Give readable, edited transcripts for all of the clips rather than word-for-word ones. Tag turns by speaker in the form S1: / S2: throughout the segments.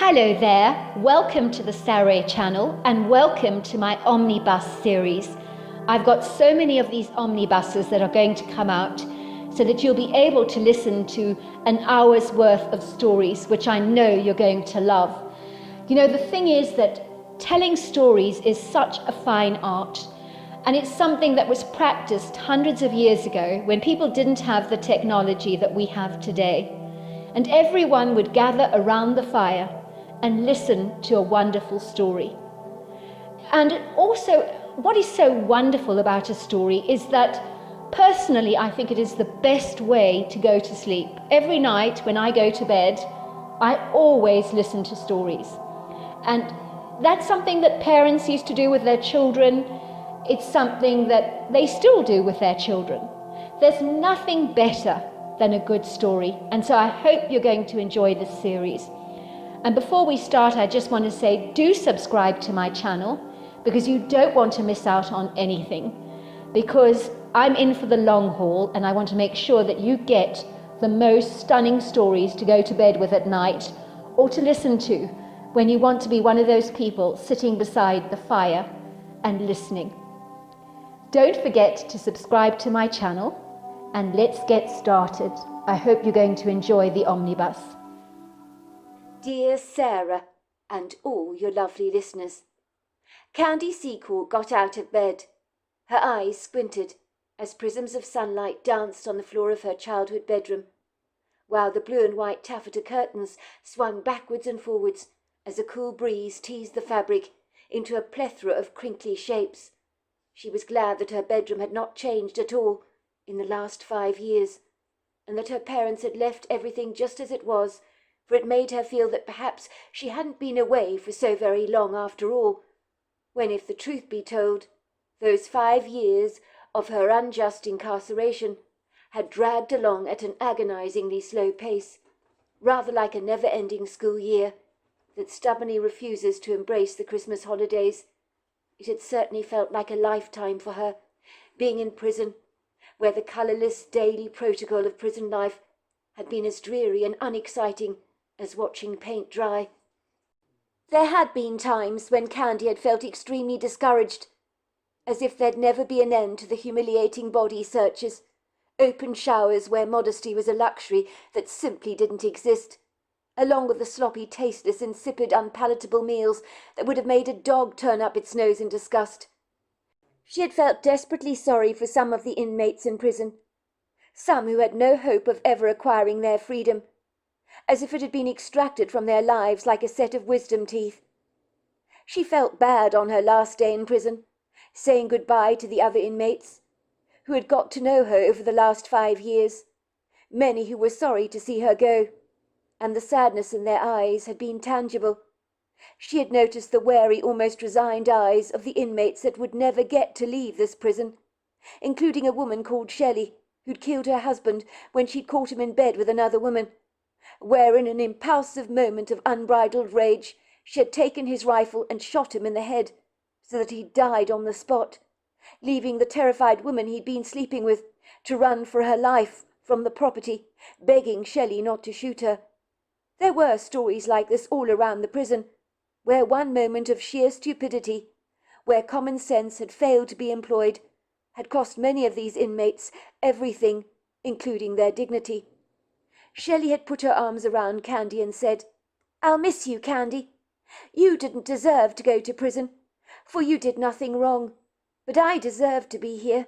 S1: Hello there, welcome to the Saroy channel and welcome to my Omnibus series. I've got so many of these omnibuses that are going to come out so that you'll be able to listen to an hour's worth of stories, which I know you're going to love. You know, the thing is that telling stories is such a fine art, and it's something that was practiced hundreds of years ago when people didn't have the technology that we have today. And everyone would gather around the fire and listen to a wonderful story. And also, what is so wonderful about a story is that personally, I think it is the best way to go to sleep. Every night when I go to bed, I always listen to stories. And that's something that parents used to do with their children. It's something that they still do with their children. There's nothing better than a good story. And so I hope you're going to enjoy this series. And before we start, I just want to say, do subscribe to my channel because you don't want to miss out on anything. Because I'm in for the long haul and I want to make sure that you get the most stunning stories to go to bed with at night or to listen to when you want to be one of those people sitting beside the fire and listening. Don't forget to subscribe to my channel and let's get started. I hope you're going to enjoy the omnibus.
S2: Dear Sarah, and all your lovely listeners. Candy Seacourt got out of bed. Her eyes squinted as prisms of sunlight danced on the floor of her childhood bedroom, while the blue and white taffeta curtains swung backwards and forwards as a cool breeze teased the fabric into a plethora of crinkly shapes. She was glad that her bedroom had not changed at all in the last 5 years, and that her parents had left everything just as it was, for it made her feel that perhaps she hadn't been away for so very long after all, when, if the truth be told, those 5 years of her unjust incarceration had dragged along at an agonizingly slow pace, rather like a never-ending school year that stubbornly refuses to embrace the Christmas holidays. It had certainly felt like a lifetime for her, being in prison, where the colourless daily protocol of prison life had been as dreary and unexciting as watching paint dry. There had been times when Candy had felt extremely discouraged, as if there'd never be an end to the humiliating body searches, open showers where modesty was a luxury that simply didn't exist, along with the sloppy, tasteless, insipid, unpalatable meals that would have made a dog turn up its nose in disgust. She had felt desperately sorry for some of the inmates in prison, some who had no hope of ever acquiring their freedom, as if it had been extracted from their lives like a set of wisdom teeth. She felt bad on her last day in prison, saying goodbye to the other inmates, who had got to know her over the last 5 years, many who were sorry to see her go, and the sadness in their eyes had been tangible. She had noticed the wary, almost resigned eyes of the inmates that would never get to leave this prison, including a woman called Shelley, who'd killed her husband when she'd caught him in bed with another woman, where in an impulsive moment of unbridled rage she had taken his rifle and shot him in the head, so that he died on the spot, leaving the terrified woman he'd been sleeping with to run for her life from the property, begging Shelley not to shoot her. There were stories like this all around the prison, where one moment of sheer stupidity, where common sense had failed to be employed, had cost many of these inmates everything, including their dignity. Shelley had put her arms around Candy and said, "I'll miss you, Candy. You didn't deserve to go to prison, for you did nothing wrong. But I deserve to be here.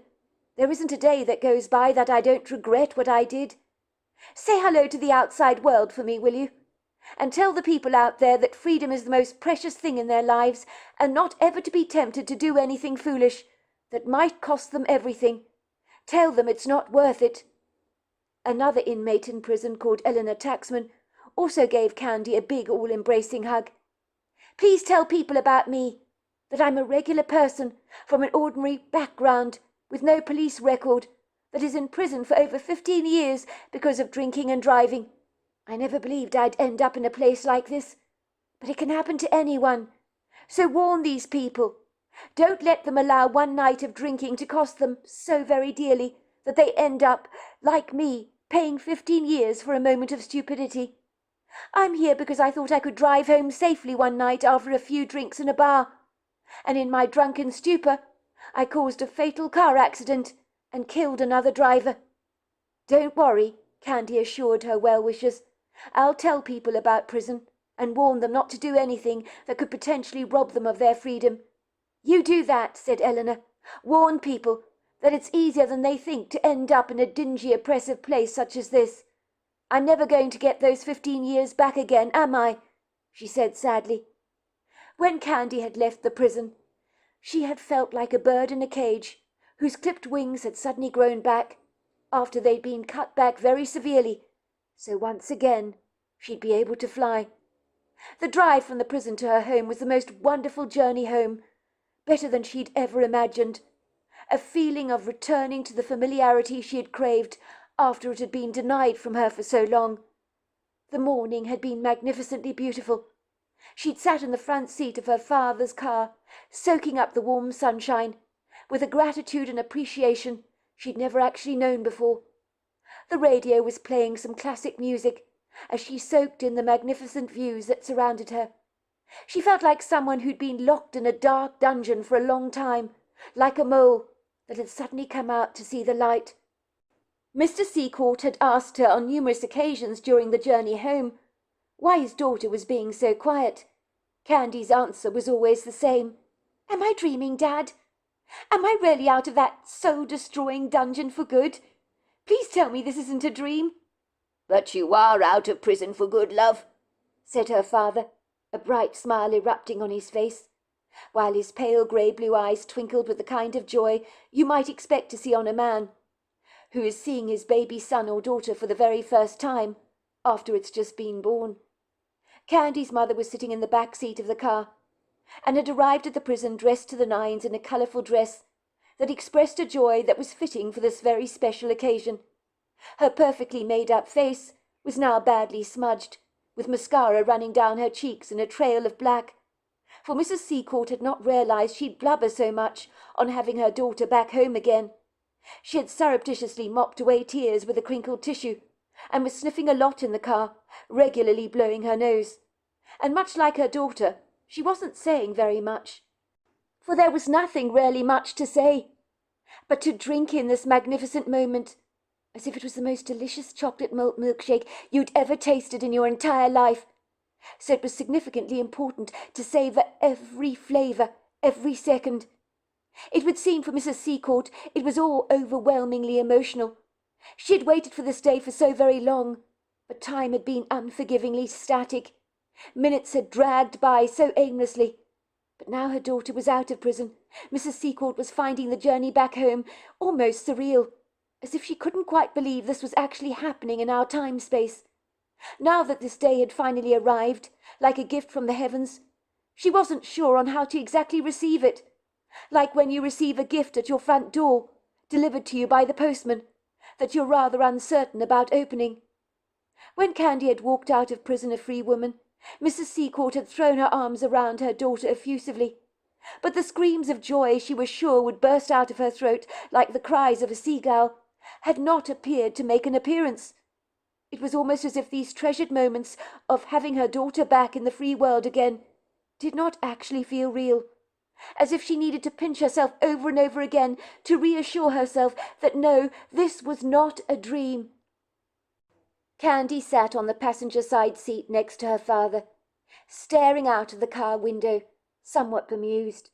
S2: There isn't a day that goes by that I don't regret what I did. Say hello to the outside world for me, will you? And tell the people out there that freedom is the most precious thing in their lives, and not ever to be tempted to do anything foolish that might cost them everything. Tell them it's not worth it." Another inmate in prison called Eleanor Taxman also gave Candy a big, all-embracing hug. "Please tell people about me, that I'm a regular person from an ordinary background with no police record, that is in prison for over 15 years because of drinking and driving. I never believed I'd end up in a place like this, but it can happen to anyone. So warn these people. Don't let them allow one night of drinking to cost them so very dearly that they end up, like me, paying 15 years for a moment of stupidity. I'm here because I thought I could drive home safely one night after a few drinks in a bar, and in my drunken stupor, I caused a fatal car accident and killed another driver. Don't worry, Candy assured her well-wishers. I'll tell people about prison and warn them not to do anything that could potentially rob them of their freedom. You do that, said Eleanor. Warn people that it's easier than they think to end up in a dingy, oppressive place such as this. I'm never going to get those 15 years back again, am I? She said sadly. When Candy had left the prison, she had felt like a bird in a cage whose clipped wings had suddenly grown back after they'd been cut back very severely, so once again she'd be able to fly. The drive from the prison to her home was the most wonderful journey home, better than she'd ever imagined. A feeling of returning to the familiarity she had craved after it had been denied from her for so long. The morning had been magnificently beautiful. She'd sat in the front seat of her father's car, soaking up the warm sunshine, with a gratitude and appreciation she'd never actually known before. The radio was playing some classic music as she soaked in the magnificent views that surrounded her. She felt like someone who'd been locked in a dark dungeon for a long time, like a mole that had suddenly come out to see the light. Mr. Seacourt had asked her on numerous occasions during the journey home why his daughter was being so quiet. Candy's answer was always the same. Am I dreaming, Dad? Am I really out of that soul-destroying dungeon for good? Please tell me this isn't a dream. But you are out of prison for good, love, said her father, a bright smile erupting on his face, while his pale grey-blue eyes twinkled with the kind of joy you might expect to see on a man who is seeing his baby son or daughter for the very first time after it's just been born. Candy's mother was sitting in the back seat of the car, and had arrived at the prison dressed to the nines in a colourful dress that expressed a joy that was fitting for this very special occasion. Her perfectly made-up face was now badly smudged, with mascara running down her cheeks in a trail of black, for Mrs. Seacourt had not realised she'd blubber so much on having her daughter back home again. She had surreptitiously mopped away tears with a crinkled tissue, and was sniffing a lot in the car, regularly blowing her nose. And much like her daughter, she wasn't saying very much, for there was nothing really much to say, but to drink in this magnificent moment, as if it was the most delicious chocolate malt milkshake you'd ever tasted in your entire life. So it was significantly important to savour every flavour, every second. It would seem for Mrs. Seacourt it was all overwhelmingly emotional. She had waited for this day for so very long, but time had been unforgivingly static. Minutes had dragged by so aimlessly. But now her daughter was out of prison. Mrs. Seacourt was finding the journey back home almost surreal, as if she couldn't quite believe this was actually happening in our time-space. Now that this day had finally arrived, like a gift from the heavens, she wasn't sure on how to exactly receive it. Like when you receive a gift at your front door, delivered to you by the postman, that you're rather uncertain about opening. When Candy had walked out of prison a free woman, Mrs. Seacourt had thrown her arms around her daughter effusively, but the screams of joy she was sure would burst out of her throat like the cries of a seagull had not appeared to make an appearance. It was almost as if these treasured moments of having her daughter back in the free world again did not actually feel real, as if she needed to pinch herself over and over again to reassure herself that no, this was not a dream. Candy sat on the passenger side seat next to her father, staring out of the car window, somewhat bemused,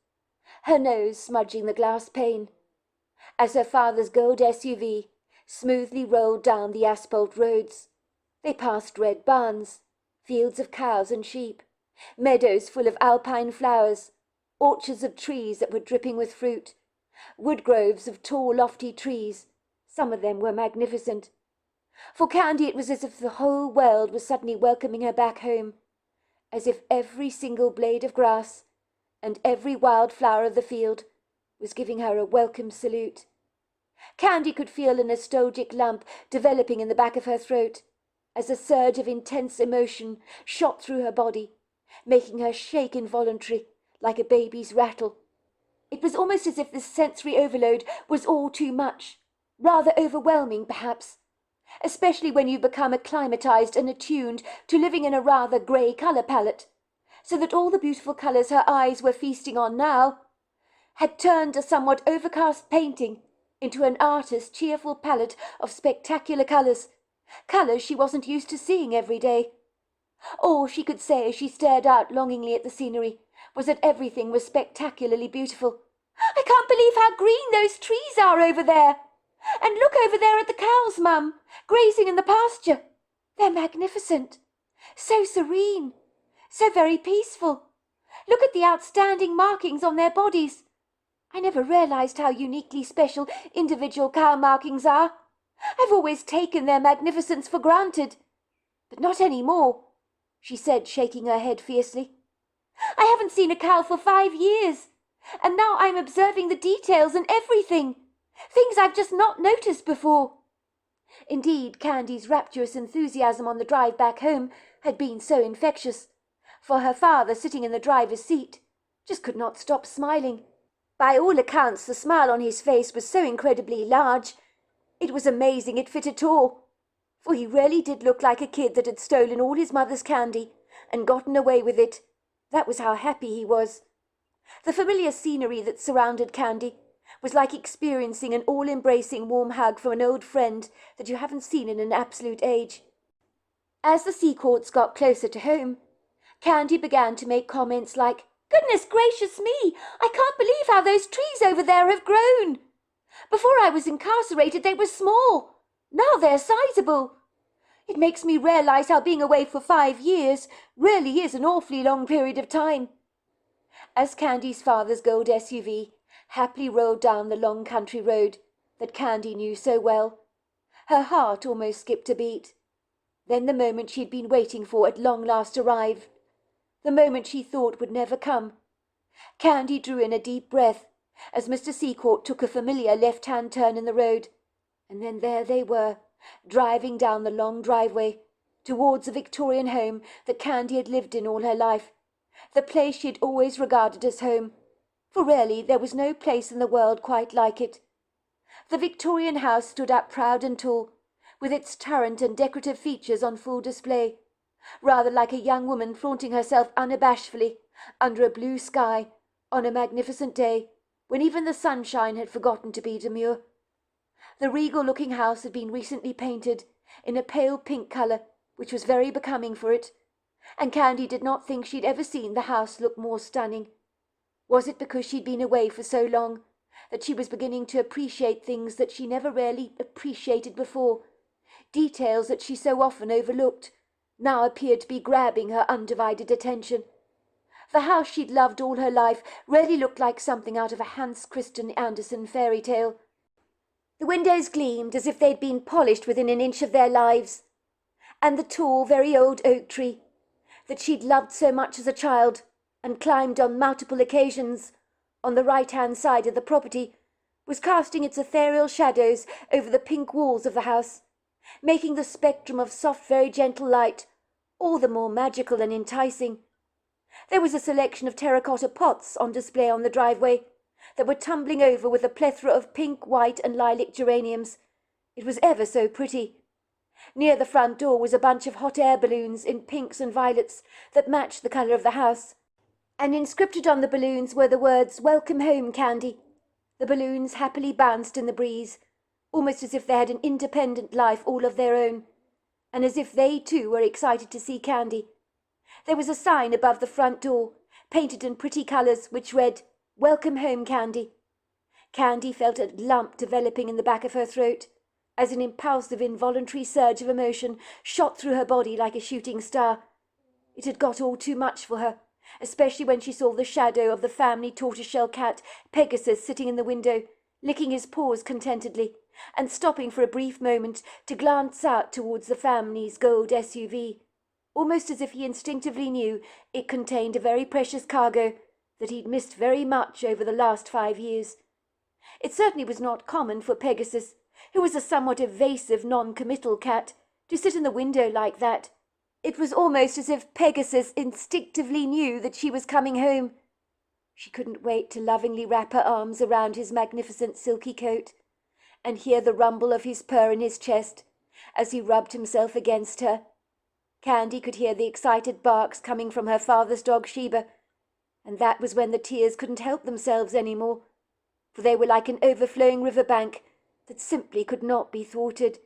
S2: her nose smudging the glass pane, as her father's gold SUV smoothly rolled down the asphalt roads. They passed red barns, fields of cows and sheep, meadows full of alpine flowers, orchards of trees that were dripping with fruit, wood groves of tall, lofty trees. Some of them were magnificent. For Candy it was as if the whole world was suddenly welcoming her back home, as if every single blade of grass and every wild flower of the field was giving her a welcome salute. Candy could feel a nostalgic lump developing in the back of her throat, as a surge of intense emotion shot through her body, making her shake involuntarily, like a baby's rattle. It was almost as if this sensory overload was all too much, rather overwhelming perhaps. especially when you become acclimatized and attuned to living in a rather grey colour palette, so that all the beautiful colours her eyes were feasting on now had turned a somewhat overcast painting into an artist's cheerful palette of spectacular colours, colours she wasn't used to seeing every day. All she could say as she stared out longingly at the scenery was that everything was spectacularly beautiful. "I can't believe how green those trees are over there. And look over there at the cows, Mum, grazing in the pasture. They're magnificent, so serene, so very peaceful. Look at the outstanding markings on their bodies. I never realized how uniquely special individual cow markings are. I've always taken their magnificence for granted, but not any more," she said, shaking her head fiercely. "I haven't seen a cow for 5 years, and now I'm observing the details and everything, things I've just not noticed before." Indeed, Candy's rapturous enthusiasm on the drive back home had been so infectious, for her father, sitting in the driver's seat, just could not stop smiling. By all accounts, the smile on his face was so incredibly large, it was amazing it fit at all, for he really did look like a kid that had stolen all his mother's candy and gotten away with it. That was how happy he was. The familiar scenery that surrounded Candy was like experiencing an all-embracing warm hug from an old friend that you haven't seen in an absolute age. As the Secourts got closer to home, Candy began to make comments like, "Goodness gracious me, I can't believe how those trees over there have grown. Before I was incarcerated they were small. Now they're sizable. It makes me realize how being away for 5 years really is an awfully long period of time." As Candy's father's gold SUV happily rolled down the long country road that Candy knew so well, her heart almost skipped a beat. Then the moment she'd been waiting for at long last arrived, the moment she thought would never come. Candy drew in a deep breath as Mr. Secourt took a familiar left-hand turn in the road, and then there they were, driving down the long driveway towards a Victorian home that Candy had lived in all her life, the place she had always regarded as home, for really there was no place in the world quite like it. The Victorian house stood up proud and tall, with its turret and decorative features on full display, rather like a young woman flaunting herself unabashedly under a blue sky on a magnificent day when even the sunshine had forgotten to be demure. The regal-looking house had been recently painted in a pale pink colour, which was very becoming for it, and Candy did not think she'd ever seen the house look more stunning. Was it because she'd been away for so long that she was beginning to appreciate things that she never really appreciated before? Details that she so often overlooked now appeared to be grabbing her undivided attention. The house she'd loved all her life really looked like something out of a Hans Christian Andersen fairy tale. The windows gleamed as if they'd been polished within an inch of their lives, and the tall, very old oak tree that she'd loved so much as a child and climbed on multiple occasions on the right-hand side of the property was casting its ethereal shadows over the pink walls of the house, making the spectrum of soft, very gentle light all the more magical and enticing. There was a selection of terracotta pots on display on the driveway that were tumbling over with a plethora of pink, white and lilac geraniums. It was ever so pretty. Near the front door was a bunch of hot air balloons in pinks and violets that matched the colour of the house, and inscripted on the balloons were the words, "Welcome home, Candy." The balloons happily bounced in the breeze, almost as if they had an independent life all of their own, and as if they too were excited to see Candy. There was a sign above the front door, painted in pretty colours, which read, "Welcome home, Candy." Candy felt a lump developing in the back of her throat, as an impulsive, involuntary surge of emotion shot through her body like a shooting star. It had got all too much for her, especially when she saw the shadow of the family tortoiseshell cat, Pegasus, sitting in the window, licking his paws contentedly, and stopping for a brief moment to glance out towards the family's gold SUV, almost as if he instinctively knew it contained a very precious cargo that he'd missed very much over the last 5 years. It certainly was not common for Pegasus, who was a somewhat evasive, non-committal cat, to sit in the window like that. It was almost as if Pegasus instinctively knew that she was coming home. She couldn't wait to lovingly wrap her arms around his magnificent silky coat, and hear the rumble of his purr in his chest, as he rubbed himself against her. Candy could hear the excited barks coming from her father's dog Sheba, and that was when the tears couldn't help themselves any more, for they were like an overflowing riverbank that simply could not be thwarted.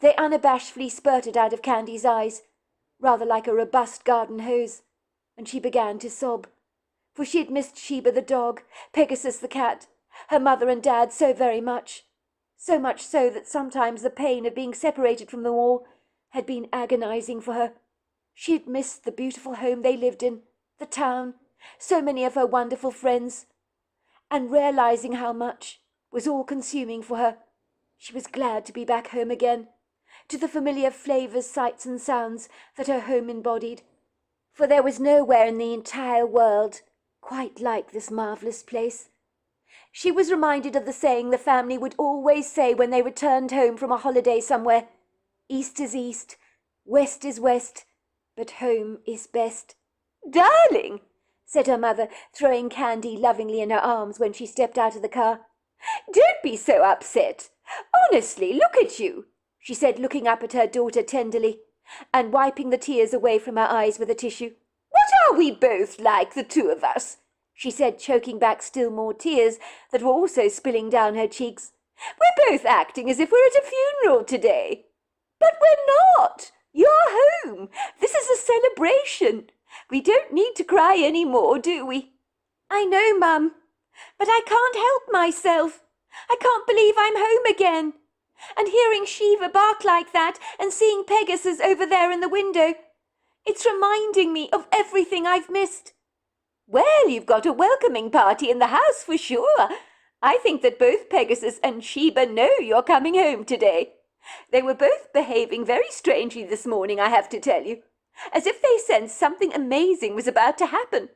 S2: They unabashedly spurted out of Candy's eyes, rather like a robust garden hose, and she began to sob, for she had missed Sheba the dog, Pegasus the cat, her mother and dad so very much so that sometimes the pain of being separated from them all had been agonizing for her. She had missed the beautiful home they lived in, the town, so many of her wonderful friends, and realizing how much was all-consuming for her, she was glad to be back home again, to the familiar flavors, sights and sounds that her home embodied, for there was nowhere in the entire world quite like this marvelous place. She was reminded of the saying the family would always say when they returned home from a holiday somewhere: "East is east, west is west, but home is best." "Darling," said her mother, throwing Candy lovingly in her arms when she stepped out of the car, "don't be so upset. Honestly, look at you," she said, looking up at her daughter tenderly, and wiping the tears away from her eyes with a tissue. "What are we both like, the two of us?" she said, choking back still more tears that were also spilling down her cheeks. "We're both acting as if we're at a funeral today." "But we're not. You're home. This is a celebration. We don't need to cry any more, do we?" "I know, Mum, but I can't help myself. I can't believe I'm home again. And hearing Shiva bark like that and seeing Pegasus over there in the window, it's reminding me of everything I've missed." "Well, you've got a welcoming party in the house for sure. I think that both Pegasus and Sheba know you're coming home today. They were both behaving very strangely this morning, I have to tell you, as if they sensed something amazing was about to happen.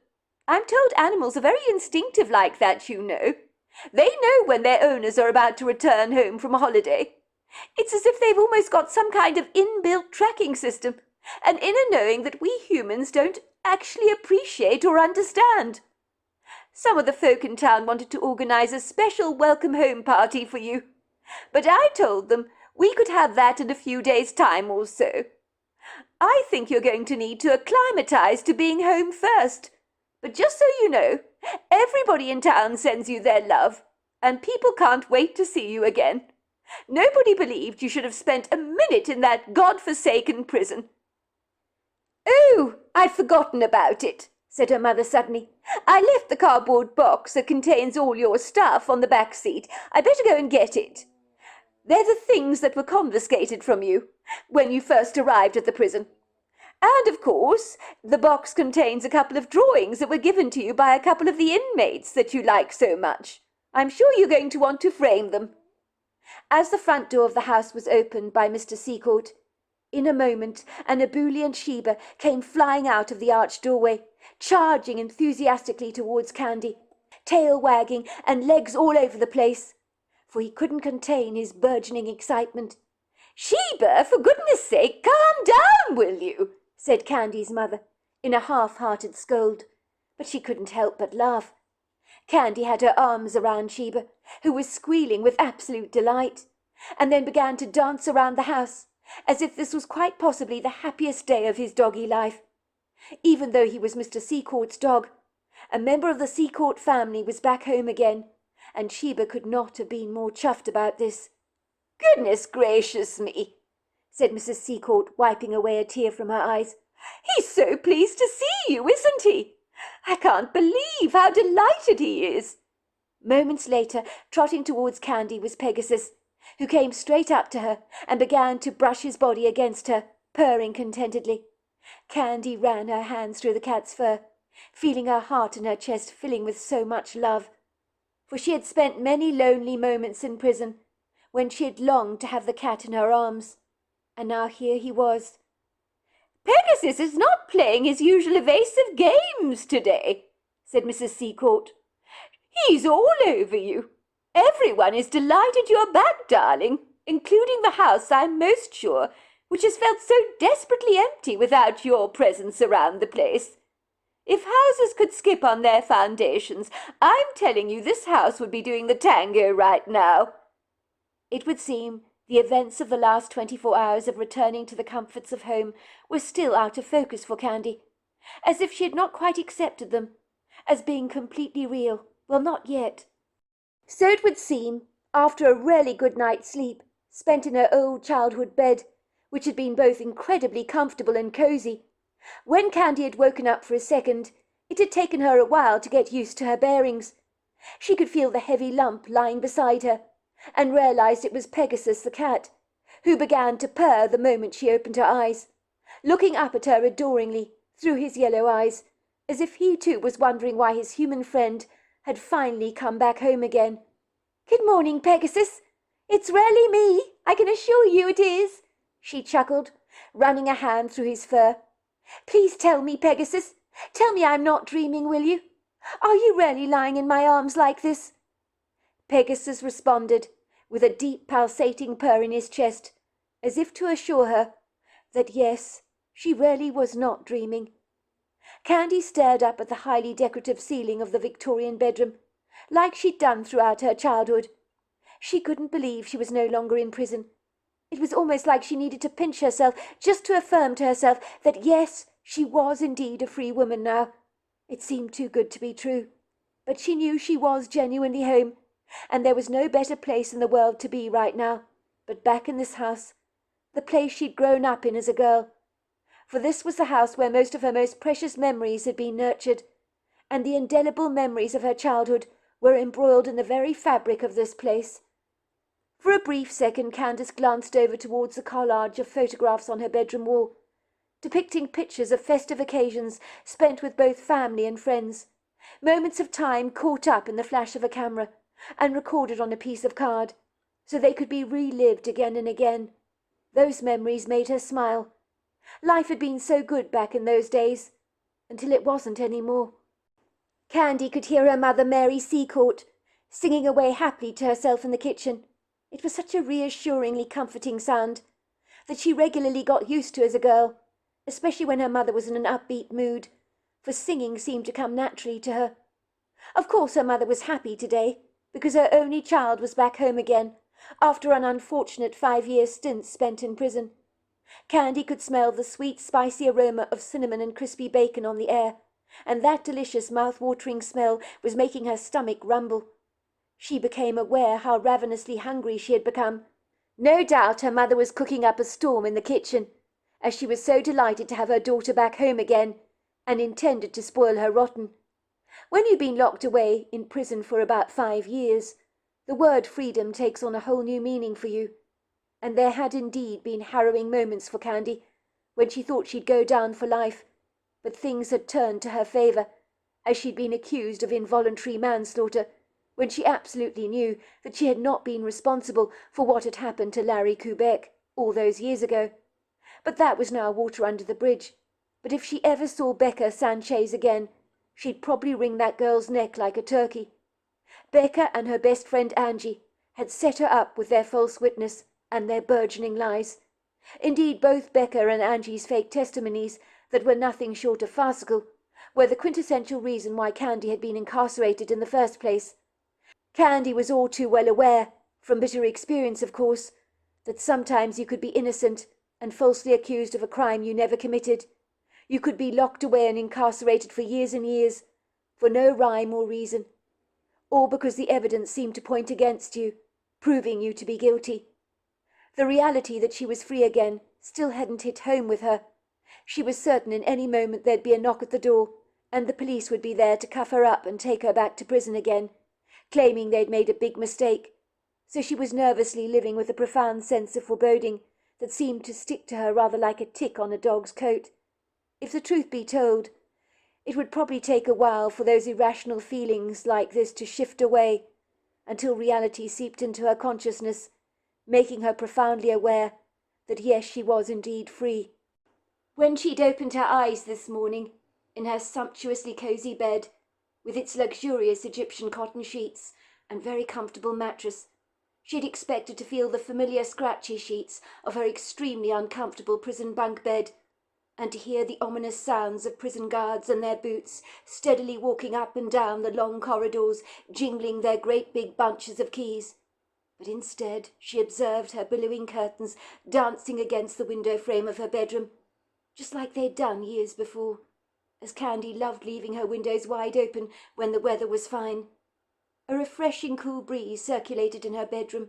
S2: I'm told animals are very instinctive like that, you know. They know when their owners are about to return home from a holiday. It's as if they've almost got some kind of inbuilt tracking system, an inner knowing that we humans don't actually appreciate or understand. Some of the folk in town wanted to organize a special welcome home party for you, but I told them we could have that in a few days' time or so. I think you're going to need to acclimatize to being home first, but just so you know, everybody in town sends you their love, and people can't wait to see you again. Nobody believed you should have spent a minute in that God-forsaken prison." "Oh, I'd forgotten about it," said her mother suddenly. "I left the cardboard box that contains all your stuff on the back seat. I better go and get it. They're the things that were confiscated from you when you first arrived at the prison. And, of course, the box contains a couple of drawings that were given to you by a couple of the inmates that you like so much. I'm sure you're going to want to frame them." As the front door of the house was opened by Mr. Seacourt, in a moment an ebullient Sheba came flying out of the arched doorway, charging enthusiastically towards Candy, tail wagging and legs all over the place, for he couldn't contain his burgeoning excitement. "Sheba, for goodness sake, calm down, will you?" said Candy's mother, in a half-hearted scold, but she couldn't help but laugh. Candy had her arms around Sheba, who was squealing with absolute delight, and then began to dance around the house, as if this was quite possibly the happiest day of his doggy life. Even though he was Mr. Seacourt's dog, a member of the Seacourt family was back home again, and Sheba could not have been more chuffed about this. "Goodness gracious me," said Mrs. Seacourt, wiping away a tear from her eyes. "He's so pleased to see you, isn't he? I can't believe how delighted he is." Moments later, trotting towards Candy was Pegasus, who came straight up to her and began to brush his body against her, purring contentedly. Candy ran her hands through the cat's fur, feeling her heart and her chest filling with so much love, for she had spent many lonely moments in prison when she had longed to have the cat in her arms, and now here he was. "Pegasus is not playing his usual evasive games today," said Mrs. Seacourt. "He's all over you. Everyone is delighted you're back, darling, including the house, I'm most sure, which has felt so desperately empty without your presence around the place. If houses could skip on their foundations, I'm telling you this house would be doing the tango right now." It would seem The events of the last 24 hours of returning to the comforts of home were still out of focus for Candy, as if she had not quite accepted them, as being completely real. Well, not yet. So it would seem, after a really good night's sleep, spent in her old childhood bed, which had been both incredibly comfortable and cosy. When Candy had woken up for a second, it had taken her a while to get used to her bearings. She could feel the heavy lump lying beside her, and realized it was Pegasus the cat, who began to purr the moment she opened her eyes, looking up at her adoringly through his yellow eyes, as if he too was wondering why his human friend had finally come back home again. "Good morning, Pegasus. It's really me, I can assure you it is," she chuckled, running a hand through his fur. "Please tell me, Pegasus, tell me I'm not dreaming, will you? Are you really lying in my arms like this?" Pegasus responded with a deep pulsating purr in his chest, as if to assure her that yes, she really was not dreaming. Candy stared up at the highly decorative ceiling of the Victorian bedroom, like she'd done throughout her childhood. She couldn't believe she was no longer in prison. It was almost like she needed to pinch herself just to affirm to herself that yes, she was indeed a free woman now. It seemed too good to be true, but she knew she was genuinely home, and there was no better place in the world to be right now, but back in this house, the place she'd grown up in as a girl. For this was the house where most of her most precious memories had been nurtured, and the indelible memories of her childhood were embroiled in the very fabric of this place. For a brief second Candace glanced over towards the collage of photographs on her bedroom wall, depicting pictures of festive occasions spent with both family and friends, moments of time caught up in the flash of a camera and recorded on a piece of card, so they could be relived again and again. Those memories made her smile. Life had been so good back in those days, until it wasn't any more. Candy could hear her mother, Mary Seacourt, singing away happily to herself in the kitchen. It was such a reassuringly comforting sound that she regularly got used to as a girl, especially when her mother was in an upbeat mood, for singing seemed to come naturally to her. Of course her mother was happy today, because her only child was back home again, after an unfortunate 5-year stint spent in prison. Candy could smell the sweet, spicy aroma of cinnamon and crispy bacon on the air, and that delicious mouth-watering smell was making her stomach rumble. She became aware how ravenously hungry she had become. No doubt her mother was cooking up a storm in the kitchen, as she was so delighted to have her daughter back home again, and intended to spoil her rotten. When you've been locked away in prison for about 5 years, the word freedom takes on a whole new meaning for you, and there had indeed been harrowing moments for Candy, when she thought she'd go down for life, but things had turned to her favour, as she'd been accused of involuntary manslaughter, when she absolutely knew that she had not been responsible for what had happened to Larry Kubek all those years ago. But that was now water under the bridge. But if she ever saw Becca Sanchez again, she'd probably wring that girl's neck like a turkey. Becca and her best friend Angie had set her up with their false witness and their burgeoning lies. Indeed, both Becca and Angie's fake testimonies, that were nothing short of farcical, were the quintessential reason why Candy had been incarcerated in the first place. Candy was all too well aware, from bitter experience of course, that sometimes you could be innocent and falsely accused of a crime you never committed. You could be locked away and incarcerated for years and years, for no rhyme or reason, all because the evidence seemed to point against you, proving you to be guilty. The reality that she was free again still hadn't hit home with her. She was certain in any moment there'd be a knock at the door, and the police would be there to cuff her up and take her back to prison again, claiming they'd made a big mistake. So she was nervously living with a profound sense of foreboding that seemed to stick to her rather like a tick on a dog's coat. If the truth be told, it would probably take a while for those irrational feelings like this to shift away, until reality seeped into her consciousness, making her profoundly aware that yes, she was indeed free. When she'd opened her eyes this morning, in her sumptuously cosy bed, with its luxurious Egyptian cotton sheets and very comfortable mattress, she'd expected to feel the familiar scratchy sheets of her extremely uncomfortable prison bunk bed, and to hear the ominous sounds of prison guards and their boots steadily walking up and down the long corridors, jingling their great big bunches of keys. but instead she observed her billowing curtains dancing against the window frame of her bedroom, just like they'd done years before, as Candy loved leaving her windows wide open when the weather was fine. A refreshing cool breeze circulated in her bedroom,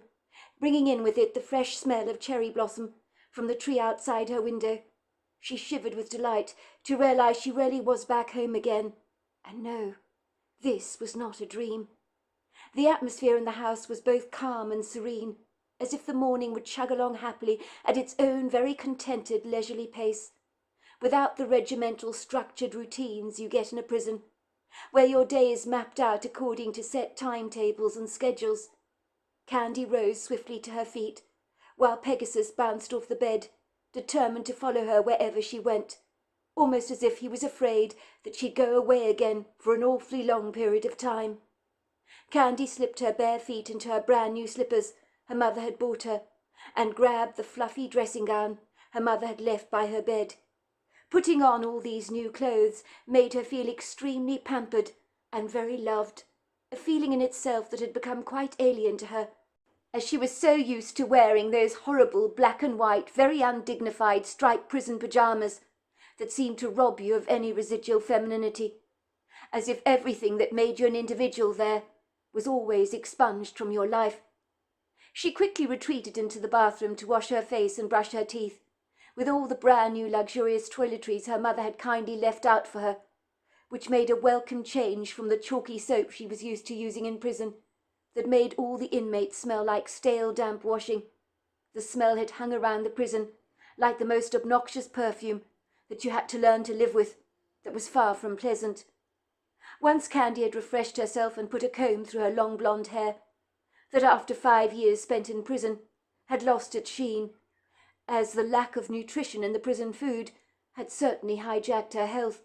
S2: bringing in with it the fresh smell of cherry blossom from the tree outside her window. She shivered with delight to realize she really was back home again. And no, this was not a dream. The atmosphere in the house was both calm and serene, as if the morning would chug along happily at its own very contented, leisurely pace, without the regimental structured routines you get in a prison, where your day is mapped out according to set timetables and schedules. Candy rose swiftly to her feet, while Pegasus bounced off the bed, determined to follow her wherever she went, almost as if he was afraid that she'd go away again for an awfully long period of time. Candy slipped her bare feet into her brand-new slippers her mother had bought her, and grabbed the fluffy dressing gown her mother had left by her bed. Putting on all these new clothes made her feel extremely pampered and very loved, a feeling in itself that had become quite alien to her, as she was so used to wearing those horrible black and white, very undignified striped prison pajamas that seemed to rob you of any residual femininity, as if everything that made you an individual there was always expunged from your life. She quickly retreated into the bathroom to wash her face and brush her teeth, with all the brand-new luxurious toiletries her mother had kindly left out for her, which made a welcome change from the chalky soap she was used to using in prison, that made all the inmates smell like stale, damp washing. The smell had hung around the prison like the most obnoxious perfume that you had to learn to live with, that was far from pleasant. Once Candy had refreshed herself and put a comb through her long blonde hair, that after 5 years spent in prison had lost its sheen, as the lack of nutrition in the prison food had certainly hijacked her health.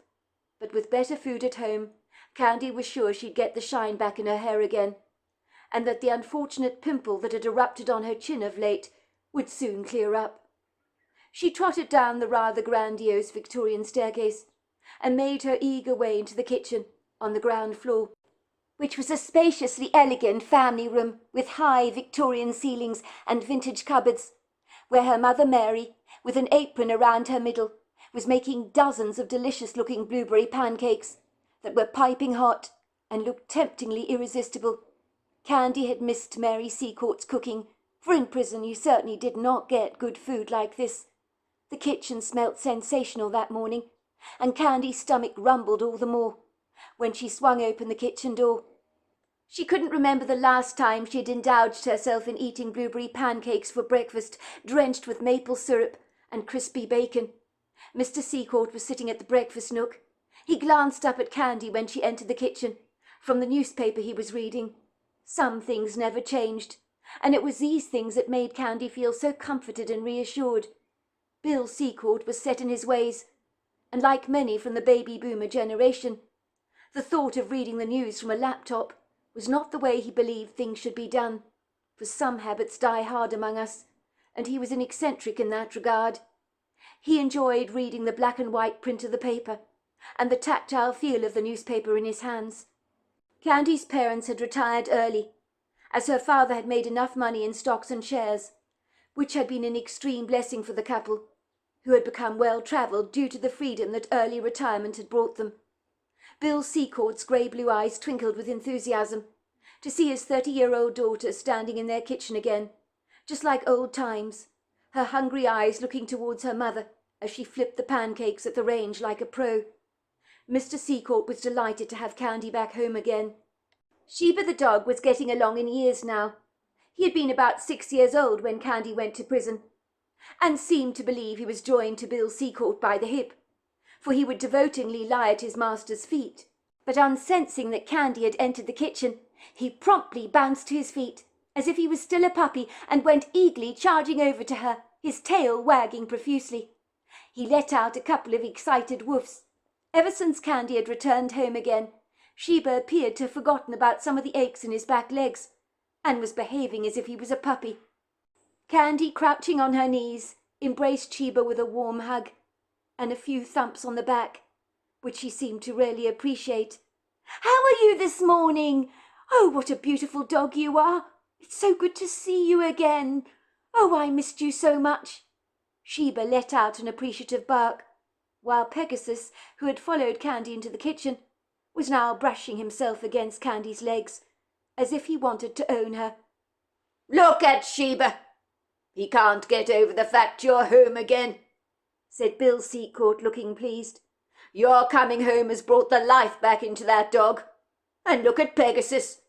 S2: But with better food at home, Candy was sure she'd get the shine back in her hair again, and that the unfortunate pimple that had erupted on her chin of late would soon clear up. She trotted down the rather grandiose Victorian staircase and made her eager way into the kitchen on the ground floor, which was a spaciously elegant family room with high Victorian ceilings and vintage cupboards, where her mother Mary, with an apron around her middle, was making dozens of delicious-looking blueberry pancakes that were piping hot and looked temptingly irresistible. Candy had missed Mary Seacourt's cooking, for in prison you certainly did not get good food like this. The kitchen smelt sensational that morning, and Candy's stomach rumbled all the more when she swung open the kitchen door. She couldn't remember the last time she had indulged herself in eating blueberry pancakes for breakfast, drenched with maple syrup and crispy bacon. Mr. Seacourt was sitting at the breakfast nook. He glanced up at Candy when she entered the kitchen, from the newspaper he was reading. Some things never changed, and it was these things that made Candy feel so comforted and reassured. Bill Seacourt was set in his ways, and like many from the baby boomer generation, the thought of reading the news from a laptop was not the way he believed things should be done, for some habits die hard among us, and he was an eccentric in that regard. He enjoyed reading the black and white print of the paper, and the tactile feel of the newspaper in his hands. Candy's parents had retired early, as her father had made enough money in stocks and shares, which had been an extreme blessing for the couple, who had become well-travelled due to the freedom that early retirement had brought them. Bill Seacourt's grey-blue eyes twinkled with enthusiasm to see his 30-year-old daughter standing in their kitchen again, just like old times, her hungry eyes looking towards her mother as she flipped the pancakes at the range like a pro. Mr. Seacourt was delighted to have Candy back home again. Sheba the dog was getting along in years now. He had been about 6 years old when Candy went to prison, and seemed to believe he was joined to Bill Seacourt by the hip, for he would devotingly lie at his master's feet. But on sensing that Candy had entered the kitchen, he promptly bounced to his feet, as if he was still a puppy, and went eagerly charging over to her, his tail wagging profusely. He let out a couple of excited woofs. Ever since Candy had returned home again, Sheba appeared to have forgotten about some of the aches in his back legs, and was behaving as if he was a puppy. Candy, crouching on her knees, embraced Sheba with a warm hug, and a few thumps on the back, which she seemed to really appreciate. "How are you this morning? Oh, what a beautiful dog you are! It's so good to see you again. Oh, I missed you so much." Sheba let out an appreciative bark, while Pegasus, who had followed Candy into the kitchen, was now brushing himself against Candy's legs, as if he wanted to own her. "Look at Sheba. He can't get over the fact you're home again," said Bill Seacourt, looking pleased. "Your coming home has brought the life back into that dog. And look at Pegasus.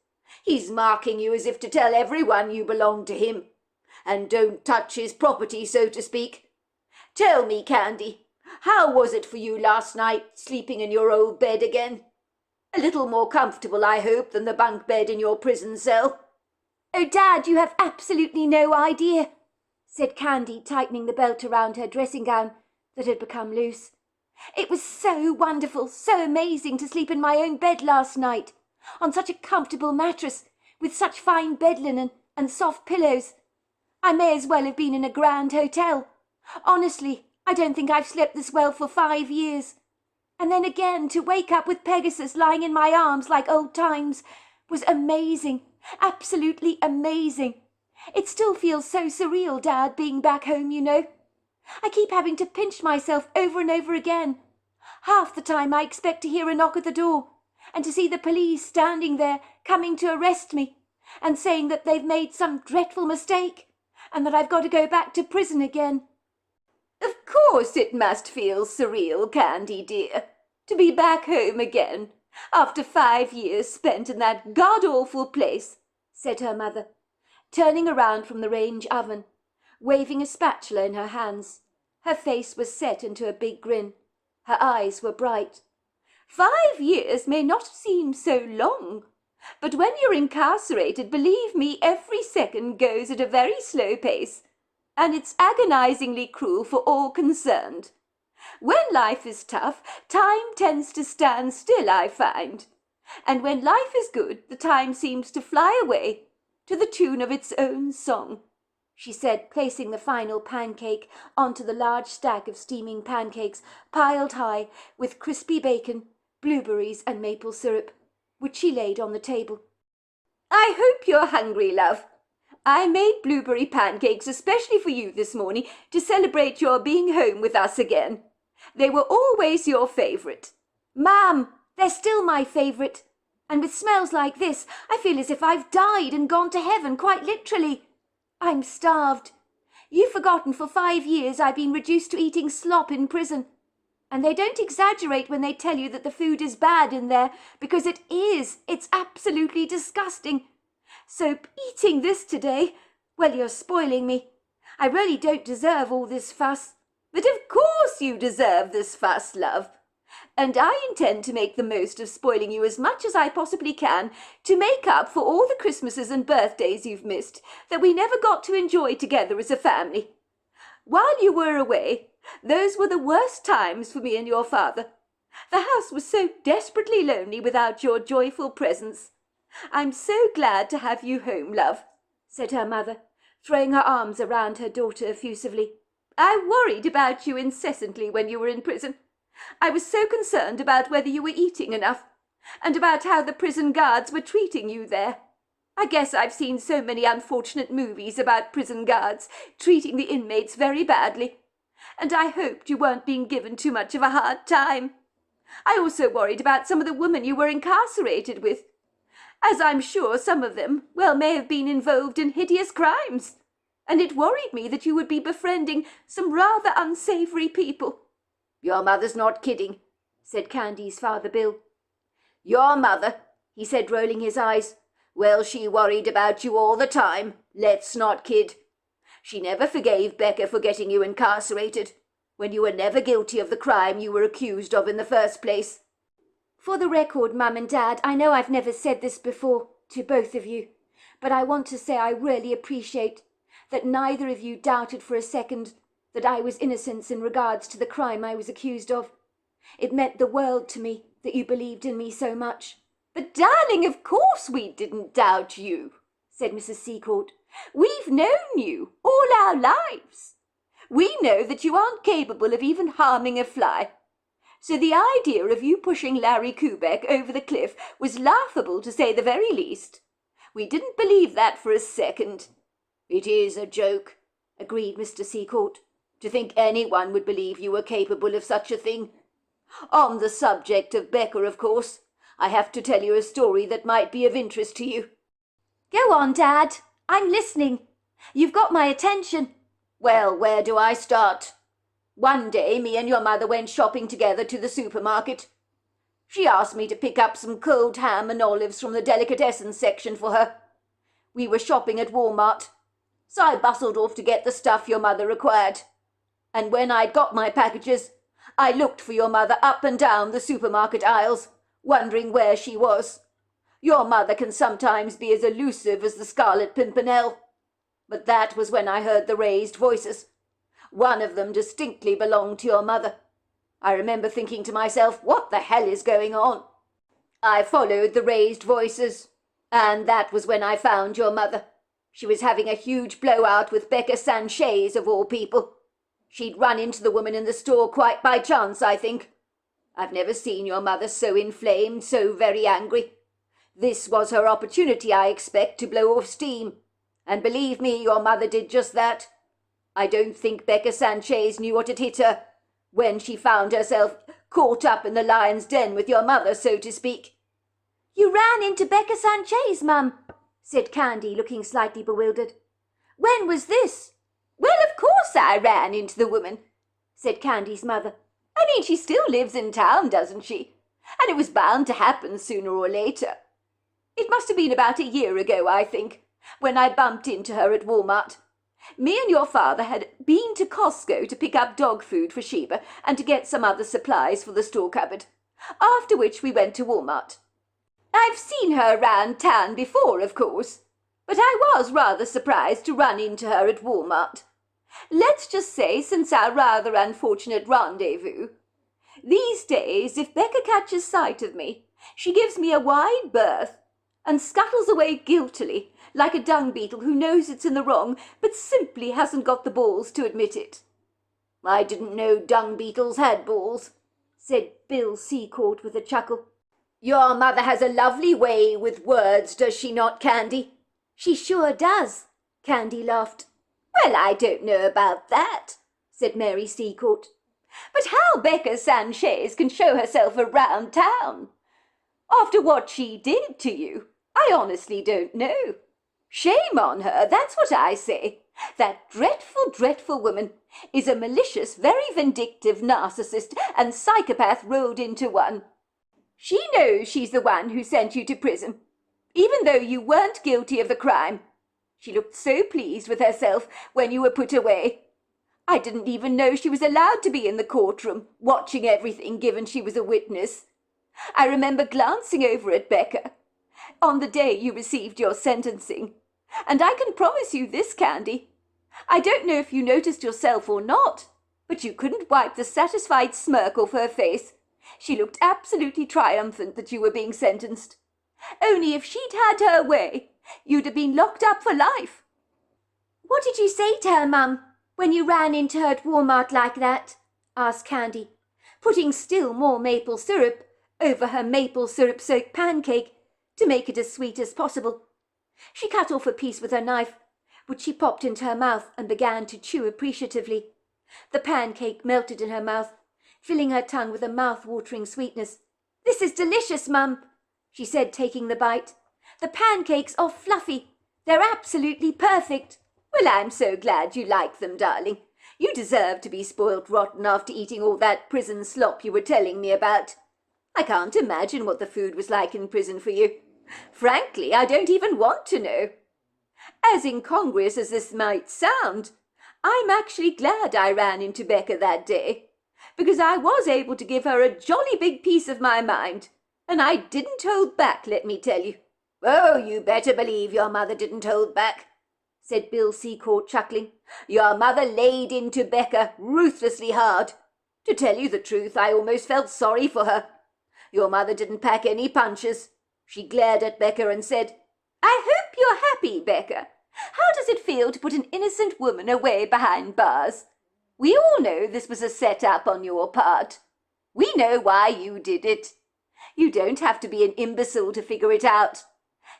S2: He's marking you as if to tell everyone you belong to him, and don't touch his property, so to speak. Tell me, Candy, how was it for you last night, sleeping in your old bed again? A little more comfortable, I hope, than the bunk bed in your prison cell?" "Oh, Dad, you have absolutely no idea," said Candy, tightening the belt around her dressing gown that had become loose. "It was so wonderful, so amazing to sleep in my own bed last night, on such a comfortable mattress, with such fine bed linen and soft pillows. I may as well have been in a grand hotel. Honestly, I don't think I've slept this well for 5 years. And then again, to wake up with Pegasus lying in my arms like old times was amazing, absolutely amazing. It still feels so surreal, Dad, being back home, you know. I keep having to pinch myself over and over again. Half the time I expect to hear a knock at the door, and to see the police standing there coming to arrest me, and saying that they've made some dreadful mistake, and that I've got to go back to prison again." "Of course it must feel surreal, Candy dear, to be back home again, after 5 years spent in that god-awful place," said her mother, turning around from the range oven, waving a spatula in her hands. Her face was set into a big grin. Her eyes were bright. "5 years may not seem so long, but when you're incarcerated, believe me, every second goes at a very slow pace, and it's agonizingly cruel for all concerned. When life is tough, time tends to stand still, I find. And when life is good, the time seems to fly away, to the tune of its own song," she said, placing the final pancake onto the large stack of steaming pancakes piled high with crispy bacon, blueberries and maple syrup, which she laid on the table. "I hope you're hungry, love. I made blueberry pancakes especially for you this morning to celebrate your being home with us again. They were always your favourite." "Ma'am, they're still my favourite. And with smells like this, I feel as if I've died and gone to heaven, quite literally. I'm starved. You've forgotten for 5 years I've been reduced to eating slop in prison. And they don't exaggerate when they tell you that the food is bad in there, because it is. It's absolutely disgusting. So eating this today, well, you're spoiling me. I really don't deserve all this fuss." "But of course you deserve this fuss, love. And I intend to make the most of spoiling you as much as I possibly can to make up for all the Christmases and birthdays you've missed that we never got to enjoy together as a family. While you were away, those were the worst times for me and your father. The house was so desperately lonely without your joyful presence. I'm so glad to have you home, love," said her mother, throwing her arms around her daughter effusively. "I worried about you incessantly when you were in prison. I was so concerned about whether you were eating enough, and about how the prison guards were treating you there. I guess I've seen so many unfortunate movies about prison guards treating the inmates very badly, and I hoped you weren't being given too much of a hard time. I also worried about some of the women you were incarcerated with, as I'm sure some of them, well, may have been involved in hideous crimes, and it worried me that you would be befriending some rather unsavoury people." "Your mother's not kidding," said Candy's father Bill. "Your mother," he said, rolling his eyes. "Well, she worried about you all the time. Let's not kid. She never forgave Becca for getting you incarcerated, when you were never guilty of the crime you were accused of in the first place." "For the record, Mum and Dad, I know I've never said this before to both of you, but I want to say I really appreciate that neither of you doubted for a second that I was innocent in regards to the crime I was accused of. It meant the world to me that you believed in me so much." "But darling, of course we didn't doubt you," said Mrs. Seacourt. "We've known you all our lives. We know that you aren't capable of even harming a fly. So the idea of you pushing Larry Kubek over the cliff was laughable, to say the very least. We didn't believe that for a second." "It is a joke," agreed Mr. Seacourt. "To think anyone would believe you were capable of such a thing. On the subject of Becca, of course, I have to tell you a story that might be of interest to you."
S3: "Go on, Dad. I'm listening. You've got my attention."
S2: "Well, where do I start? One day me and your mother went shopping together to the supermarket. She asked me to pick up some cold ham and olives from the delicatessen section for her. We were shopping at Walmart, so I bustled off to get the stuff your mother required. And when I'd got my packages, I looked for your mother up and down the supermarket aisles, wondering where she was. Your mother can sometimes be as elusive as the Scarlet Pimpernel. But that was when I heard the raised voices. One of them distinctly belonged to your mother. I remember thinking to myself, what the hell is going on? I followed the raised voices, and that was when I found your mother. She was having a huge blowout with Becca Sanchez, of all people. She'd run into the woman in the store quite by chance, I think. I've never seen your mother so inflamed, so very angry. This was her opportunity, I expect, to blow off steam. And believe me, your mother did just that. I don't think Becca Sanchez knew what had hit her when she found herself caught up in the lion's den with your mother, so to speak."
S3: "You ran into Becca Sanchez, Mum," said Candy, looking slightly bewildered. "When was this?"
S2: "Well, of course I ran into the woman," said Candy's mother. "I mean, she still lives in town, doesn't she? And it was bound to happen sooner or later. It must have been about a year ago, I think, when I bumped into her at Walmart. Me and your father had been to Costco to pick up dog food for Sheba and to get some other supplies for the store cupboard, after which we went to Walmart. I've seen her around town before, of course, but I was rather surprised to run into her at Walmart. Let's just say since our rather unfortunate rendezvous. These days, if Becca catches sight of me, she gives me a wide berth and scuttles away guiltily, like a dung beetle who knows it's in the wrong, but simply hasn't got the balls to admit it." "I didn't know dung beetles had balls," said Bill Seacourt with a chuckle. "Your mother has a lovely way with words, does she not, Candy?"
S3: "She sure does," Candy laughed.
S2: "Well, I don't know about that," said Mary Seacourt. "But how Becca Sanchez can show herself around town after what she did to you, I honestly don't know. Shame on her, that's what I say. That dreadful, dreadful woman is a malicious, very vindictive narcissist and psychopath rolled into one. She knows she's the one who sent you to prison, even though you weren't guilty of the crime. She looked so pleased with herself when you were put away. I didn't even know she was allowed to be in the courtroom, watching everything, given she was a witness. I remember glancing over at Becca on the day you received your sentencing, and I can promise you this, Candy. I don't know if you noticed yourself or not, but you couldn't wipe the satisfied smirk off her face. She looked absolutely triumphant that you were being sentenced. Only if she'd had her way, you'd have been locked up for life."
S3: "What did you say to her, Mum, when you ran into her at Walmart like that?" asked Candy, putting still more maple syrup over her maple syrup-soaked pancake to make it as sweet as possible. She cut off a piece with her knife, which she popped into her mouth and began to chew appreciatively. The pancake melted in her mouth, filling her tongue with a mouth-watering sweetness. "This is delicious, Mum," she said, taking the bite. "The pancakes are fluffy. They're absolutely perfect." "Well, I'm so glad you like them, darling. You deserve to be spoilt rotten after eating all that prison slop you were telling me about. I can't imagine what the food was like in prison for you. Frankly, I don't even want to know. As incongruous as this might sound, I'm actually glad I ran into Becca that day, because I was able to give her a jolly big piece of my mind, and I didn't hold back, let me tell you." "Oh, you better believe your mother didn't hold back," said Bill Seacourt, chuckling. "Your mother laid into Becca ruthlessly hard. To tell you the truth, I almost felt sorry for her. Your mother didn't pack any punches. She glared at Becca and said, 'I hope you're happy, Becca. How does it feel to put an innocent woman away behind bars? We all know this was a set-up on your part. We know why you did it. You don't have to be an imbecile to figure it out.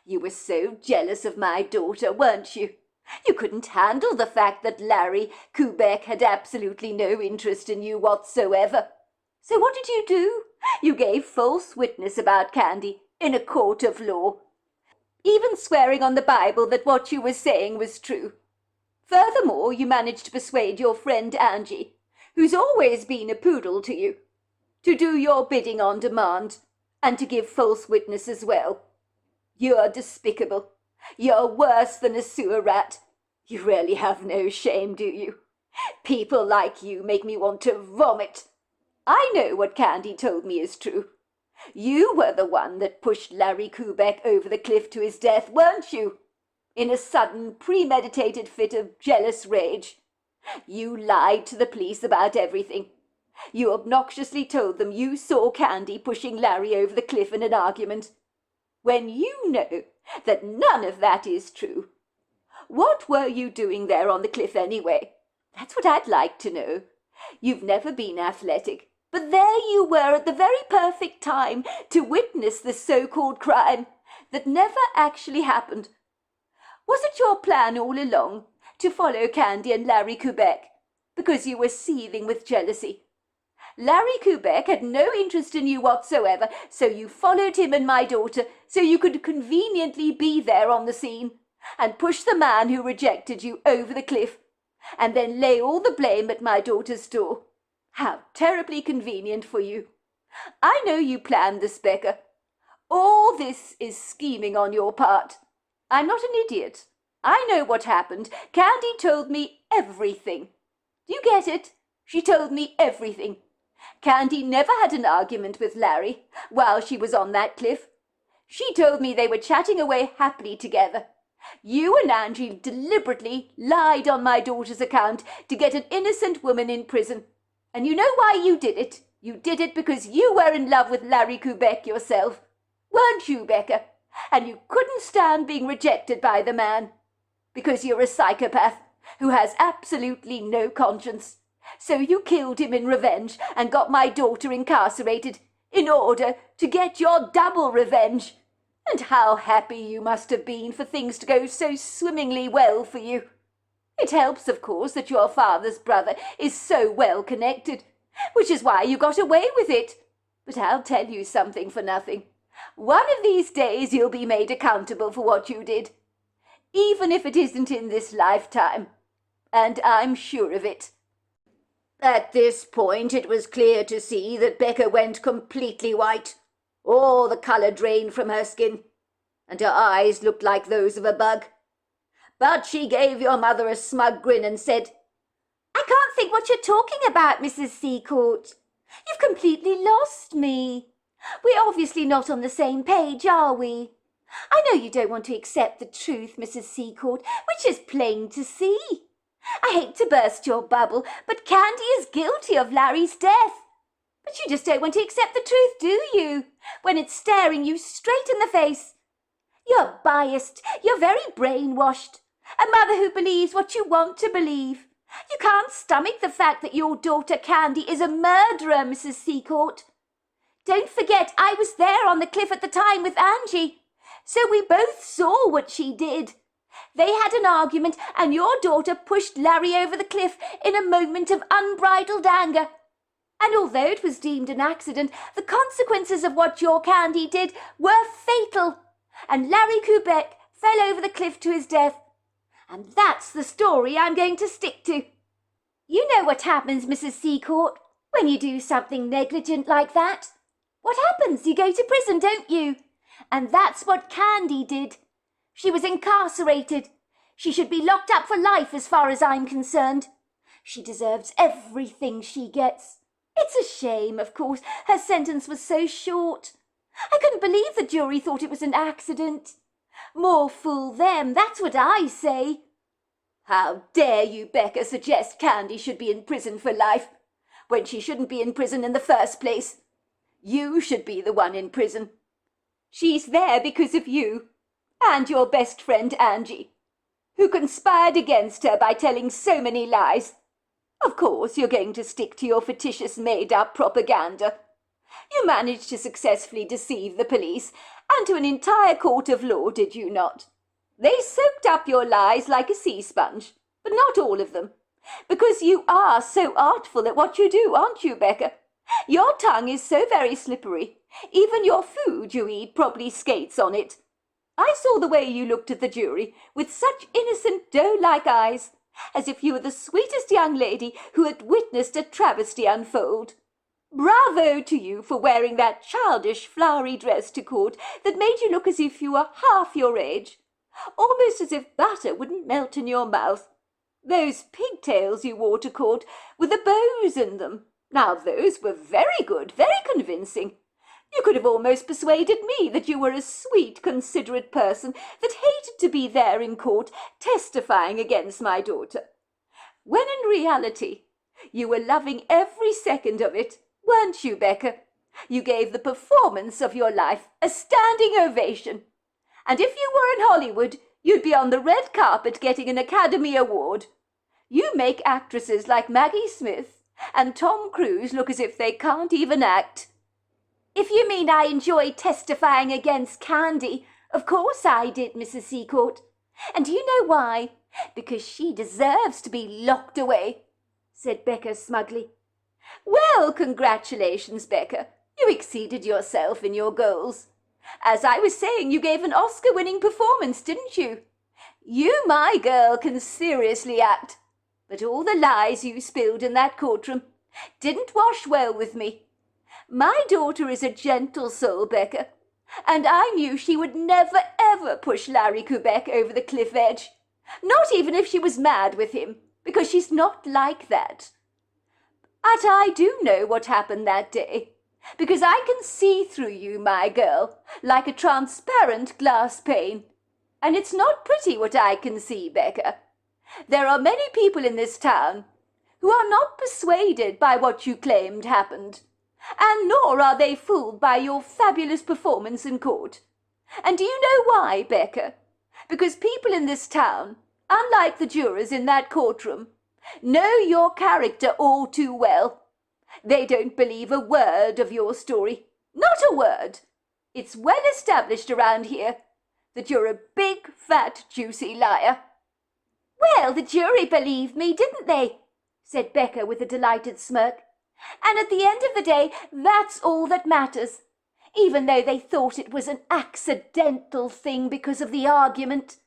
S2: You were so jealous of my daughter, weren't you? You couldn't handle the fact that Larry Kubek had absolutely no interest in you whatsoever. So what did you do? You gave false witness about Candy in a court of law, even swearing on the Bible that what you were saying was true. Furthermore, you managed to persuade your friend Angie, who's always been a poodle to you, to do your bidding on demand, and to give false witness as well. You're despicable. You're worse than a sewer rat. You really have no shame, do you? People like you make me want to vomit. I know what Candy told me is true. You were the one that pushed Larry Kubek over the cliff to his death, weren't you? In a sudden, premeditated fit of jealous rage. You lied to the police about everything. You obnoxiously told them you saw Candy pushing Larry over the cliff in an argument, when you know that none of that is true. What were you doing there on the cliff anyway? That's what I'd like to know. You've never been athletic, but there you were at the very perfect time to witness the so-called crime that never actually happened. Was it your plan all along to follow Candy and Larry Kubek because you were seething with jealousy? Larry Kubek had no interest in you whatsoever, so you followed him and my daughter so you could conveniently be there on the scene and push the man who rejected you over the cliff and then lay all the blame at my daughter's door. How terribly convenient for you. I know you planned this, Becca. All this is scheming on your part. I'm not an idiot. I know what happened. Candy told me everything. Do you get it? She told me everything. Candy never had an argument with Larry while she was on that cliff. She told me they were chatting away happily together. You and Angie deliberately lied on my daughter's account to get an innocent woman in prison. And you know why you did it? You did it because you were in love with Larry Kubek yourself. Weren't you, Becca? And you couldn't stand being rejected by the man. Because you're a psychopath who has absolutely no conscience. So you killed him in revenge and got my daughter incarcerated in order to get your double revenge. And how happy you must have been for things to go so swimmingly well for you. It helps, of course, that your father's brother is so well connected, which is why you got away with it. But I'll tell you something for nothing. One of these days you'll be made accountable for what you did, even if it isn't in this lifetime. And I'm sure of it. At this point it was clear to see that Becca went completely white. All the colour drained from her skin, and her eyes looked like those of a bug. But she gave your mother a smug grin and said,
S3: I can't think what you're talking about, Mrs. Seacourt. You've completely lost me. We're obviously not on the same page, are we? I know you don't want to accept the truth, Mrs. Seacourt, which is plain to see. I hate to burst your bubble, but Candy is guilty of Larry's death. But you just don't want to accept the truth, do you? When it's staring you straight in the face. You're biased. You're very brainwashed. A mother who believes what you want to believe. You can't stomach the fact that your daughter Candy is a murderer, Mrs. Seacourt. Don't forget I was there on the cliff at the time with Angie, so we both saw what she did. They had an argument and your daughter pushed Larry over the cliff in a moment of unbridled anger. And although it was deemed an accident, the consequences of what your Candy did were fatal, and Larry Kubek fell over the cliff to his death. And that's the story I'm going to stick to. You know what happens, Mrs. Seacourt, when you do something negligent like that. What happens? You go to prison, don't you? And that's what Candy did. She was incarcerated. She should be locked up for life as far as I'm concerned. She deserves everything she gets. It's a shame, of course, her sentence was so short. I couldn't believe the jury thought it was an accident. More fool them, that's what I say. How dare you, Becca, suggest Candy should be in prison for life, when she shouldn't be in prison in the first place. You should be the one in prison. She's there because of you, and your best friend Angie, who conspired against her by telling so many lies. Of course, you're going to stick to your fictitious made-up propaganda. You managed to successfully deceive the police and to an entire court of law, did you not? They soaked up your lies like a sea sponge, but not all of them, because you are so artful at what you do, aren't you, Becca? Your tongue is so very slippery. Even your food you eat probably skates on it. I saw the way you looked at the jury with such innocent doe-like eyes, as if you were the sweetest young lady who had witnessed a travesty unfold. Bravo to you for wearing that childish flowery dress to court that made you look as if you were half your age, almost as if butter wouldn't melt in your mouth. Those pigtails you wore to court with the bows in them, now those were very good, very convincing. You could have almost persuaded me that you were a sweet, considerate person that hated to be there in court testifying against my daughter, when in reality you were loving every second of it, weren't you, Becca? You gave the performance of your life a standing ovation, and if you were in Hollywood, you'd be on the red carpet getting an Academy Award. You make actresses like Maggie Smith and Tom Cruise look as if they can't even act.
S2: If you mean I enjoyed testifying against Candy, of course I did, Mrs. Seacourt. And do you know why? Because she deserves to be locked away, said Becca smugly.
S3: Well, congratulations, Becca. You exceeded yourself in your goals. As I was saying, you gave an Oscar-winning performance, didn't you? You, my girl, can seriously act. But all the lies you spilled in that courtroom didn't wash well with me. My daughter is a gentle soul, Becca, and I knew she would never, ever push Larry Quebec over the cliff edge, not even if she was mad with him, because she's not like that. But I do know what happened that day, because I can see through you, my girl, like a transparent glass pane. And it's not pretty what I can see, Becca. There are many people in this town who are not persuaded by what you claimed happened, and nor are they fooled by your fabulous performance in court. And do you know why, Becca? Because people in this town, unlike the jurors in that courtroom, know your character all too well. They don't believe a word of your story. Not a word. It's well established around here that you're a big, fat, juicy liar.
S2: Well, the jury believed me, didn't they? Said Becca with a delighted smirk. And at the end of the day, that's all that matters, even though they thought it was an accidental thing because of the argument.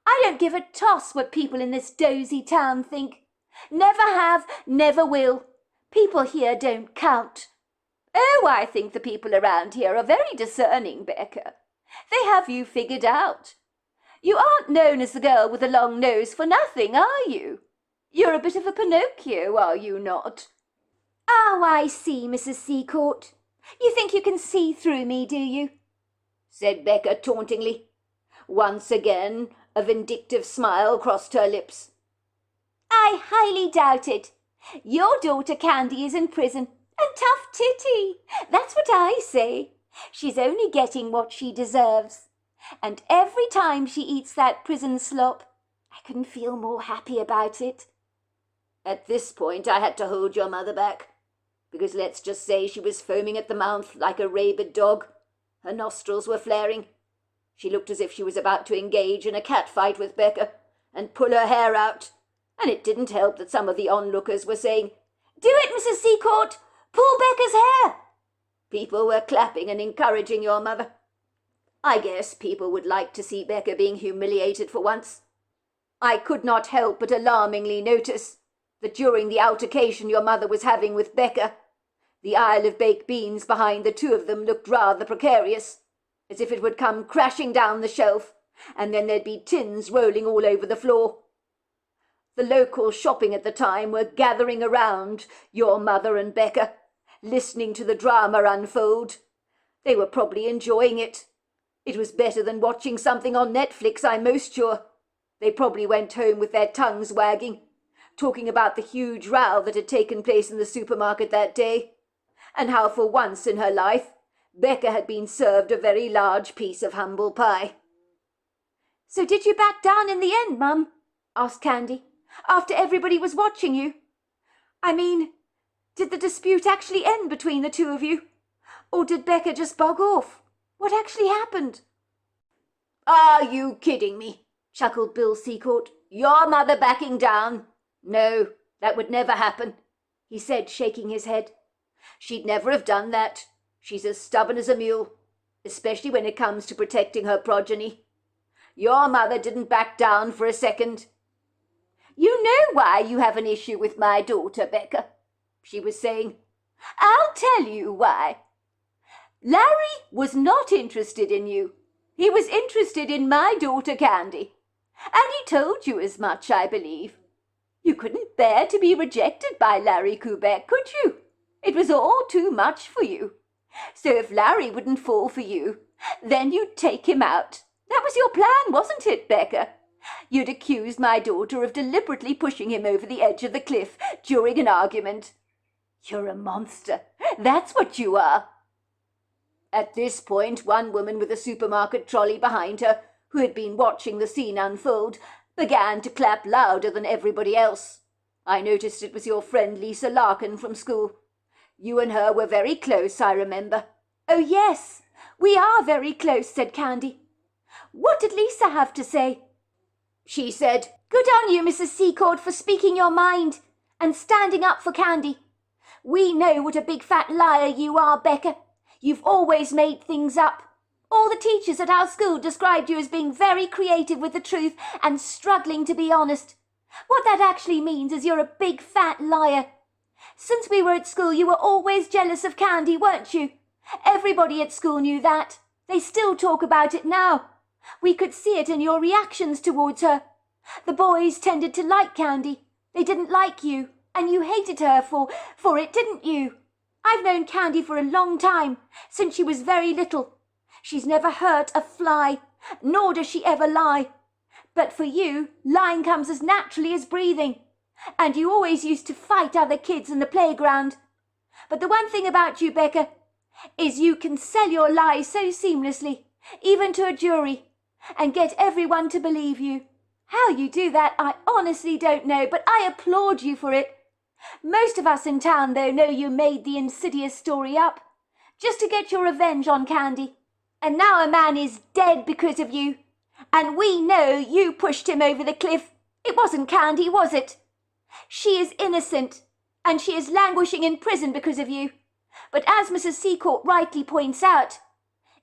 S2: I don't give a toss what people in this dozy town think. Never have, never will. People here don't count.
S3: Oh, I think the people around here are very discerning, Becca. They have you figured out. You aren't known as the girl with the long nose for nothing, are you? You're a bit of a Pinocchio, are you not?
S2: Oh, I see, Mrs. Seacourt. You think you can see through me, do you?
S3: Said Becca tauntingly. Once again, a vindictive smile crossed her lips.
S2: I highly doubt it. Your daughter Candy is in prison, and tough titty. That's what I say. She's only getting what she deserves. And every time she eats that prison slop, I couldn't feel more happy about it.
S3: At this point, I had to hold your mother back, because let's just say she was foaming at the mouth like a rabid dog. Her nostrils were flaring. She looked as if she was about to engage in a cat fight with Becca and pull her hair out, and it didn't help that some of the onlookers were saying,
S2: "Do it, Mrs. Seacourt! Pull Becca's hair!"
S3: People were clapping and encouraging your mother. I guess people would like to see Becca being humiliated for once. I could not help but alarmingly notice that during the altercation your mother was having with Becca, the Isle of Baked Beans behind the two of them looked rather precarious, as if it would come crashing down the shelf, and then there'd be tins rolling all over the floor. The locals shopping at the time were gathering around your mother and Becca, listening to the drama unfold. They were probably enjoying it. It was better than watching something on Netflix, I'm most sure. They probably went home with their tongues wagging, talking about the huge row that had taken place in the supermarket that day, and how for once in her life Becca had been served a very large piece of humble pie.
S2: "So did you back down in the end, Mum?" asked Candy, "after everybody was watching you? I mean, did the dispute actually end between the two of you?
S3: Or did Becca just bog off? What actually happened?
S2: Are you kidding me? Chuckled Bill Seacourt. Your mother backing down? No, that would never happen, he said, shaking his head. She'd never have done that. She's as stubborn as a mule, especially when it comes to protecting her progeny. Your mother didn't back down for a second. You know why you have an issue with my daughter, Becca, she was saying. I'll tell you why. Larry was not interested in you. He was interested in my daughter Candy. And he told you as much, I believe. You couldn't bear to be rejected by Larry Quebec, could you? It was all too much for you. So if Larry wouldn't fall for you, then you'd take him out. That was your plan, wasn't it, Becca? You'd accuse my daughter of deliberately pushing him over the edge of the cliff during an argument. You're a monster. That's what you are. At this point, one woman with a supermarket trolley behind her, who had been watching the scene unfold, began to clap louder than everybody else. I noticed it was your friend Lisa Larkin from school. You and her were very close, I remember.
S3: Oh, yes, we are very close, said Candy. What did Lisa have to say?
S2: She said,
S3: Good on you, Mrs. Seacourt, for speaking your mind and standing up for Candy. We know what a big fat liar you are, Becca. You've always made things up. All the teachers at our school described you as being very creative with the truth and struggling to be honest. What that actually means is you're a big fat liar. Since we were at school, you were always jealous of Candy, weren't you? Everybody at school knew that. They still talk about it now. We could see it in your reactions towards her. The boys tended to like Candy. They didn't like you, and you hated her for it, didn't you? I've known Candy for a long time, since she was very little. She's never hurt a fly, nor does she ever lie. But for you, lying comes as naturally as breathing. And you always used to fight other kids in the playground. But the one thing about you, Becca, is you can sell your lies so seamlessly, even to a jury, and get everyone to believe you. How you do that, I honestly don't know, but I applaud you for it. Most of us in town, though, know you made the insidious story up, just to get your revenge on Candy. And now a man is dead because of you. And we know you pushed him over the cliff. It wasn't Candy, was it? She is innocent, and she is languishing in prison because of you. But as Mrs. Seacourt rightly points out,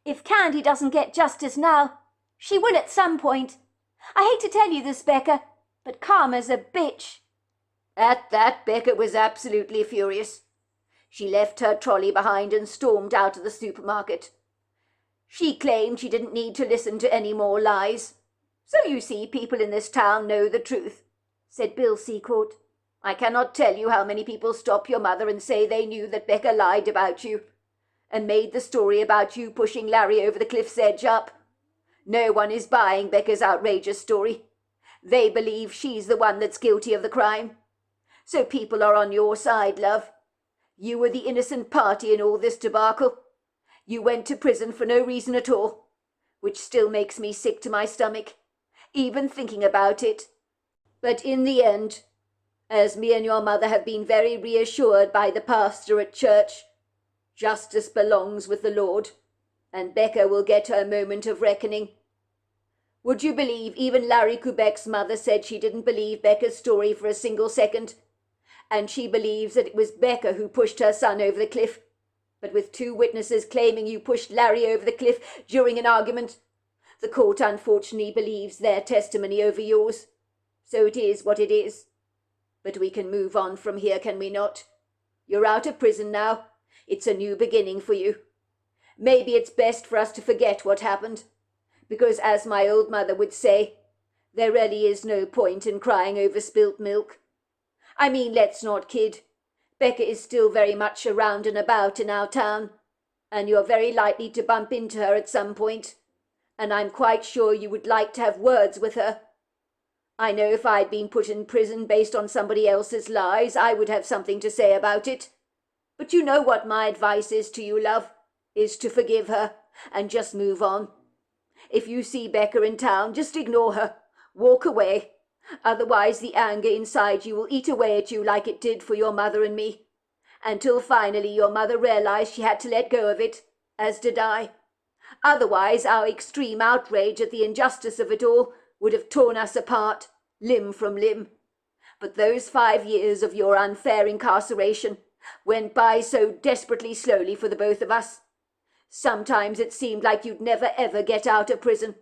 S3: if Candy doesn't get justice now, she will at some point. I hate to tell you this, Becca, but Karma's a bitch. At that, Becca was absolutely furious. She left her trolley behind and stormed out of the supermarket. She claimed she didn't need to listen to any more lies. So you see, people in this town know the truth, said Bill Seacourt. I cannot tell you how many people stop your mother and say they knew that Becca lied about you, and made the story about you pushing Larry over the cliff's edge up. No one is buying Becca's outrageous story. They believe she's the one that's guilty of the crime. So people are on your side, love. You were the innocent party in all this debacle. You went to prison for no reason at all, which still makes me sick to my stomach, even thinking about it. But in the end, as me and your mother have been very reassured by the pastor at church, justice belongs with the Lord, and Becca will get her moment of reckoning. Would you believe even Larry Quebec's mother said she didn't believe Becca's story for a single second, and she believes that it was Becca who pushed her son over the cliff, but with 2 witnesses claiming you pushed Larry over the cliff during an argument. The court unfortunately believes their testimony over yours, so it is what it is. But we can move on from here, can we not? You're out of prison now. It's a new beginning for you. Maybe it's best for us to forget what happened, because as my old mother would say, there really is no point in crying over spilt milk. I mean, let's not kid. Becca is still very much around and about in our town, and you're very likely to bump into her at some point, and I'm quite sure you would like to have words with her. I know if I'd been put in prison based on somebody else's lies, I would have something to say about it. But you know what my advice is to you, love, is to forgive her and just move on. If you see Becca in town, just ignore her. Walk away. Otherwise the anger inside you will eat away at you like it did for your mother and me.
S2: until finally your mother realized she had to let go of it, as did I. Otherwise, our extreme outrage at the injustice of it all would have torn us apart, limb from limb. But those 5 years of your unfair incarceration went by so desperately slowly for the both of us. Sometimes it seemed like you'd never ever get out of prison.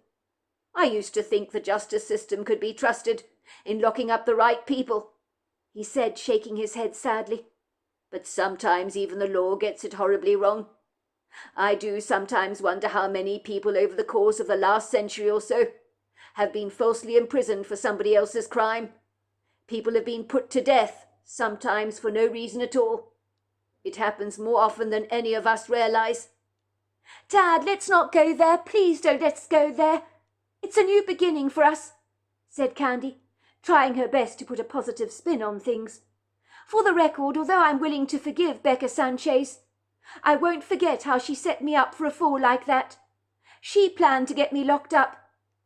S2: I used to think the justice system could be trusted in locking up the right people," he said, shaking his head sadly. "But sometimes even the law gets it horribly wrong. I do sometimes wonder how many people over the course of the last century or so have been falsely imprisoned for somebody else's crime. People have been put to death, sometimes for no reason at all. It happens more often than any of us realize."
S3: "Dad, let's not go there. Please don't let's go there. It's a new beginning for us," said Candy, trying her best to put a positive spin on things. "For the record, although I'm willing to forgive Becca Sanchez, I won't forget how she set me up for a fall like that. She planned to get me locked up,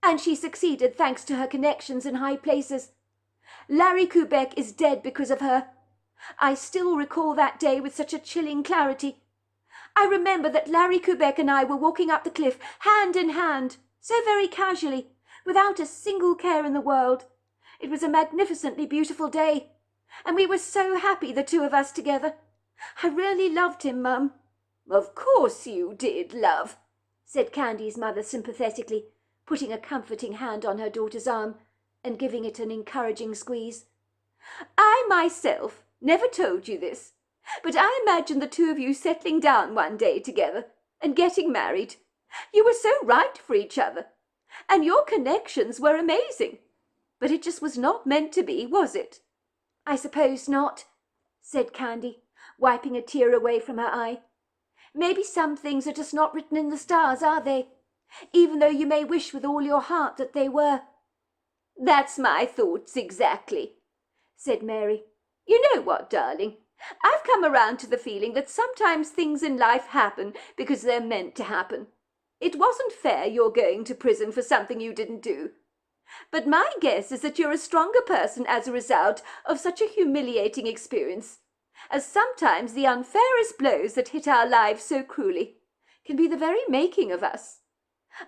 S3: and she succeeded thanks to her connections in high places. Larry Kubek is dead because of her. I still recall that day with such a chilling clarity. I remember that Larry Kubek and I were walking up the cliff, hand in hand, so very casually, without a single care in the world. It was a magnificently beautiful day, and we were so happy, the two of us together. I really loved him, Mum."
S2: "Of course you did, love,"
S3: said Candy's mother sympathetically, putting a comforting hand on her daughter's arm and giving it an encouraging squeeze.
S2: "I myself never told you this, but I imagined the two of you settling down one day together and getting married. You were so right for each other, and your connections were amazing. But it just was not meant to be, was it?"
S3: "I suppose not," said Candy, wiping a tear away from her eye. "Maybe some things are just not written in the stars, are they? Even though you may wish with all your heart that they were."
S2: "That's my thoughts exactly," said Mary. "You know what, darling? I've come around to the feeling that sometimes things in life happen because they're meant to happen. It wasn't fair you're going to prison for something you didn't do. But my guess is that you're a stronger person as a result of such a humiliating experience, as sometimes the unfairest blows that hit our lives so cruelly can be the very making of us.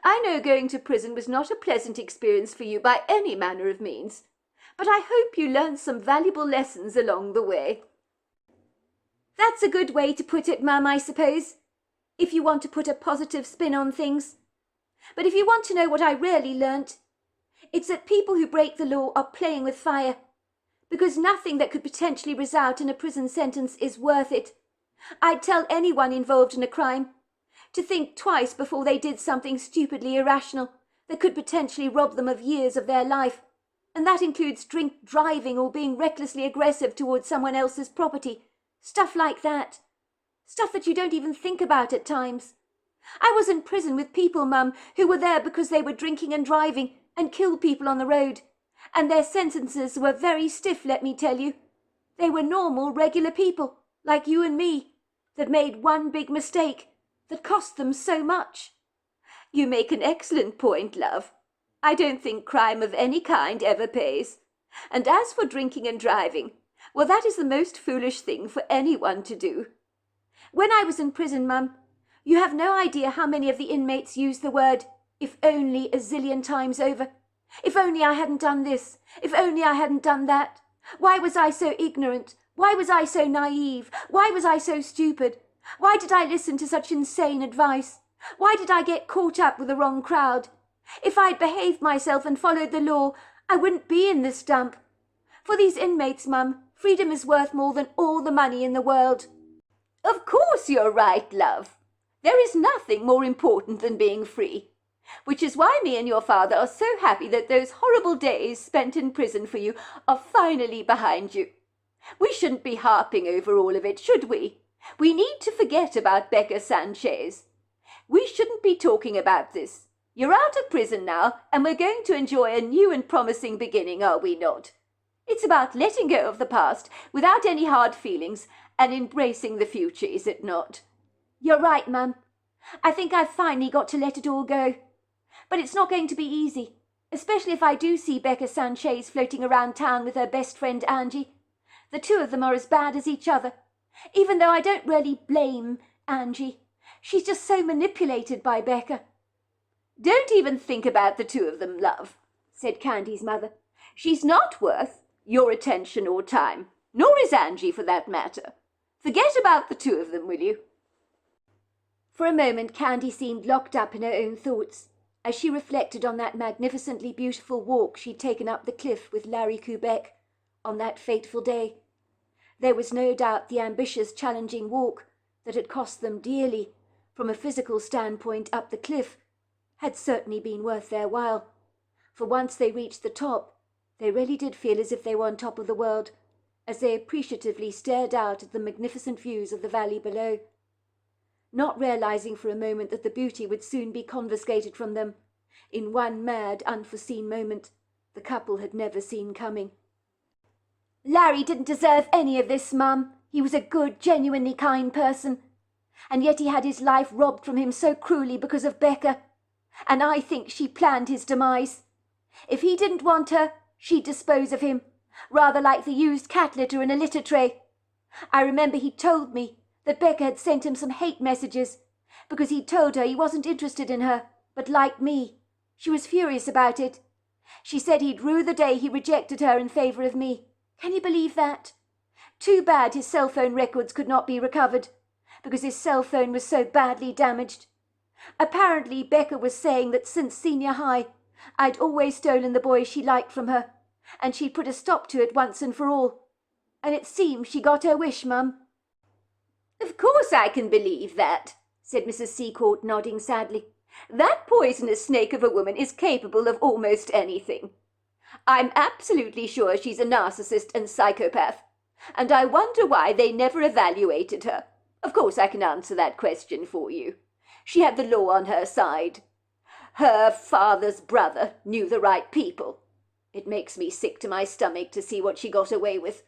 S2: I know going to prison was not a pleasant experience for you by any manner of means, but I hope you learned some valuable lessons along the way."
S3: "That's a good way to put it, Mum, I suppose, if you want to put a positive spin on things. But if you want to know what I really learnt, it's that people who break the law are playing with fire, because nothing that could potentially result in a prison sentence is worth it. I'd tell anyone involved in a crime to think twice before they did something stupidly irrational that could potentially rob them of years of their life, and that includes drink driving or being recklessly aggressive towards someone else's property. Stuff like that. Stuff that you don't even think about at times. I was in prison with people, Mum, who were there because they were drinking and driving and killed people on the road, and their sentences were very stiff, let me tell you. They were normal, regular people, like you and me, that made one big mistake that cost them so much."
S2: "You make an excellent point, love. I don't think crime of any kind ever pays. And as for drinking and driving, well, that is the most foolish thing for anyone to do."
S3: "When I was in prison, Mum, you have no idea how many of the inmates used the word 'if only' a zillion times over. If only I hadn't done this. If only I hadn't done that. Why was I so ignorant? Why was I so naive? Why was I so stupid? Why did I listen to such insane advice? Why did I get caught up with the wrong crowd? If I'd behaved myself and followed the law, I wouldn't be in this dump. For these inmates, Mum, freedom is worth more than all the money in the world."
S2: "Of course you're right, love. There is nothing more important than being free, which is why me and your father are so happy that those horrible days spent in prison for you are finally behind you. We shouldn't be harping over all of it, should we? We need to forget about Becca Sanchez. We shouldn't be talking about this. You're out of prison now, and we're going to enjoy a new and promising beginning, are we not? It's about letting go of the past without any hard feelings and embracing the future, is it not?"
S3: "You're right, Mum. I think I've finally got to let it all go. But it's not going to be easy, especially if I do see Becca Sanchez floating around town with her best friend Angie. The two of them are as bad as each other, even though I don't really blame Angie. She's just so manipulated by Becca."
S2: "Don't even think about the two of them, love," said Candy's mother. "She's not worth your attention or time, nor is Angie for that matter. Forget about the two of them, will you?"
S3: For a moment Candy seemed locked up in her own thoughts, as she reflected on that magnificently beautiful walk she'd taken up the cliff with Larry Kubeck on that fateful day. There was no doubt the ambitious, challenging walk that had cost them dearly, from a physical standpoint up the cliff, had certainly been worth their while, for once they reached the top, they really did feel as if they were on top of the world, as they appreciatively stared out at the magnificent views of the valley below, not realizing for a moment that the beauty would soon be confiscated from them in one mad, unforeseen moment the couple had never seen coming. "Larry didn't deserve any of this, Mum. He was a good, genuinely kind person, and yet he had his life robbed from him so cruelly because of Becca, and I think she planned his demise. If he didn't want her, she'd dispose of him, rather like the used cat litter in a litter tray. I remember he told me that Becca had sent him some hate messages because he'd told her he wasn't interested in her, but liked me. She was furious about it. She said he'd rue the day he rejected her in favour of me. Can you believe that? Too bad his cell phone records could not be recovered, because his cell phone was so badly damaged. Apparently Becca was saying that since senior high, I'd always stolen the boy she liked from her, and she'd put a stop to it once and for all. And it seems she got her wish, Mum."
S2: "Of course I can believe that," said Mrs. Secord, nodding sadly. "That poisonous snake of a woman is capable of almost anything. I'm absolutely sure she's a narcissist and psychopath, and I wonder why they never evaluated her. Of course I can answer that question for you. She had the law on her side. Her father's brother knew the right people. It makes me sick to my stomach to see what she got away with.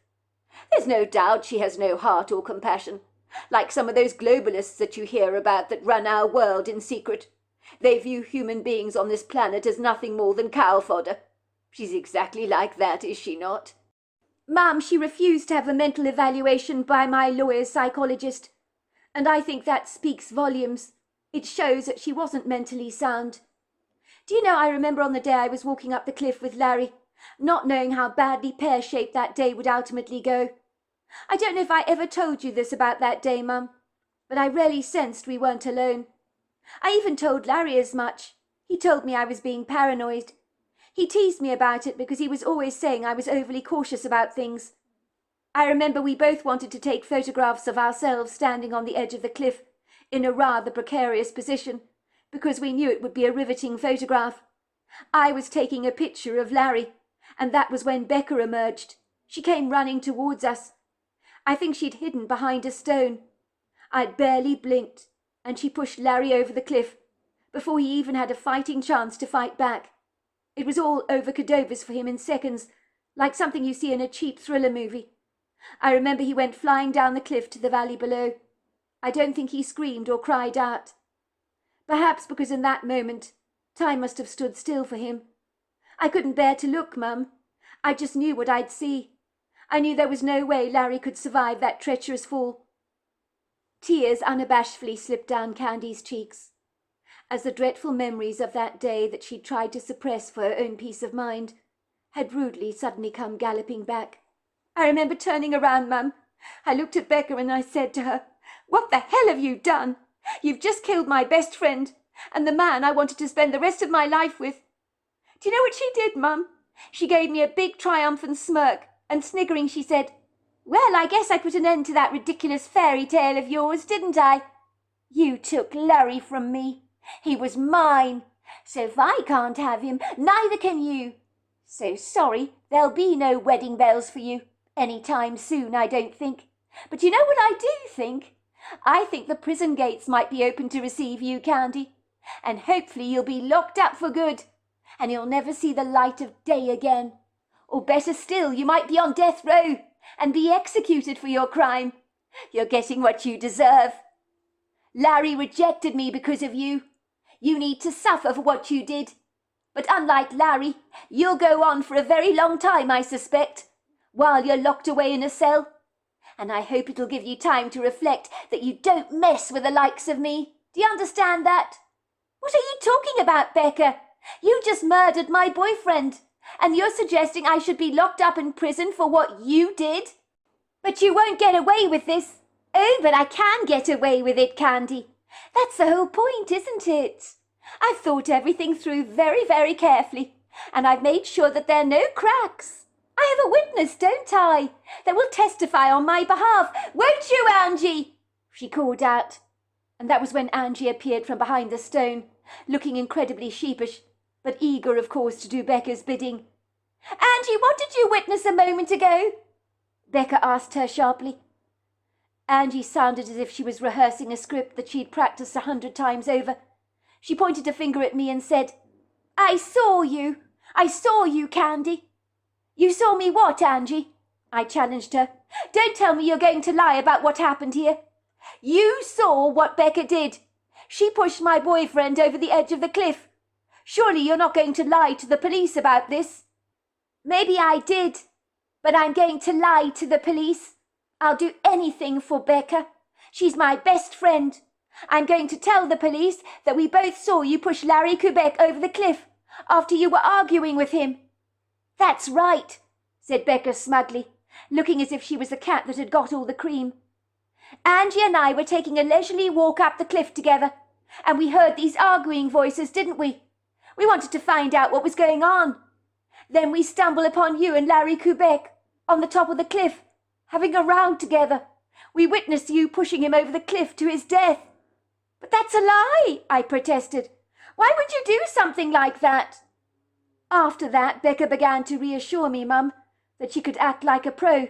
S2: There's no doubt she has no heart or compassion, like some of those globalists that you hear about that run our world in secret. They view human beings on this planet as nothing more than cow fodder. She's exactly like that, is she not?"
S3: "Mum, she refused to have a mental evaluation by my lawyer's psychologist, and I think that speaks volumes. It shows that she wasn't mentally sound. Do you know, I remember on the day I was walking up the cliff with Larry, not knowing how badly pear-shaped that day would ultimately go. I don't know if I ever told you this about that day, Mum, but I really sensed we weren't alone. I even told Larry as much. He told me I was being paranoid. He teased me about it because he was always saying I was overly cautious about things. I remember we both wanted to take photographs of ourselves standing on the edge of the cliff in a rather precarious position, because we knew it would be a riveting photograph. I was taking a picture of Larry, and that was when Becca emerged. She came running towards us. I think she'd hidden behind a stone. I'd barely blinked, and she pushed Larry over the cliff before he even had a fighting chance to fight back. It was all over cadavers for him in seconds, like something you see in a cheap thriller movie. I remember he went flying down the cliff to the valley below. I don't think he screamed or cried out. Perhaps because in that moment time must have stood still for him. I couldn't bear to look, Mum. I just knew what I'd see. I knew there was no way Larry could survive that treacherous fall. Tears unabashedly slipped down Candy's cheeks, as the dreadful memories of that day that she'd tried to suppress for her own peace of mind had rudely suddenly come galloping back. I remember turning around, Mum. I looked at Becca and I said to her, "What the hell have you done? You've just killed my best friend, and the man I wanted to spend the rest of my life with." Do you know what she did, Mum? She gave me a big triumphant smirk, and sniggering she said, "Well, I guess I put an end to that ridiculous fairy tale of yours, didn't I? You took Larry from me. He was mine. So if I can't have him, neither can you. So sorry, there'll be no wedding bells for you any time soon, I don't think. But you know what I do think? I think the prison gates might be open to receive you, Candy, and hopefully you'll be locked up for good, and you'll never see the light of day again. Or better still, you might be on death row and be executed for your crime. You're getting what you deserve. Larry rejected me because of you. You need to suffer for what you did. But unlike Larry, you'll go on for a very long time, I suspect, while you're locked away in a cell. And I hope it'll give you time to reflect that you don't mess with the likes of me. Do you understand that? What are you talking about, Becca? You just murdered my boyfriend, and you're suggesting I should be locked up in prison for what you did? But you won't get away with this. Oh, but I can get away with it, Candy. That's the whole point, isn't it? I've thought everything through very, very carefully, and I've made sure that there are no cracks. I have a witness, don't I, that will testify on my behalf. Won't you, Angie? She called out. And that was when Angie appeared from behind the stone, looking incredibly sheepish, but eager, of course, to do Becca's bidding. Angie, what did you witness a moment ago? Becca asked her sharply. Angie sounded as if she was rehearsing a script that she'd practiced 100 times over. She pointed a finger at me and said, I saw you. I saw you, Candy. You saw me what, Angie? I challenged her. Don't tell me you're going to lie about what happened here. You saw what Becca did. She pushed my boyfriend over the edge of the cliff. Surely you're not going to lie to the police about this? Maybe I did, but I'm going to lie to the police. I'll do anything for Becca. She's my best friend. I'm going to tell the police that we both saw you push Larry Quebec over the cliff after you were arguing with him. That's right, said Becca smugly, looking as if she was the cat that had got all the cream. Angie and I were taking a leisurely walk up the cliff together, and we heard these arguing voices, didn't we? We wanted to find out what was going on. Then we stumbled upon you and Larry Quebec on the top of the cliff, having a row together. We witnessed you pushing him over the cliff to his death. But that's a lie, I protested. Why would you do something like that? After that, Becca began to reassure me, Mum, that she could act like a pro.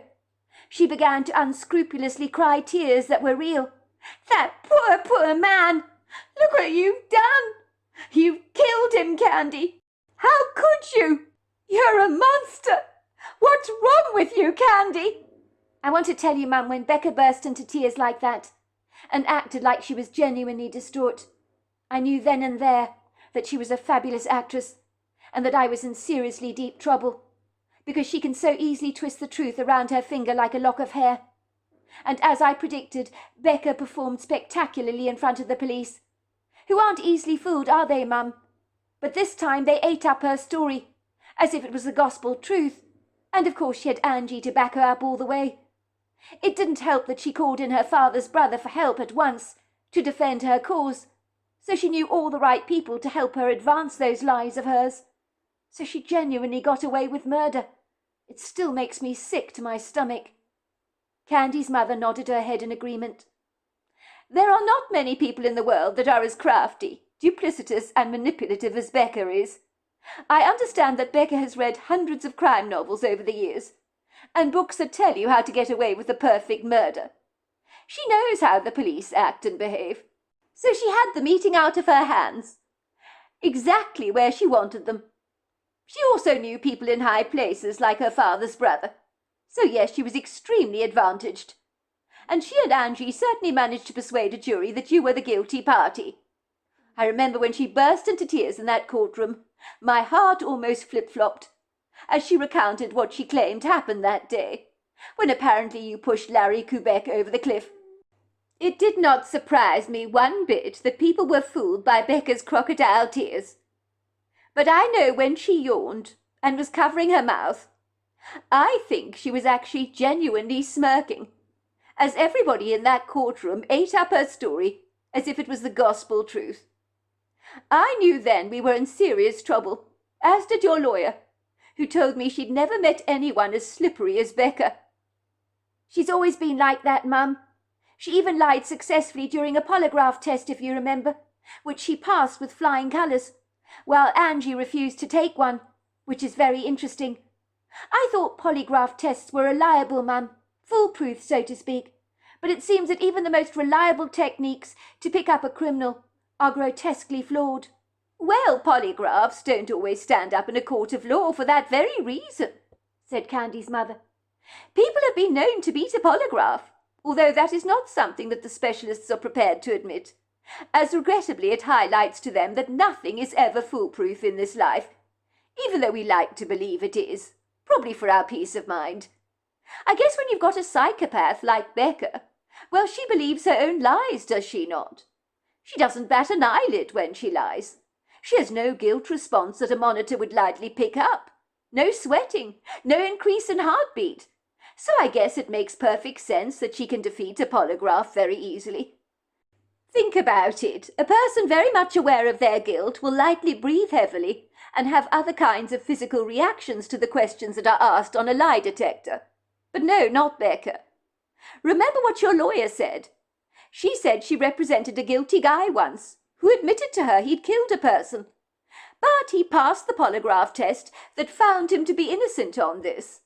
S3: She began to unscrupulously cry tears that were real. That poor, poor man! Look what you've done! You killed him, Candy! How could you? You're a monster! What's wrong with you, Candy? I want to tell you, Mum, when Becca burst into tears like that and acted like she was genuinely distraught, I knew then and there that she was a fabulous actress and that I was in seriously deep trouble, because she can so easily twist the truth around her finger like a lock of hair. And as I predicted, Becca performed spectacularly in front of the police, who aren't easily fooled, are they, Mum? But this time they ate up her story, as if it was the gospel truth, and of course she had Angie to back her up all the way. It didn't help that she called in her father's brother for help at once, to defend her cause, so she knew all the right people to help her advance those lies of hers. So she genuinely got away with murder. It still makes me sick to my stomach. Candy's mother nodded her head in agreement. There are not many people in the world that are as crafty, duplicitous and manipulative as Becca is. I understand that Becca has read hundreds of crime novels over the years, and books that tell you how to get away with a perfect murder. She knows how the police act and behave, so she had them eating out of her hands, exactly where she wanted them. She also knew people in high places like her father's brother, so yes, she was extremely advantaged. And she and Angie certainly managed to persuade a jury that you were the guilty party. I remember when she burst into tears in that courtroom, my heart almost flip-flopped, as she recounted what she claimed happened that day, when apparently you pushed Larry Quebec over the cliff. It did not surprise me one bit that people were fooled by Becca's crocodile tears. But I know when she yawned and was covering her mouth, I think she was actually genuinely smirking, as everybody in that courtroom ate up her story as if it was the gospel truth. I knew then we were in serious trouble, as did your lawyer, who told me she'd never met anyone as slippery as Becca. She's always been like that, Mum. She even lied successfully during a polygraph test, if you remember, which she passed with flying colours, while Angie refused to take one, which is very interesting. I thought polygraph tests were reliable, Mum, foolproof, so to speak, but it seems that even the most reliable techniques to pick up a criminal are grotesquely flawed. Well, polygraphs don't always stand up in a court of law for that very reason, said Candy's mother. People have been known to beat a polygraph, although that is not something that the specialists are prepared to admit, as regrettably it highlights to them that nothing is ever foolproof in this life, even though we like to believe it is, probably for our peace of mind. I guess when you've got a psychopath like Becca, well, she believes her own lies, does she not? She doesn't bat an eyelid when she lies. She has no guilt response that a monitor would lightly pick up. No sweating, no increase in heartbeat. So I guess it makes perfect sense that she can defeat a polygraph very easily. Think about it. A person very much aware of their guilt will lightly breathe heavily and have other kinds of physical reactions to the questions that are asked on a lie detector. But no, not Becca. Remember what your lawyer said. She said she represented a guilty guy once, who admitted to her he'd killed a person. But he passed the polygraph test that found him to be innocent on this,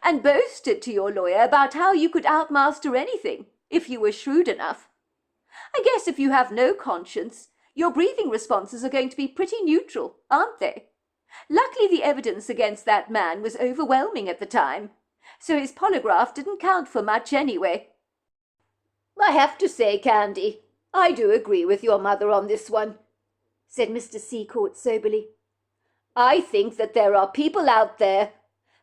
S3: and boasted to your lawyer about how you could outmaster anything if you were shrewd enough. I guess if you have no conscience, your breathing responses are going to be pretty neutral, aren't they? Luckily, the evidence against that man was overwhelming at the time, so his polygraph didn't count for much anyway.
S2: I have to say, Candy, I do agree with your mother on this one, said Mr. Seacourt soberly. I think that there are people out there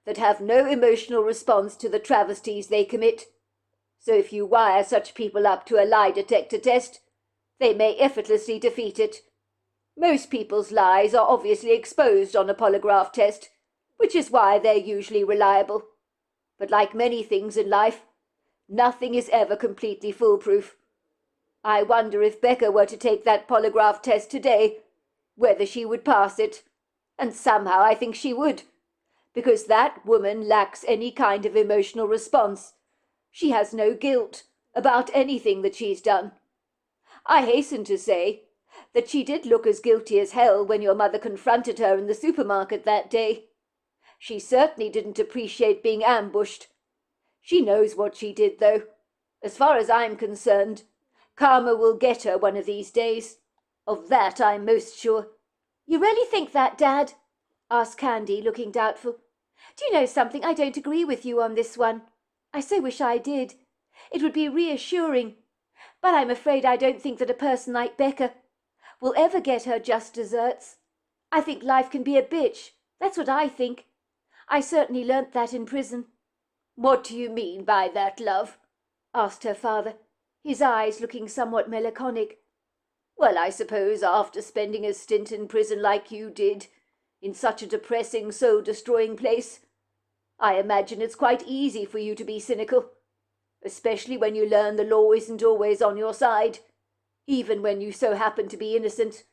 S2: that have no emotional response to the travesties they commit. So if you wire such people up to a lie detector test, they may effortlessly defeat it. Most people's lies are obviously exposed on a polygraph test, which is why they're usually reliable. But like many things in life, nothing is ever completely foolproof. I wonder if Becca were to take that polygraph test today, whether she would pass it. And somehow I think she would, because that woman lacks any kind of emotional response. She has no guilt about anything that she's done. I hasten to say that she did look as guilty as hell when your mother confronted her in the supermarket that day. She certainly didn't appreciate being ambushed. She knows what she did, though. As far as I'm concerned, karma will get her one of these days. Of that I'm most sure.
S3: You really think that, Dad? Asked Candy, looking doubtful. Do you know something? I don't agree with you on this one. I so wish I did. It would be reassuring. But I'm afraid I don't think that a person like Becca will ever get her just desserts. I think life can be a bitch. That's what I think. I certainly learnt that in prison.
S2: What do you mean by that, love?
S3: Asked her father, his eyes looking somewhat melancholic.
S2: Well, I suppose after spending a stint in prison like you did, in such a depressing, soul-destroying place, I imagine it's quite easy for you to be cynical, especially when you learn the law isn't always on your side, even when you so happen to be innocent.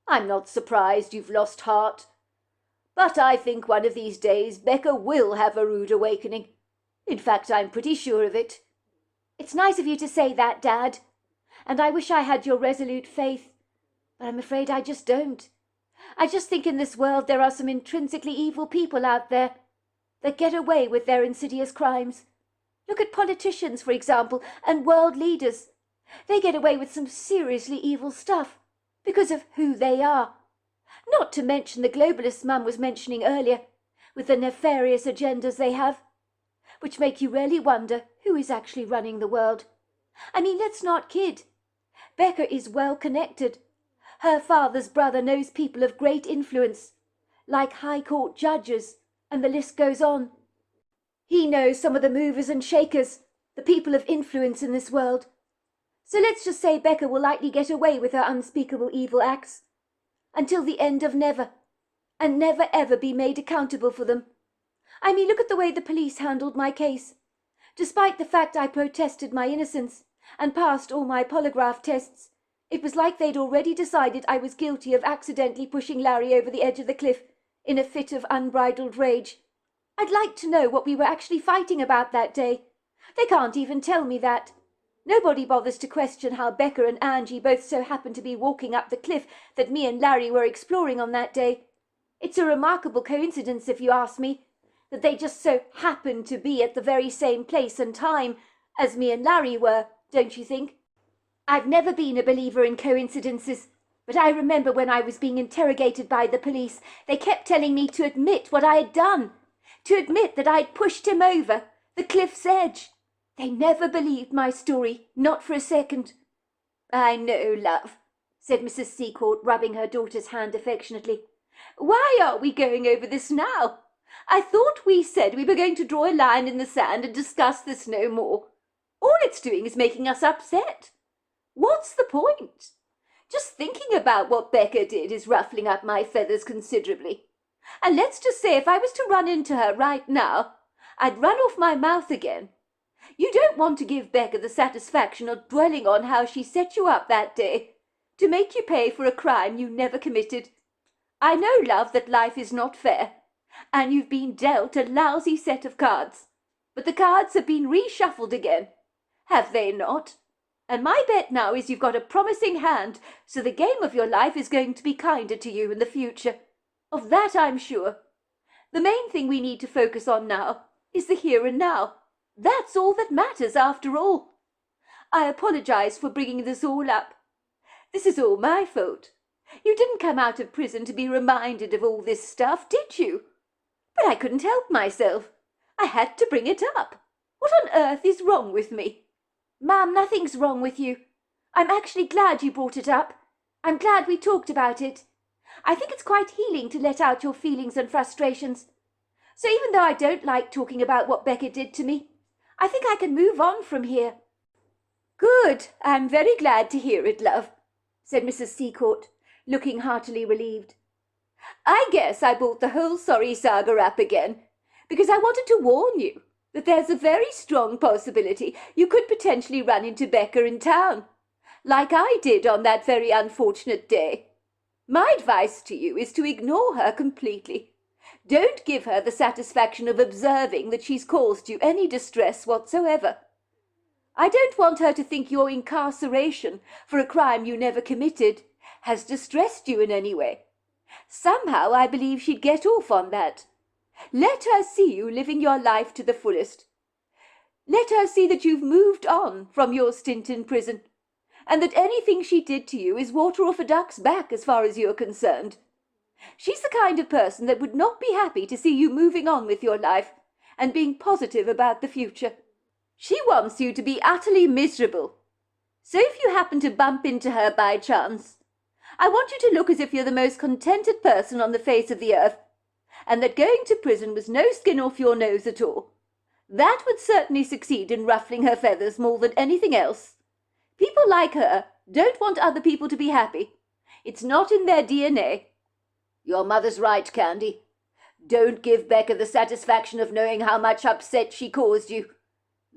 S2: I'm not surprised you've lost heart. But I think one of these days Becca will have a rude awakening. In fact, I'm pretty sure of it.
S3: It's nice of you to say that, Dad, and I wish I had your resolute faith, but I'm afraid I just don't. I just think in this world there are some intrinsically evil people out there that get away with their insidious crimes. Look at politicians, for example, and world leaders. They get away with some seriously evil stuff because of who they are. Not to mention the globalists Mum was mentioning earlier, with the nefarious agendas they have, which make you really wonder who is actually running the world. I mean, let's not kid. Becca is well connected. Her father's brother knows people of great influence, like high court judges, and the list goes on. He knows some of the movers and shakers, the people of influence in this world. So let's just say Becca will likely get away with her unspeakable evil acts until the end of never, and never ever be made accountable for them. I mean, look at the way the police handled my case. Despite the fact I protested my innocence and passed all my polygraph tests, it was like they'd already decided I was guilty of accidentally pushing Larry over the edge of the cliff in a fit of unbridled rage. I'd like to know what we were actually fighting about that day. They can't even tell me that. Nobody bothers to question how Becca and Angie both so happened to be walking up the cliff that me and Larry were exploring on that day. It's a remarkable coincidence, if you ask me, that they just so happened to be at the very same place and time as me and Larry were, don't you think? I've never been a believer in coincidences, but I remember when I was being interrogated by the police, they kept telling me to admit what I had done, to admit that I'd pushed him over the cliff's edge. They never believed my story, not for a second.
S2: I know, love, said Mrs. Seacourt, rubbing her daughter's hand affectionately. Why are we going over this now? I thought we said we were going to draw a line in the sand and discuss this no more. All it's doing is making us upset. What's the point? Just thinking about what Becca did is ruffling up my feathers considerably. And let's just say if I was to run into her right now, I'd run off my mouth again. You don't want to give Becca the satisfaction of dwelling on how she set you up that day to make you pay for a crime you never committed. I know, love, that life is not fair, and you've been dealt a lousy set of cards. But the cards have been reshuffled again, have they not? And my bet now is you've got a promising hand, so the game of your life is going to be kinder to you in the future. Of that I'm sure. The main thing we need to focus on now is the here and now. That's all that matters after all. I apologize for bringing this all up. This is all my fault. You didn't come out of prison to be reminded of all this stuff, did you? But I couldn't help myself. I had to bring it up. What on earth is wrong with me?
S3: Mum, nothing's wrong with you. I'm actually glad you brought it up. I'm glad we talked about it. I think it's quite healing to let out your feelings and frustrations. So even though I don't like talking about what Becca did to me, I think I can move on from here.
S2: Good. I'm very glad to hear it, love, said Mrs. Seacourt, looking heartily relieved. I guess I brought the whole sorry saga up again, because I wanted to warn you that there's a very strong possibility you could potentially run into Becca in town, like I did on that very unfortunate day. My advice to you is to ignore her completely. Don't give her the satisfaction of observing that she's caused you any distress whatsoever. I don't want her to think your incarceration for a crime you never committed has distressed you in any way. Somehow I believe she'd get off on that. Let her see you living your life to the fullest. Let her see that you've moved on from your stint in prison, and that anything she did to you is water off a duck's back as far as you're concerned. She's the kind of person that would not be happy to see you moving on with your life and being positive about the future. She wants you to be utterly miserable. So if you happen to bump into her by chance, I want you to look as if you're the most contented person on the face of the earth, and that going to prison was no skin off your nose at all. That would certainly succeed in ruffling her feathers more than anything else. People like her don't want other people to be happy. It's not in their DNA. Your mother's right, Candy. Don't give Becca the satisfaction of knowing how much upset she caused you.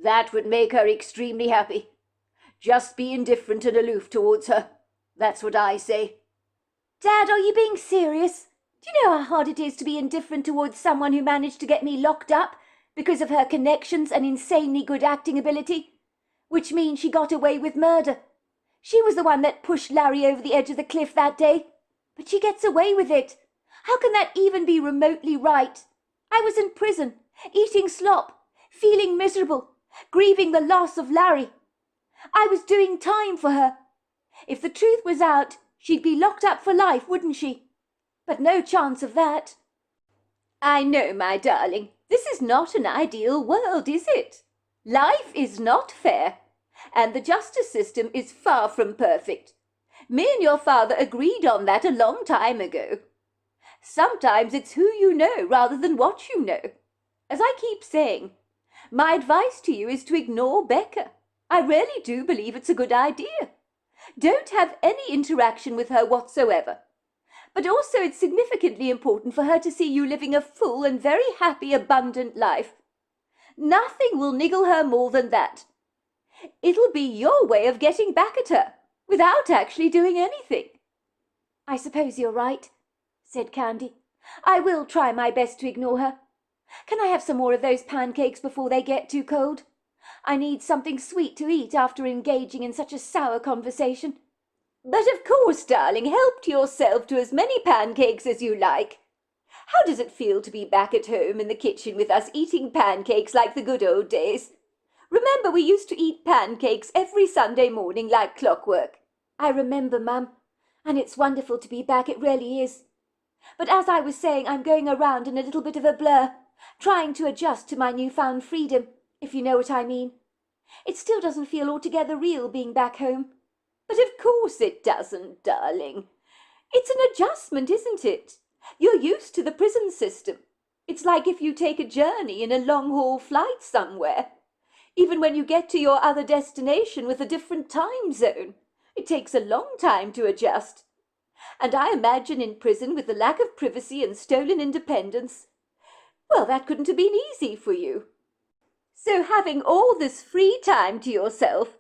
S2: That would make her extremely happy. Just be indifferent and aloof towards her. That's what I say.
S3: Dad, are you being serious? Do you know how hard it is to be indifferent towards someone who managed to get me locked up because of her connections and insanely good acting ability? Which means she got away with murder. She was the one that pushed Larry over the edge of the cliff that day. But she gets away with it. How can that even be remotely right? I was in prison, eating slop, feeling miserable, grieving the loss of Larry. I was doing time for her. If the truth was out, she'd be locked up for life, wouldn't she? But no chance of that. I know, my darling, this is not an ideal world, is it? Life is not fair, and the justice system is far from perfect. Me and your father agreed on that a long time ago. Sometimes it's who you know rather than what you know. As I keep saying, my advice to you is to ignore Becca. I really do believe it's a good idea. Don't have any interaction with her whatsoever. But also it's significantly important for her to see you living a full and very happy, abundant life. Nothing will niggle her more than that. It'll be your way of getting back at her, without actually doing anything. I suppose you're right, said Candy. I will try my best to ignore her. Can I have some more of those pancakes before they get too cold? I need something sweet to eat after engaging in such a sour conversation.
S2: But of course, darling, help yourself to as many pancakes as you like. How does it feel to be back at home in the kitchen with us eating pancakes like the good old days? Remember, we used to eat pancakes every Sunday morning like clockwork.
S3: I remember, Mum, and it's wonderful to be back, it really is. But as I was saying, I'm going around in a little bit of a blur, trying to adjust to my newfound freedom, if you know what I mean. It still doesn't feel altogether real being back home.
S2: But of course it doesn't, darling. It's an adjustment, isn't it? You're used to the prison system. It's like if you take a journey in a long-haul flight somewhere. Even when you get to your other destination with a different time zone, it takes a long time to adjust. And I imagine in prison, with the lack of privacy and stolen independence, well, that couldn't have been easy for you. So having all this free time to yourself,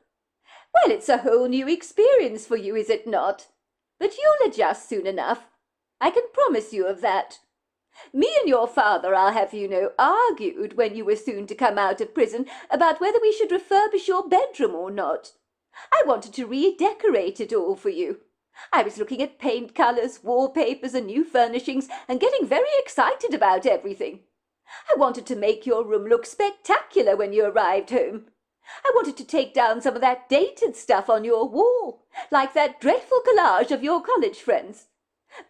S2: well, it's a whole new experience for you, is it not? But you'll adjust soon enough. I can promise you of that. Me and your father, I'll have you know, argued when you were soon to come out of prison about whether we should refurbish your bedroom or not. I wanted to redecorate it all for you. I was looking at paint colours, wallpapers and new furnishings and getting very excited about everything. I wanted to make your room look spectacular when you arrived home. I wanted to take down some of that dated stuff on your wall, like that dreadful collage of your college friends.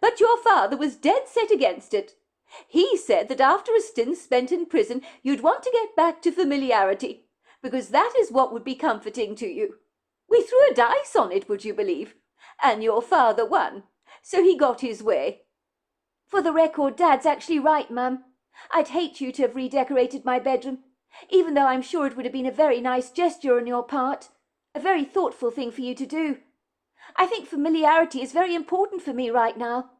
S2: But your father was dead set against it. He said that after a stint spent in prison, you'd want to get back to familiarity, because that is what would be comforting to you. We threw a dice on it, would you believe? And your father won, so he got his way.
S3: For the record, Dad's actually right, Mum. I'd hate you to have redecorated my bedroom, even though I'm sure it would have been a very nice gesture on your part, a very thoughtful thing for you to do. I think familiarity is very important for me right now,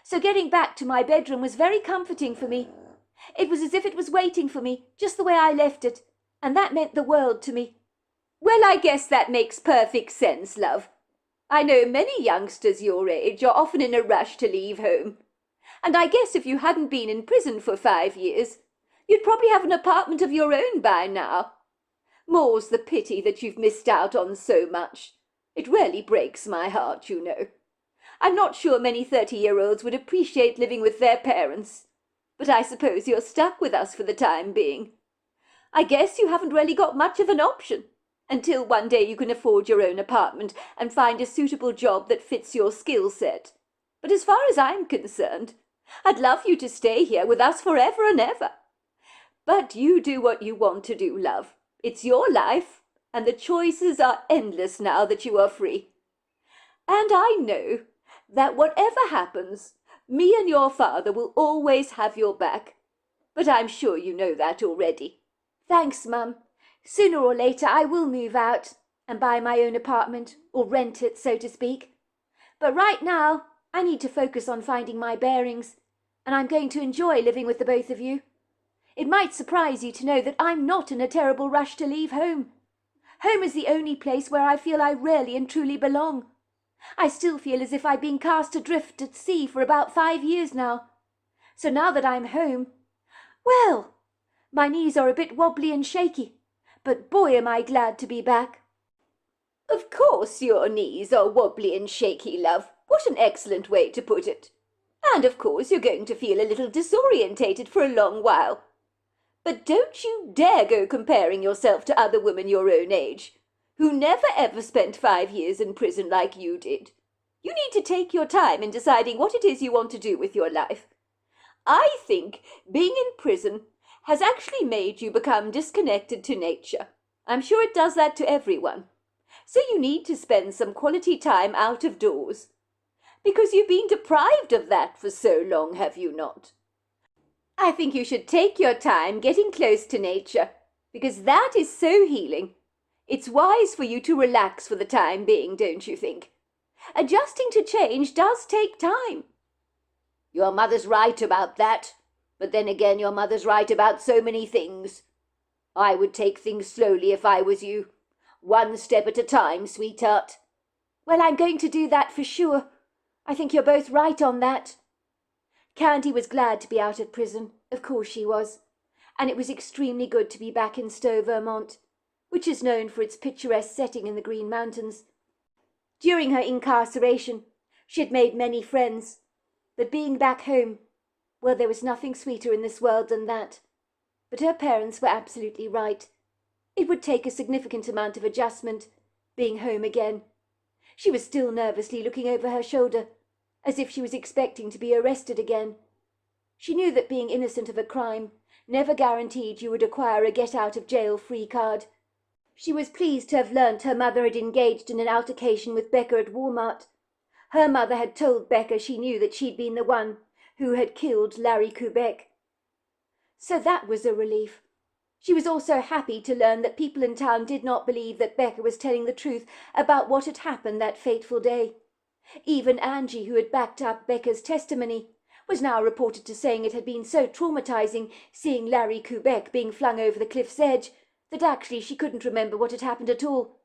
S3: so getting back to my bedroom was very comforting for me. It was as if it was waiting for me, just the way I left it, and that meant the world to me.
S2: Well, I guess that makes perfect sense, love. I know many youngsters your age are often in a rush to leave home. And I guess if you hadn't been in prison for 5 years, you'd probably have an apartment of your own by now. More's the pity that you've missed out on so much. It really breaks my heart, you know. I'm not sure many 30-year-olds would appreciate living with their parents, but I suppose you're stuck with us for the time being. I guess you haven't really got much of an option, until one day you can afford your own apartment and find a suitable job that fits your skill set. But as far as I'm concerned, I'd love you to stay here with us forever and ever. But you do what you want to do, love. It's your life, and the choices are endless now that you are free. And I know that whatever happens, me and your father will always have your back. But I'm sure you know that already.
S3: Thanks, Mum. Sooner or later I will move out and buy my own apartment, or rent it, so to speak. But right now, I need to focus on finding my bearings, and I'm going to enjoy living with the both of you. It might surprise you to know that I'm not in a terrible rush to leave home. Home is the only place where I feel I really and truly belong. I still feel as if I'd been cast adrift at sea for about 5 years now. So now that I'm home, well, my knees are a bit wobbly and shaky, but boy am I glad to be back.
S2: Of course your knees are wobbly and shaky, love. What an excellent way to put it. And of course you're going to feel a little disorientated for a long while. But don't you dare go comparing yourself to other women your own age, who never ever spent 5 years in prison like you did. You need to take your time in deciding what it is you want to do with your life. I think being in prison has actually made you become disconnected to nature. I'm sure it does that to everyone. So you need to spend some quality time out of doors. Because you've been deprived of that for so long, have you not? I think you should take your time getting close to nature, because that is so healing. It's wise for you to relax for the time being, don't you think? Adjusting to change does take time. Your mother's right about that, but then again your mother's right about so many things. I would take things slowly if I was you. 1 step at a time, sweetheart.
S3: Well, I'm going to do that for sure. I think you're both right on that. Candy was glad to be out of prison, of course she was, and it was extremely good to be back in Stowe, Vermont, which is known for its picturesque setting in the Green Mountains. During her incarceration, she had made many friends, but being back home, well, there was nothing sweeter in this world than that. But her parents were absolutely right. It would take a significant amount of adjustment, being home again. She was still nervously looking over her shoulder, as if she was expecting to be arrested again. She knew that being innocent of a crime never guaranteed you would acquire a get-out-of-jail-free card. She was pleased to have learnt her mother had engaged in an altercation with Becca at Walmart. Her mother had told Becca she knew that she'd been the one who had killed Larry Kubek.
S2: So that was a relief. She was also happy to learn that people in town did not believe that Becca was telling the truth about what had happened that fateful day. Even Angie, who had backed up Becca's testimony, was now reported to saying it had been so traumatizing seeing Larry Kubek being flung over the cliff's edge that actually she couldn't remember what had happened at all,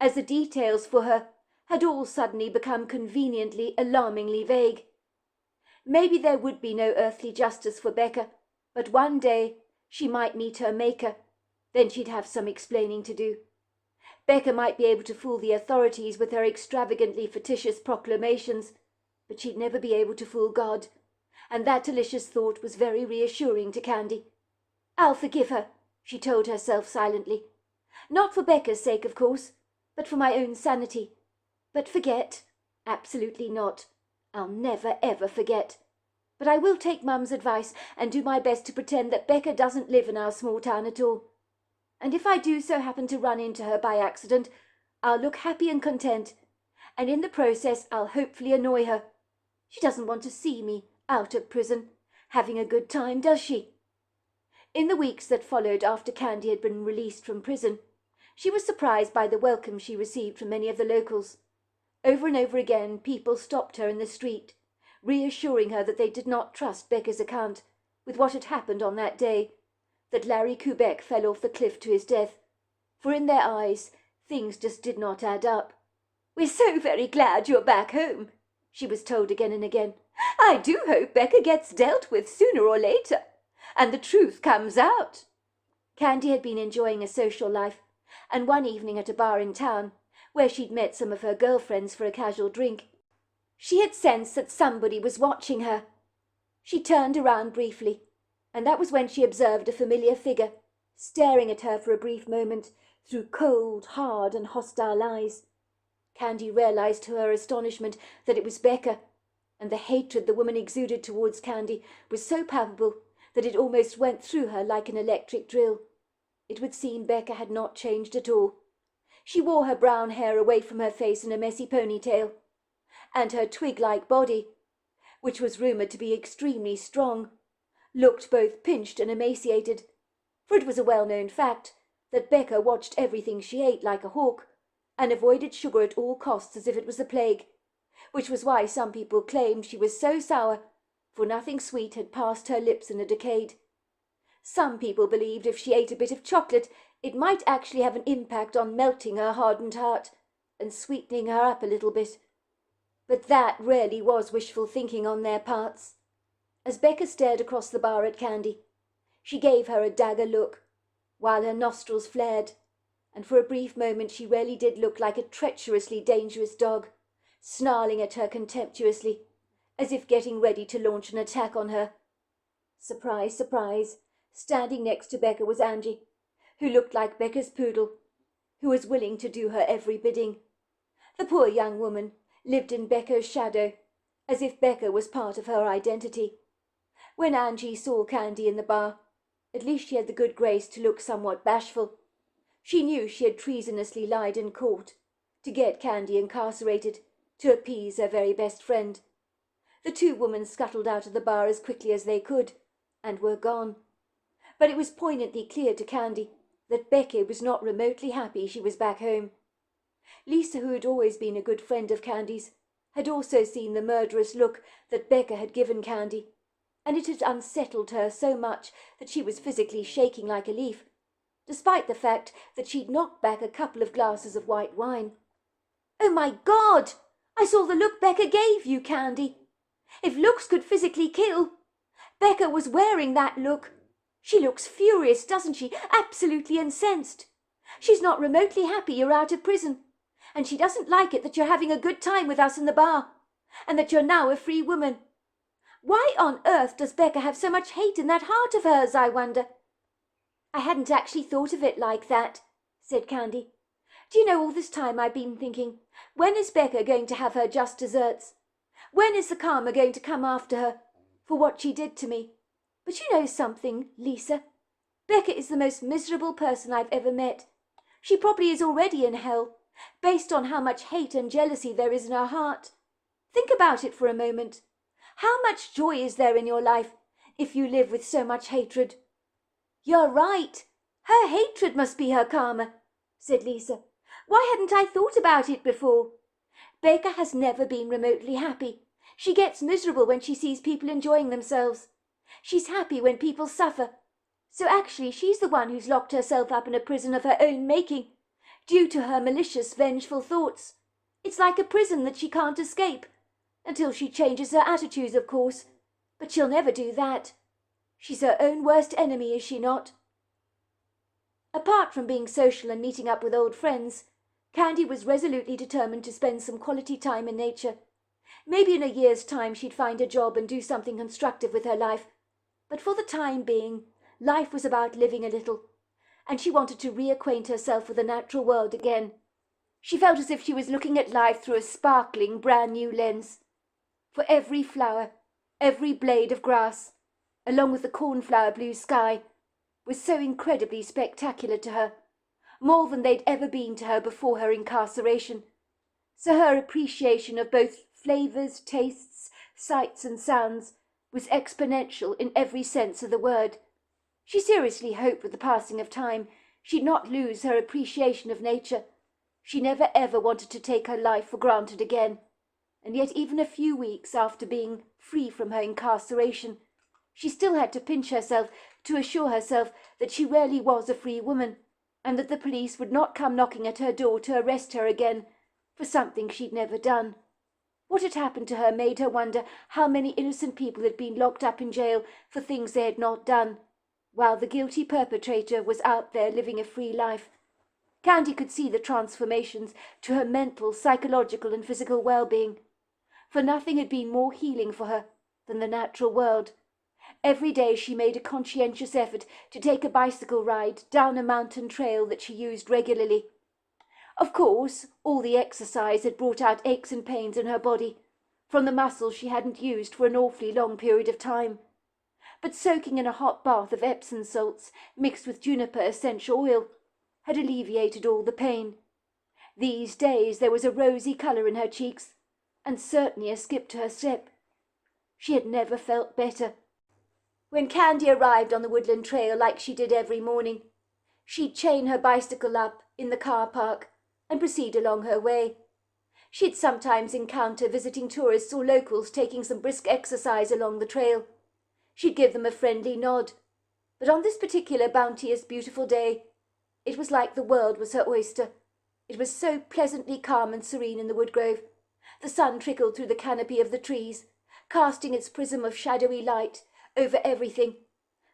S2: as the details for her had all suddenly become conveniently, alarmingly vague. Maybe there would be no earthly justice for Becca, but one day she might meet her maker. Then she'd have some explaining to do. Becca might be able to fool the authorities with her extravagantly fictitious proclamations, but she'd never be able to fool God, and that delicious thought was very reassuring to Candy. I'll forgive her, she told herself silently. Not for Becca's sake, of course, but for my own sanity. But forget? Absolutely not. I'll never, ever forget. But I will take Mum's advice and do my best to pretend that Becca doesn't live in our small town at all. And if I do so happen to run into her by accident, I'll look happy and content, and in the process I'll hopefully annoy her. She doesn't want to see me out of prison, having a good time, does she? In the weeks that followed after Candy had been released from prison, she was surprised by the welcome she received from many of the locals. Over and over again people stopped her in the street, reassuring her that they did not trust Becca's account with what had happened on that day, that Larry Kubek fell off the cliff to his death, for in their eyes things just did not add up. "We're so very glad you're back home," she was told again and again. "I do hope Becca gets dealt with sooner or later, and the truth comes out." Candy had been enjoying a social life, and one evening at a bar in town, where she'd met some of her girlfriends for a casual drink, she had sensed that somebody was watching her. She turned around briefly, and that was when she observed a familiar figure staring at her for a brief moment through cold, hard, and hostile eyes. Candy realized to her astonishment that it was Becca, and the hatred the woman exuded towards Candy was so palpable that it almost went through her like an electric drill. It would seem Becca had not changed at all. She wore her brown hair away from her face in a messy ponytail, and her twig-like body, which was rumoured to be extremely strong, looked both pinched and emaciated, for it was a well-known fact that Becca watched everything she ate like a hawk, and avoided sugar at all costs as if it was the plague, which was why some people claimed she was so sour, for nothing sweet had passed her lips in a decade. Some people believed if she ate a bit of chocolate, it might actually have an impact on melting her hardened heart and sweetening her up a little bit. But that really was wishful thinking on their parts. As Becca stared across the bar at Candy, she gave her a dagger look, while her nostrils flared, and for a brief moment she really did look like a treacherously dangerous dog, snarling at her contemptuously, as if getting ready to launch an attack on her. Surprise, surprise, standing next to Becca was Angie, who looked like Becca's poodle, who was willing to do her every bidding. The poor young woman lived in Becca's shadow, as if Becca was part of her identity. When Angie saw Candy in the bar, at least she had the good grace to look somewhat bashful. She knew she had treasonously lied in court to get Candy incarcerated, to appease her very best friend. The two women scuttled out of the bar as quickly as they could, and were gone. But it was poignantly clear to Candy that Becca was not remotely happy she was back home. Lisa, who had always been a good friend of Candy's, had also seen the murderous look that Becca had given Candy, and it had unsettled her so much that she was physically shaking like a leaf, despite the fact that she'd knocked back a couple of glasses of white wine. "Oh, my God! I saw the look Becca gave you, Candy. If looks could physically kill, Becca was wearing that look. She looks furious, doesn't she? Absolutely incensed. She's not remotely happy you're out of prison, and she doesn't like it that you're having a good time with us in the bar, and that you're now a free woman. Why on earth does Becca have so much hate in that heart of hers, I wonder?" "I hadn't actually thought of it like that," said Candy. "Do you know, all this time I've been thinking, when is Becca going to have her just desserts? When is the karma going to come after her for what she did to me? But you know something, Lisa? Becca is the most miserable person I've ever met. She probably is already in hell, based on how much hate and jealousy there is in her heart. Think about it for a moment. How much joy is there in your life if you live with so much hatred,
S3: "You're right. Her hatred must be her karma," said Lisa. "Why hadn't I thought about it before? Baker has never been remotely happy. She gets miserable when she sees people enjoying themselves. She's happy when people suffer. So actually she's the one who's locked herself up in a prison of her own making, due to her malicious, vengeful thoughts. It's like a prison that she can't escape, until she changes her attitudes, of course. But she'll never do that. She's her own worst enemy, is she not?" Apart from being social and meeting up with old friends, Candy was resolutely determined to spend some quality time in nature. Maybe in a year's time she'd find a job and do something constructive with her life. But for the time being, life was about living a little, and she wanted to reacquaint herself with the natural world again. She felt as if she was looking at life through a sparkling, brand-new lens. For every flower, every blade of grass, along with the cornflower blue sky, was so incredibly spectacular to her, more than they'd ever been to her before her incarceration. So her appreciation of both flavours, tastes, sights and sounds was exponential in every sense of the word. She seriously hoped with the passing of time she'd not lose her appreciation of nature. She never ever wanted to take her life for granted again, and yet even a few weeks after being free from her incarceration, she still had to pinch herself to assure herself that she really was a free woman, and that the police would not come knocking at her door to arrest her again for something she'd never done. What had happened to her made her wonder how many innocent people had been locked up in jail for things they had not done, while the guilty perpetrator was out there living a free life. Candy could see the transformations to her mental, psychological and physical well-being, for nothing had been more healing for her than the natural world. Every day she made a conscientious effort to take a bicycle ride down a mountain trail that she used regularly. Of course, all the exercise had brought out aches and pains in her body, from the muscles she hadn't used for an awfully long period of time. But soaking in a hot bath of Epsom salts mixed with juniper essential oil had alleviated all the pain. These days there was a rosy colour in her cheeks, and certainly a skip to her step. She had never felt better. When Candy arrived on the woodland trail like she did every morning, she'd chain her bicycle up in the car park and proceed along her way. She'd sometimes encounter visiting tourists or locals taking some brisk exercise along the trail. She'd give them a friendly nod, but on this particular bounteous, beautiful day, it was like the world was her oyster. It was so pleasantly calm and serene in the woodgrove. The sun trickled through the canopy of the trees, casting its prism of shadowy light over everything,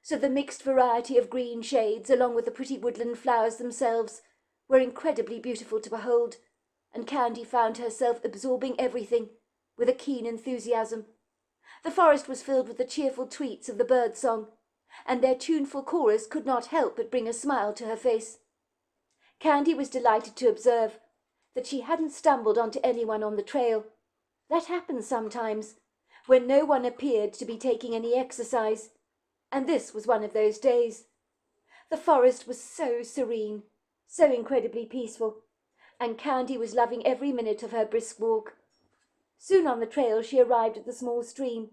S3: so the mixed variety of green shades, along with the pretty woodland flowers themselves, were incredibly beautiful to behold, and Candy found herself absorbing everything with a keen enthusiasm. The forest was filled with the cheerful tweets of the bird song, and their tuneful chorus could not help but bring a smile to her face. Candy was delighted to observe that she hadn't stumbled onto anyone on the trail. That happens sometimes, when no one appeared to be taking any exercise, and this was one of those days. The forest was so serene, so incredibly peaceful, and Candy was loving every minute of her brisk walk. Soon on the trail she arrived at the small stream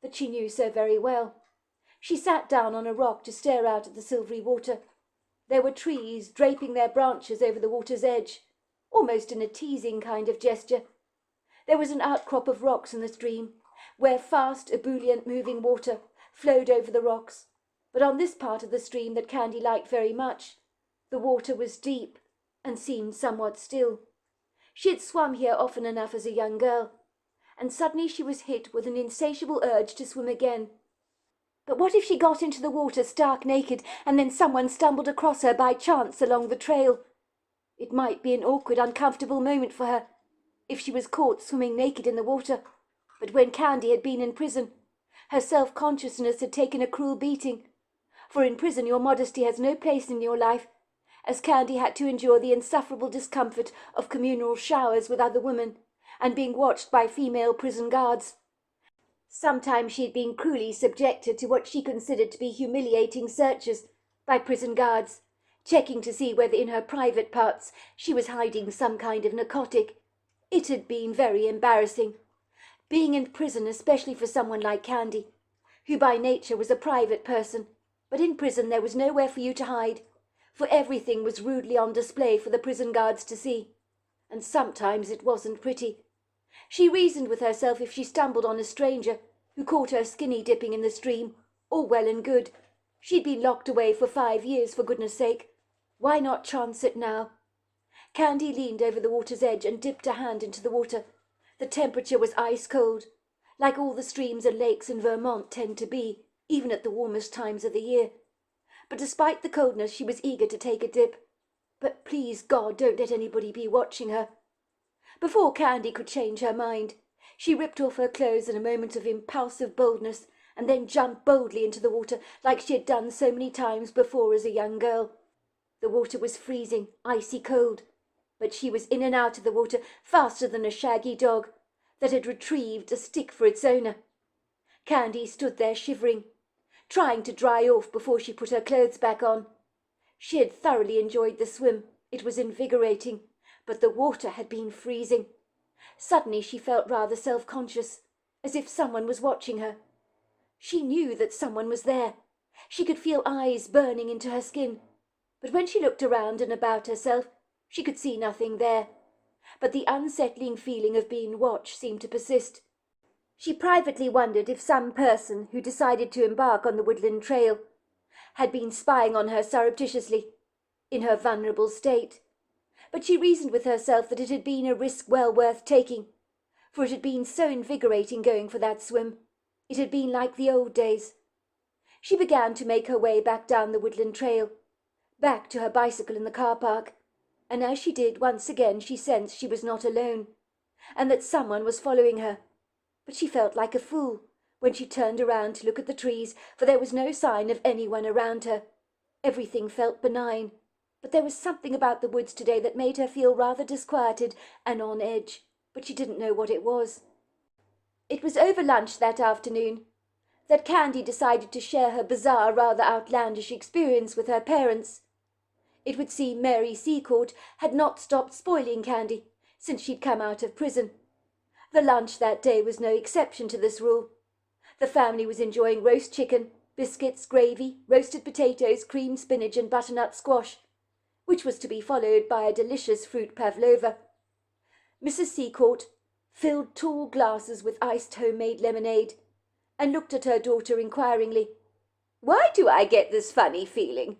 S3: that she knew so very well. She sat down on a rock to stare out at the silvery water. There were trees draping their branches over the water's edge, almost in a teasing kind of gesture. There was an outcrop of rocks in the stream, where fast, ebullient moving water flowed over the rocks. But on this part of the stream that Candy liked very much, the water was deep and seemed somewhat still. She had swum here often enough as a young girl, and suddenly she was hit with an insatiable urge to swim again. But what if she got into the water stark naked, and then someone stumbled across her by chance along the trail? It might be an awkward, uncomfortable moment for her, if she was caught swimming naked in the water. But when Candy had been in prison, her self-consciousness had taken a cruel beating. For in prison your modesty has no place in your life, as Candy had to endure the insufferable discomfort of communal showers with other women, and being watched by female prison guards. Sometimes she had been cruelly subjected to what she considered to be humiliating searches by prison guards, checking to see whether in her private parts she was hiding some kind of narcotic. It had been very embarrassing, being in prison, especially for someone like Candy, who by nature was a private person,
S2: But in prison there was nowhere for you to hide, for everything was rudely on display for the prison guards to see. And sometimes it wasn't pretty. She reasoned with herself if she stumbled on a stranger who caught her skinny dipping in the stream, all well and good. She'd been locked away for 5 years, for goodness sake. Why not chance it now? Candy leaned over the water's edge and dipped a hand into the water. The temperature was ice cold, like all the streams and lakes in Vermont tend to be, even at the warmest times of the year. But despite the coldness, she was eager to take a dip. But please God, don't let anybody be watching her. Before Candy could change her mind, she ripped off her clothes in a moment of impulsive boldness and then jumped boldly into the water like she had done so many times before as a young girl. The water was freezing, icy cold, but she was in and out of the water faster than a shaggy dog that had retrieved a stick for its owner. Candy stood there shivering, trying to dry off before she put her clothes back on. She had thoroughly enjoyed the swim. It was invigorating, but the water had been freezing. Suddenly she felt rather self-conscious, as if someone was watching her. She knew that someone was there. She could feel eyes burning into her skin. But when she looked around and about herself, she could see nothing there. But the unsettling feeling of being watched seemed to persist. She privately wondered if some person who decided to embark on the woodland trail had been spying on her surreptitiously, in her vulnerable state. But she reasoned with herself that it had been a risk well worth taking, for it had been so invigorating going for that swim. It had been like the old days. She began to make her way back down the woodland trail, back to her bicycle in the car park, and as she did, once again she sensed she was not alone, and that someone was following her. But she felt like a fool when she turned around to look at the trees, for there was no sign of anyone around her. Everything felt benign, but there was something about the woods today that made her feel rather disquieted and on edge, but she didn't know what it was. It was over lunch that afternoon that Candy decided to share her bizarre, rather outlandish experience with her parents. It would seem Mary Seacourt had not stopped spoiling Candy since she'd come out of prison. The lunch that day was no exception to this rule. The family was enjoying roast chicken, biscuits, gravy, roasted potatoes, creamed spinach and butternut squash, which was to be followed by a delicious fruit pavlova. Mrs. Seacourt filled tall glasses with iced homemade lemonade and looked at her daughter inquiringly. "Why do I get this funny feeling?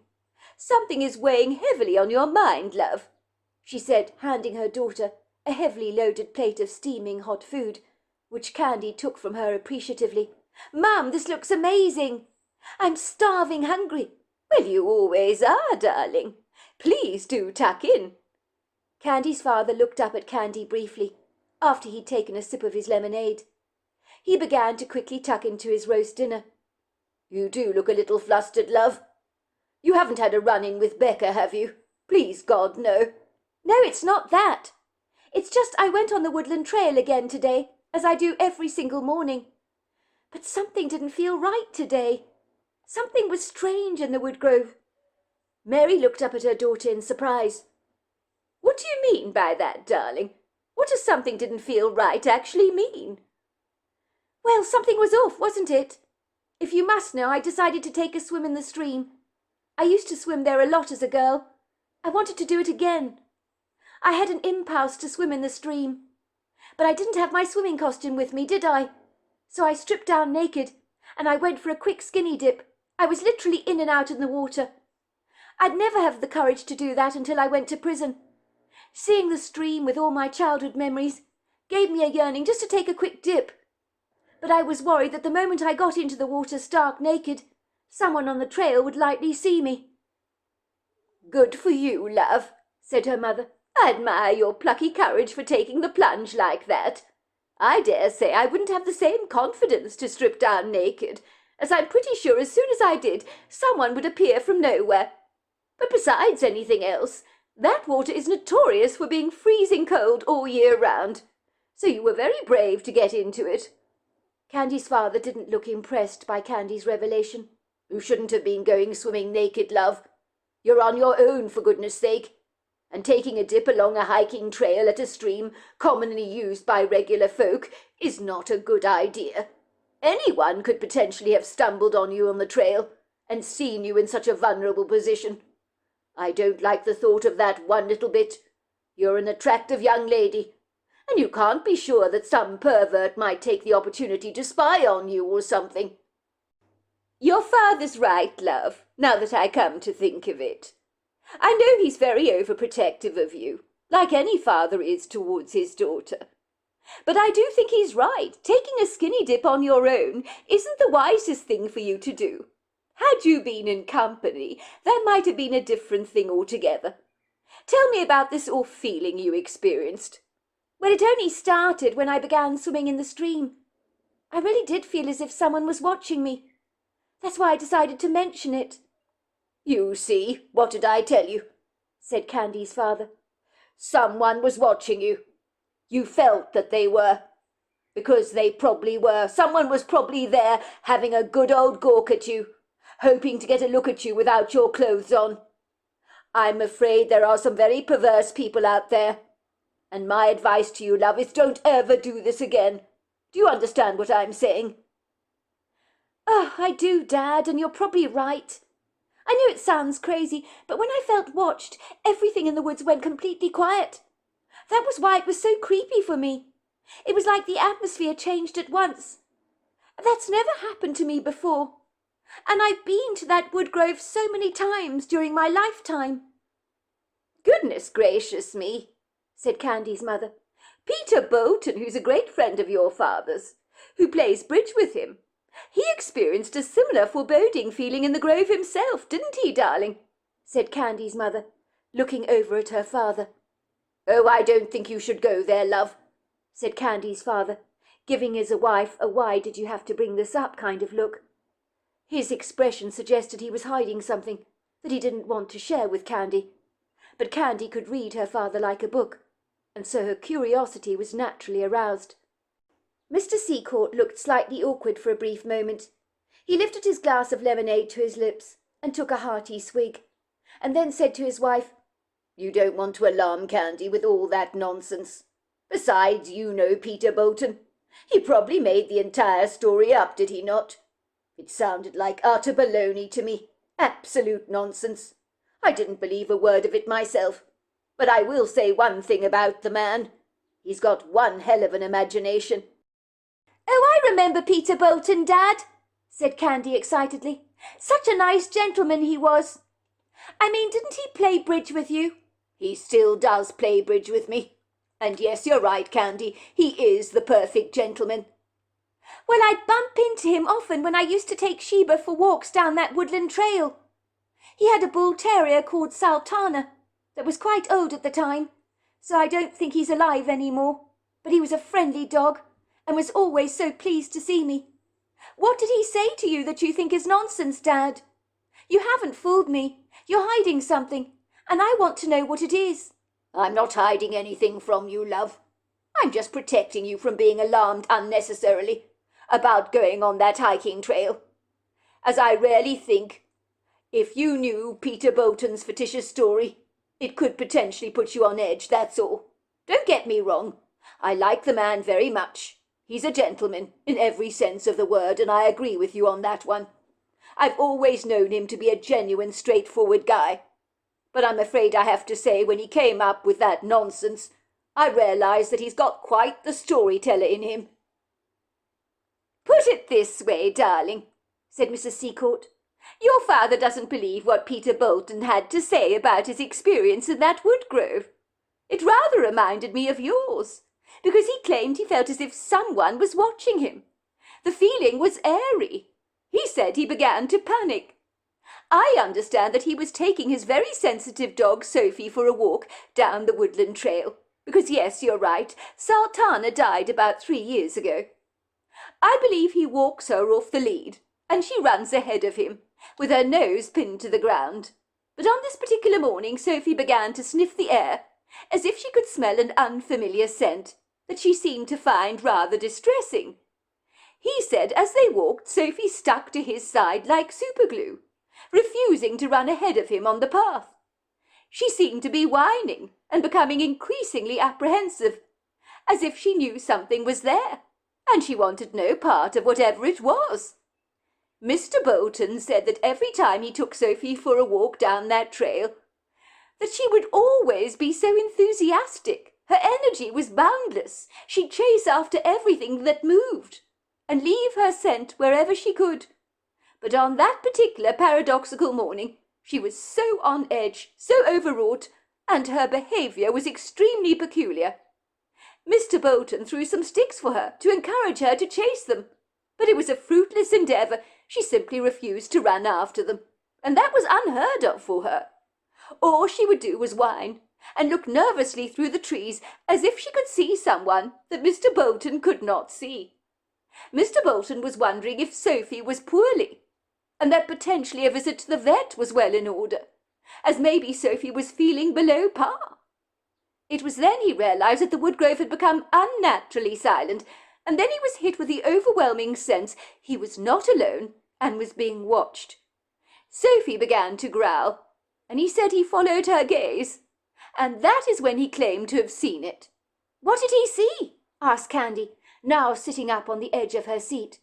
S2: Something is weighing heavily on your mind, love," she said, handing her daughter a heavily loaded plate of steaming hot food, which Candy took from her appreciatively. "Mum, this looks amazing. I'm starving hungry." "Well, you always are, darling. Please do tuck in." Candy's father looked up at Candy briefly, after he'd taken a sip of his lemonade. He began to quickly tuck into his roast dinner. "You do look a little flustered, love. You haven't had a run-in with Becca, have you? Please God, no." "No, it's not that. It's just I went on the woodland trail again today, as I do every single morning. But something didn't feel right today. Something was strange in the wood grove." Mary looked up at her daughter in surprise. "What do you mean by that, darling? What does something didn't feel right actually mean?" "Well, something was off, wasn't it? If you must know, I decided to take a swim in the stream. I used to swim there a lot as a girl. I wanted to do it again. I had an impulse to swim in the stream. But I didn't have my swimming costume with me, did I? So I stripped down naked, and I went for a quick skinny dip. I was literally in and out in the water. I'd never have the courage to do that until I went to prison. Seeing the stream with all my childhood memories gave me a yearning just to take a quick dip. But I was worried that the moment I got into the water stark naked, someone on the trail would likely see me." "Good for you, love," said her mother. "I admire your plucky courage for taking the plunge like that. I dare say I wouldn't have the same confidence to strip down naked, as I'm pretty sure as soon as I did, someone would appear from nowhere. But besides anything else, that water is notorious for being freezing cold all year round, so you were very brave to get into it." Candy's father didn't look impressed by Candy's revelation. "You shouldn't have been going swimming naked, love. You're on your own, for goodness sake. And taking a dip along a hiking trail at a stream commonly used by regular folk is not a good idea. Anyone could potentially have stumbled on you on the trail, and seen you in such a vulnerable position. I don't like the thought of that one little bit. You're an attractive young lady, and you can't be sure that some pervert might take the opportunity to spy on you or something." "Your father's right, love, now that I come to think of it. I know he's very overprotective of you, like any father is towards his daughter. But I do think he's right. Taking a skinny dip on your own isn't the wisest thing for you to do. Had you been in company, that might have been a different thing altogether. Tell me about this off feeling you experienced." "Well, it only started when I began swimming in the stream. I really did feel as if someone was watching me. That's why I decided to mention it." "You see, what did I tell you?" said Candy's father. "Someone was watching you. You felt that they were. Because they probably were. Someone was probably there having a good old gawk at you, hoping to get a look at you without your clothes on. I'm afraid there are some very perverse people out there. And my advice to you, love, is don't ever do this again. Do you understand what I'm saying?" "Oh, I do, Dad, and you're probably right. I know it sounds crazy, but when I felt watched, everything in the woods went completely quiet. That was why it was so creepy for me. It was like the atmosphere changed at once. That's never happened to me before. And I've been to that wood grove so many times during my lifetime." "Goodness gracious me," said Candy's mother. "Peter Bolton, who's a great friend of your father's, who plays bridge with him, he experienced a similar foreboding feeling in the grove himself, didn't he, darling?" said Candy's mother, looking over at her father. "Oh, I don't think you should go there, love," said Candy's father, giving his wife a "why did you have to bring this up" kind of look. His expression suggested he was hiding something that he didn't want to share with Candy. But Candy could read her father like a book, and so her curiosity was naturally aroused. Mr. Seacourt looked slightly awkward for a brief moment. He lifted his glass of lemonade to his lips and took a hearty swig, and then said to his wife, "You don't want to alarm Candy with all that nonsense. Besides, you know Peter Bolton. He probably made the entire story up, did he not? It sounded like utter baloney to me. Absolute nonsense. I didn't believe a word of it myself. But I will say one thing about the man. He's got one hell of an imagination." "Oh, I remember Peter Bolton, Dad," said Candy excitedly. "Such a nice gentleman he was. I mean, didn't he play bridge with you?" "He still does play bridge with me. And yes, you're right, Candy, he is the perfect gentleman." "Well, I'd bump into him often when I used to take Sheba for walks down that woodland trail. He had a bull terrier called Sultana that was quite old at the time, so I don't think he's alive any more. But he was a friendly dog and was always so pleased to see me. What did he say to you that you think is nonsense, Dad? You haven't fooled me. You're hiding something, and I want to know what it is." "I'm not hiding anything from you, love. I'm just protecting you from being alarmed unnecessarily about going on that hiking trail. As I really think, if you knew Peter Bolton's fictitious story, it could potentially put you on edge, that's all. Don't get me wrong. I like the man very much. He's a gentleman in every sense of the word, and I agree with you on that one. I've always known him to be a genuine, straightforward guy. But I'm afraid I have to say, when he came up with that nonsense, I realized that he's got quite the storyteller in him." "Put it this way, darling," said Mrs. Seacourt. "Your father doesn't believe what Peter Bolton had to say about his experience in that wood grove. It rather reminded me of yours, because he claimed he felt as if someone was watching him. The feeling was airy. He said he began to panic. I understand that he was taking his very sensitive dog Sophie for a walk down the woodland trail, because yes, you're right, Sultana died about 3 years ago. I believe he walks her off the lead, and she runs ahead of him, with her nose pinned to the ground. But on this particular morning Sophie began to sniff the air, as if she could smell an unfamiliar scent that she seemed to find rather distressing. He said as they walked, Sophie stuck to his side like superglue, refusing to run ahead of him on the path. She seemed to be whining and becoming increasingly apprehensive, as if she knew something was there, and she wanted no part of whatever it was. Mr. Bolton said that every time he took Sophie for a walk down that trail, that she would always be so enthusiastic. Her energy was boundless. She'd chase after everything that moved and leave her scent wherever she could. But on that particular paradoxical morning, she was so on edge, so overwrought, and her behaviour was extremely peculiar. Mr. Bolton threw some sticks for her to encourage her to chase them, but it was a fruitless endeavour. She simply refused to run after them, and that was unheard of for her. All she would do was whine and look nervously through the trees as if she could see someone that Mr. Bolton could not see. Mr. Bolton was wondering if Sophie was poorly, and that potentially a visit to the vet was well in order, as maybe Sophie was feeling below par. It was then he realized that the woodgrove had become unnaturally silent, and then he was hit with the overwhelming sense he was not alone and was being watched. Sophie began to growl, and he said he followed her gaze, and that is when he claimed to have seen it.
S3: What did he see? Asked Candy, now sitting up on the edge of her seat.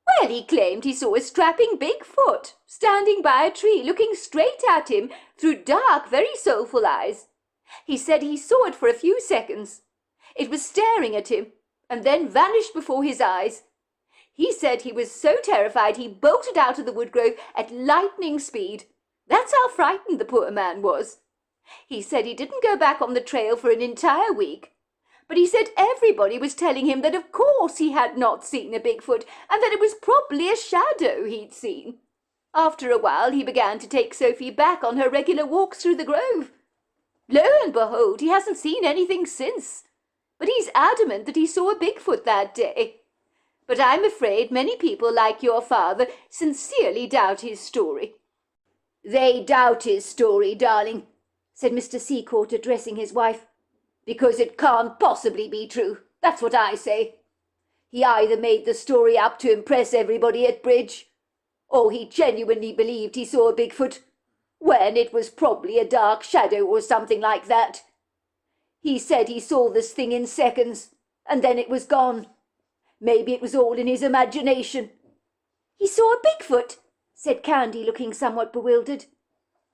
S2: Well, he claimed he saw a strapping Bigfoot standing by a tree looking straight at him through dark, very soulful eyes. He said he saw it for a few seconds. It was staring at him and then vanished before his eyes. He said he was so terrified he bolted out of the woodgrove at lightning speed. That's how frightened the poor man was. He said he didn't go back on the trail for an entire week, but he said everybody was telling him that of course he had not seen a Bigfoot and that it was probably a shadow he'd seen. After a while he began to take Sophie back on her regular walks through the grove. Lo and behold, he hasn't seen anything since, but he's adamant that he saw a Bigfoot that day. But I'm afraid many people like your father sincerely doubt his story. They doubt his story, darling, said Mr. Seacourt, addressing his wife, because it can't possibly be true. That's what I say. He either made the story up to impress everybody at bridge, or he genuinely believed he saw a Bigfoot, when it was probably a dark shadow or something like that. He said he saw this thing in seconds, and then it was gone. Maybe it was all in his imagination.
S3: He saw a Bigfoot, said Candy, looking somewhat bewildered.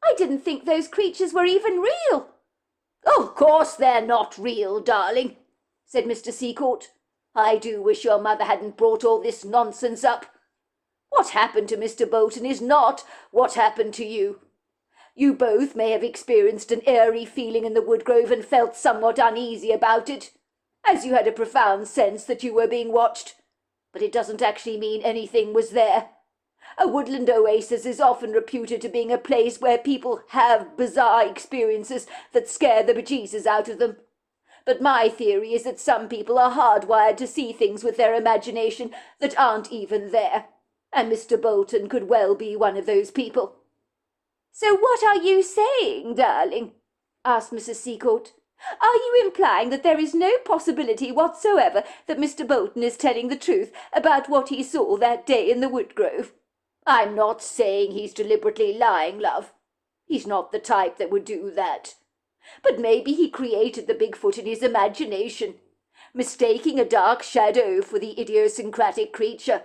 S3: I didn't think those creatures were even real.
S2: Of course they're not real, darling, said Mr. Seacourt. I do wish your mother hadn't brought all this nonsense up. What happened to Mr. Bolton is not what happened to you. You both may have experienced an eerie feeling in the woodgrove and felt somewhat uneasy about it, as you had a profound sense that you were being watched. But it doesn't actually mean anything was there. A woodland oasis is often reputed to being a place where people have bizarre experiences that scare the bejesus out of them. But my theory is that some people are hardwired to see things with their imagination that aren't even there, and Mr. Bolton could well be one of those people.
S3: So what are you saying, darling? Asked Mrs. Seacourt. Are you implying that there is no possibility whatsoever that Mr. Bolton is telling the truth about what he saw that day in the woodgrove?
S2: I'm not saying he's deliberately lying, love. He's not the type that would do that. But maybe he created the Bigfoot in his imagination, mistaking a dark shadow for the idiosyncratic creature.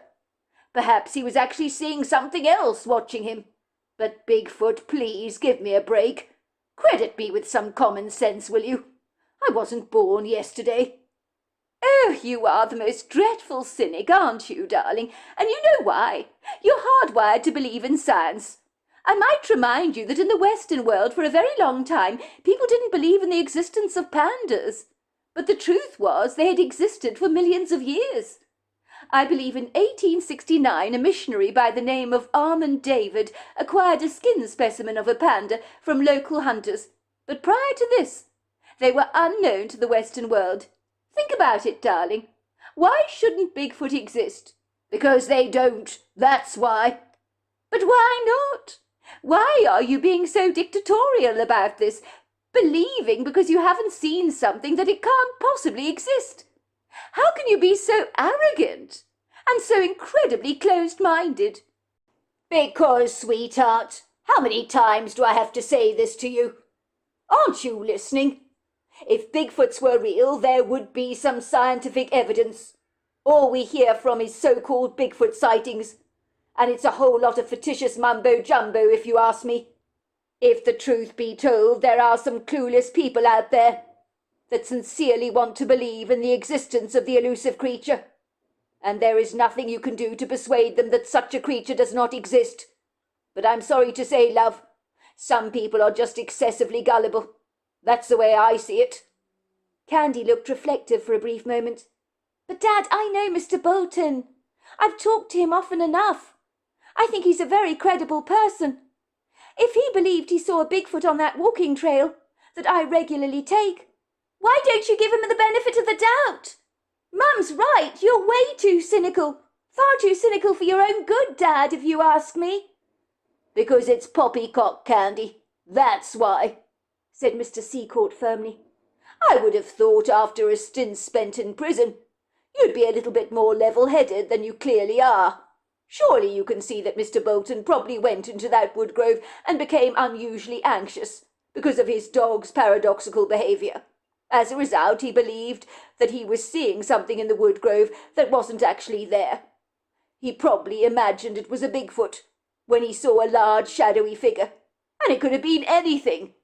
S2: Perhaps he was actually seeing something else watching him. But Bigfoot, please give me a break. Credit me with some common sense, will you? I wasn't born yesterday.
S3: Oh, you are the most dreadful cynic, aren't you, darling? And you know why. You're hardwired to believe in science. I might remind you that in the Western world for a very long time people didn't believe in the existence of pandas. But the truth was they had existed for millions of years. I believe in 1869 a missionary by the name of Armand David acquired a skin specimen of a panda from local hunters. But prior to this, they were unknown to the Western world. Think about it, darling. Why shouldn't Bigfoot exist?
S2: Because they don't, that's why.
S3: But why not? Why are you being so dictatorial about this, believing because you haven't seen something that it can't possibly exist? How can you be so arrogant and so incredibly closed-minded?
S2: Because, sweetheart, how many times do I have to say this to you? Aren't you listening? If Bigfoots were real, there would be some scientific evidence. All we hear from is so-called Bigfoot sightings. and it's a whole lot of fictitious mumbo-jumbo if you ask me. If the truth be told, there are some clueless people out there that sincerely want to believe in the existence of the elusive creature, and there is nothing you can do to persuade them that such a creature does not exist. But I'm sorry to say, love, some people are just excessively gullible. That's the way I see it."
S3: Candy looked reflective for a brief moment. "But, Dad, I know Mr. Bolton. I've talked to him often enough. I think he's a very credible person. If he believed he saw a Bigfoot on that walking trail that I regularly take, why don't you give him the benefit of the doubt? Mum's right, you're way too cynical. Far too cynical for your own good, Dad, if you ask me."
S2: "Because it's poppycock candy, that's why," said Mr. Seacourt firmly. "I would have thought after a stint spent in prison, you'd be a little bit more level-headed than you clearly are. Surely you can see that Mr. Bolton probably went into that wood grove and became unusually anxious because of his dog's paradoxical behaviour. As a result, he believed that he was seeing something in the wood grove that wasn't actually there. He probably imagined it was a Bigfoot when he saw a large shadowy figure, and it could have been anything,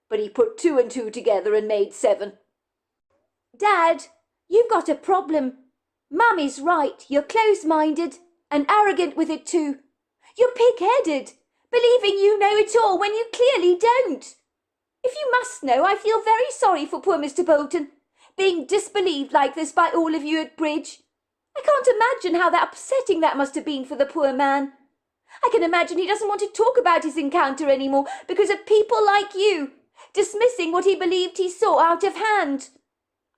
S2: but he put 2 and 2 together and made 7.
S3: Dad, you've got a problem. Mum is right, you're close-minded and arrogant with it too. You're pig-headed, believing you know it all when you clearly don't. If you must know, I feel very sorry for poor Mr. Bolton, being disbelieved like this by all of you at bridge. I can't imagine how upsetting that must have been for the poor man. I can imagine he doesn't want to talk about his encounter anymore because of people like you, dismissing what he believed he saw out of hand.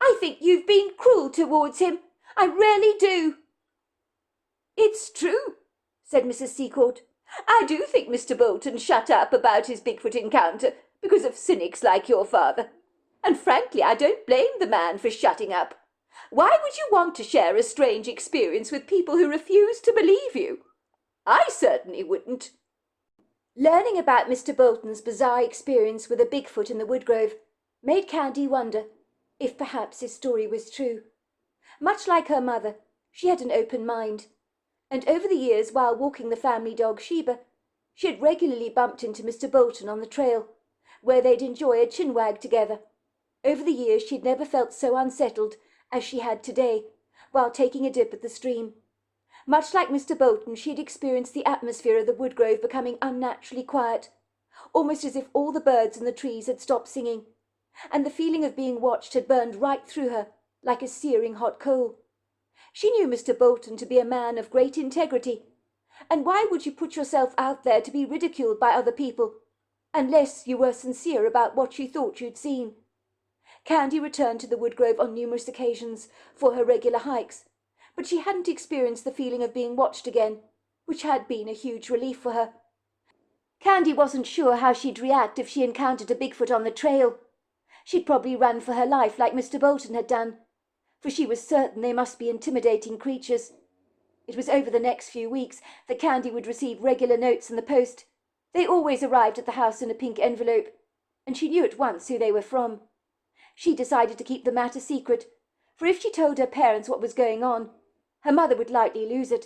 S3: I think you've been cruel towards him. I really do."
S2: "It's true," said Mrs. Seacourt. "I do think Mr. Bolton shut up about his Bigfoot encounter because of cynics like your father. And frankly, I don't blame the man for shutting up. Why would you want to share a strange experience with people who refuse to believe you? I certainly wouldn't."
S3: Learning about Mr. Bolton's bizarre experience with a Bigfoot in the woodgrove made Candy wonder if perhaps his story was true. Much like her mother, she had an open mind, and over the years while walking the family dog Sheba, she had regularly bumped into Mr. Bolton on the trail, where they'd enjoy a chinwag together. Over the years she'd never felt so unsettled as she had today, while taking a dip at the stream. Much like Mr. Bolton, she had experienced the atmosphere of the woodgrove becoming unnaturally quiet, almost as if all the birds in the trees had stopped singing, and the feeling of being watched had burned right through her like a searing hot coal. She knew Mr. Bolton to be a man of great integrity, and why would you put yourself out there to be ridiculed by other people, unless you were sincere about what you thought you'd seen? Candy returned to the woodgrove on numerous occasions for her regular hikes, but she hadn't experienced the feeling of being watched again, which had been a huge relief for her. Candy wasn't sure how she'd react if she encountered a Bigfoot on the trail. She'd probably run for her life like Mr. Bolton had done, for she was certain they must be intimidating creatures. It was over the next few weeks that Candy would receive regular notes in the post. They always arrived at the house in a pink envelope, and she knew at once who they were from. She decided to keep the matter secret, for if she told her parents what was going on, her mother would likely lose it,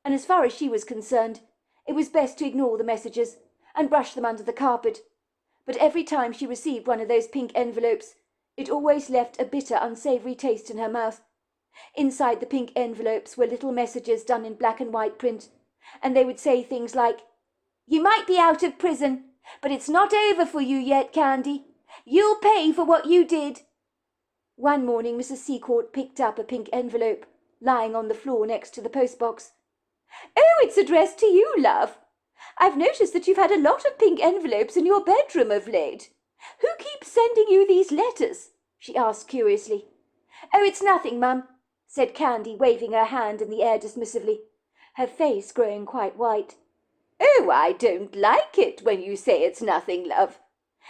S3: and as far as she was concerned, it was best to ignore the messages and brush them under the carpet. But every time she received one of those pink envelopes, it always left a bitter, unsavoury taste in her mouth. Inside the pink envelopes were little messages done in black and white print, and they would say things like, "You might be out of prison, but it's not over for you yet, Candy. You'll pay for what you did." One morning Mrs. Seacourt picked up a pink envelope lying on the floor next to the postbox. "Oh, it's addressed to you, love. I've noticed that you've had a lot of pink envelopes in your bedroom of late. Who keeps sending you these letters?" she asked curiously. "Oh, it's nothing, Mum," said Candy, waving her hand in the air dismissively, her face growing quite white.
S2: "Oh, I don't like it when you say it's nothing, love.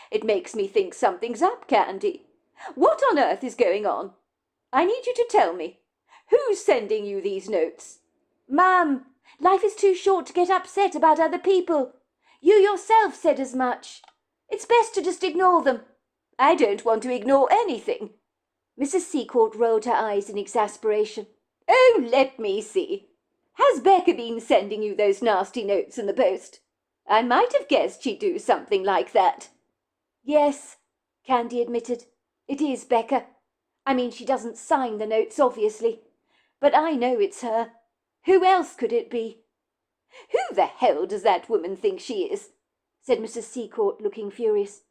S2: It makes me think something's up, Candy. What on earth is going on? I need you to tell me. Who's sending you these notes?"
S3: "Mum, life is too short to get upset about other people. You yourself said as much. It's best to just ignore them."
S2: "I don't want to ignore anything."
S3: Mrs. Seacourt rolled her eyes in exasperation.
S2: "Oh, let me see. Has Becca been sending you those nasty notes in the post? I might have guessed she'd do something like that." "Yes," Candy admitted. "It is Becca. I mean, she doesn't sign the notes, obviously. But I know it's her. Who else could it be?" "Who the hell does that woman think she is?" said Mrs. Seacourt, looking furious.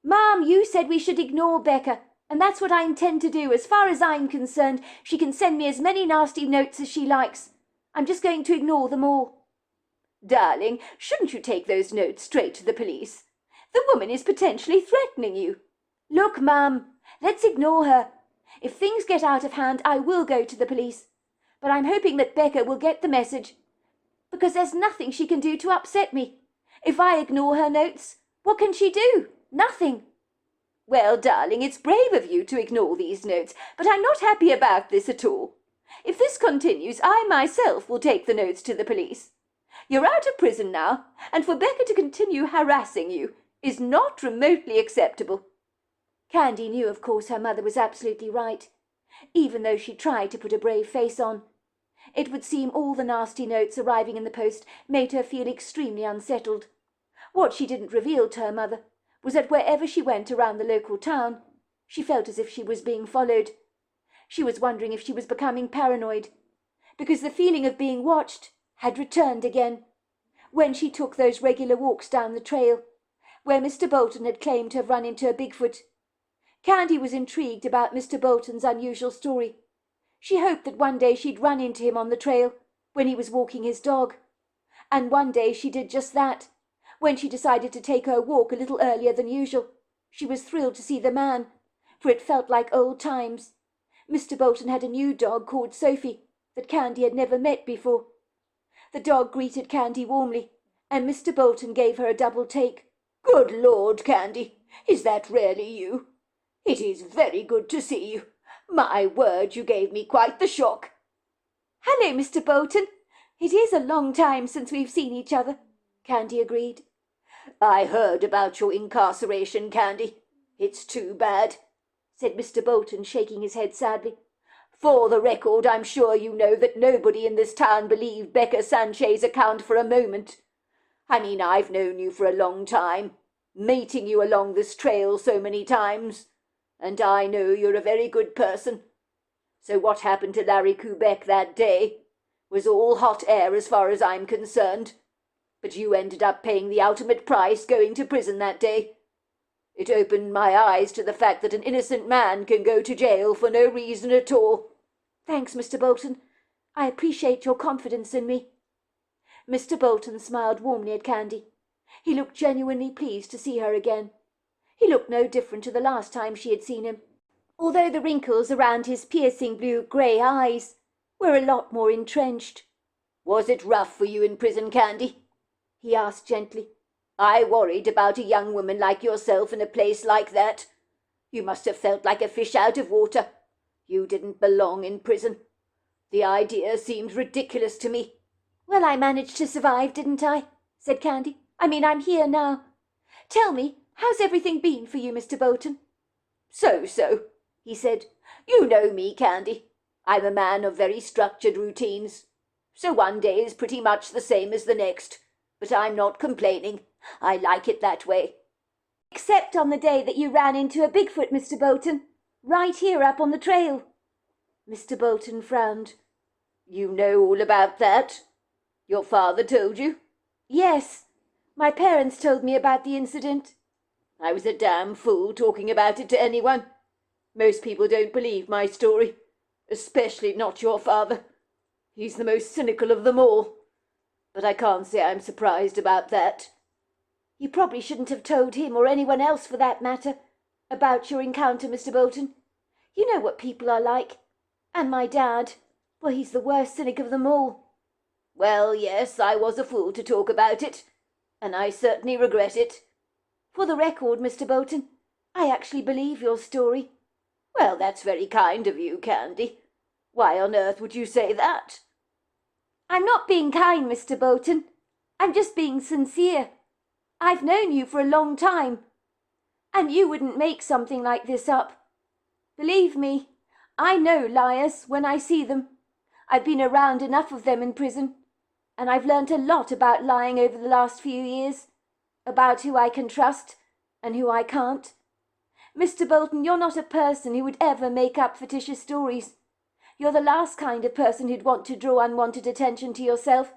S2: "Mom, you said we should ignore Becca, and that's what I intend to do. As far as I'm concerned, she can send me as many nasty notes as she likes. I'm just going to ignore them all." "Darling, shouldn't you take those notes straight to the police? The woman is potentially threatening you." "Look, Mum, let's ignore her. If things get out of hand, I will go to the police. But I'm hoping that Becca will get the message, because there's nothing she can do to upset me. If I ignore her notes, what can she do? Nothing." "Well, darling, it's brave of you to ignore these notes, but I'm not happy about this at all. If this continues, I myself will take the notes to the police. You're out of prison now, and for Becca to continue harassing you is not remotely acceptable." Candy knew, of course, her mother was absolutely right, even though she tried to put a brave face on. It would seem all the nasty notes arriving in the post made her feel extremely unsettled. What she didn't reveal to her mother was that wherever she went around the local town, she felt as if she was being followed. She was wondering if she was becoming paranoid, because the feeling of being watched had returned again, when she took those regular walks down the trail, where Mr. Bolton had claimed to have run into a Bigfoot. Candy was intrigued about Mr. Bolton's unusual story. She hoped that one day she'd run into him on the trail when he was walking his dog. And one day she did just that. When she decided to take her walk a little earlier than usual, she was thrilled to see the man, for it felt like old times. Mr. Bolton had a new dog called Sophie that Candy had never met before. The dog greeted Candy warmly, and Mr. Bolton gave her a double take. "Good Lord, Candy, is that really you? It is very good to see you. My word, you gave me quite the shock." "Hello, Mr. Bolton. It is a long time since we've seen each other," Candy agreed. "I heard about your incarceration, Candy. It's too bad," said Mr. Bolton, shaking his head sadly. "For the record, I'm sure you know that nobody in this town believed Becca Sanchez' account for a moment. I mean, I've known you for a long time, meeting you along this trail so many times, and I know you're a very good person. So what happened to Larry Kubeck that day was all hot air as far as I'm concerned. But you ended up paying the ultimate price going to prison that day. It opened my eyes to the fact that an innocent man can go to jail for no reason at all." "Thanks, Mr. Bolton. I appreciate your confidence in me." Mr. Bolton smiled warmly at Candy. He looked genuinely pleased to see her again. He looked no different to the last time she had seen him, although the wrinkles around his piercing blue-grey eyes were a lot more entrenched. "Was it rough for you in prison, Candy?" he asked gently. "I worried about a young woman like yourself in a place like that. You must have felt like a fish out of water. You didn't belong in prison. The idea seems ridiculous to me." "Well, I managed to survive, didn't I?" said Candy. "I mean, I'm here now. Tell me, how's everything been for you, Mr. Bolton?" "So," he said. "You know me, Candy. I'm a man of very structured routines. So one day is pretty much the same as the next. But I'm not complaining. I like it that way." "Except on the day that you ran into a Bigfoot, Mr. Bolton, right here up on the trail." Mr. Bolton frowned. "You know all about that? Your father told you?" "Yes. My parents told me about the incident." "I was a damn fool talking about it to anyone. Most people don't believe my story, especially not your father. He's the most cynical of them all. But I can't say I'm surprised about that." "You probably shouldn't have told him, or anyone else for that matter, about your encounter, Mr. Bolton. You know what people are like. And my dad, well, he's the worst cynic of them all." "Well, yes, I was a fool to talk about it, and I certainly regret it." "For the record, Mr. Bolton, I actually believe your story." "Well, that's very kind of you, Candy. Why on earth would you say that?" "I'm not being kind, Mr. Bolton. I'm just being sincere. I've known you for a long time, and you wouldn't make something like this up. Believe me, I know liars when I see them. I've been around enough of them in prison, and I've learnt a lot about lying over the last few years, about who I can trust and who I can't. Mr. Bolton, you're not a person who would ever make up fictitious stories. You're the last kind of person who'd want to draw unwanted attention to yourself.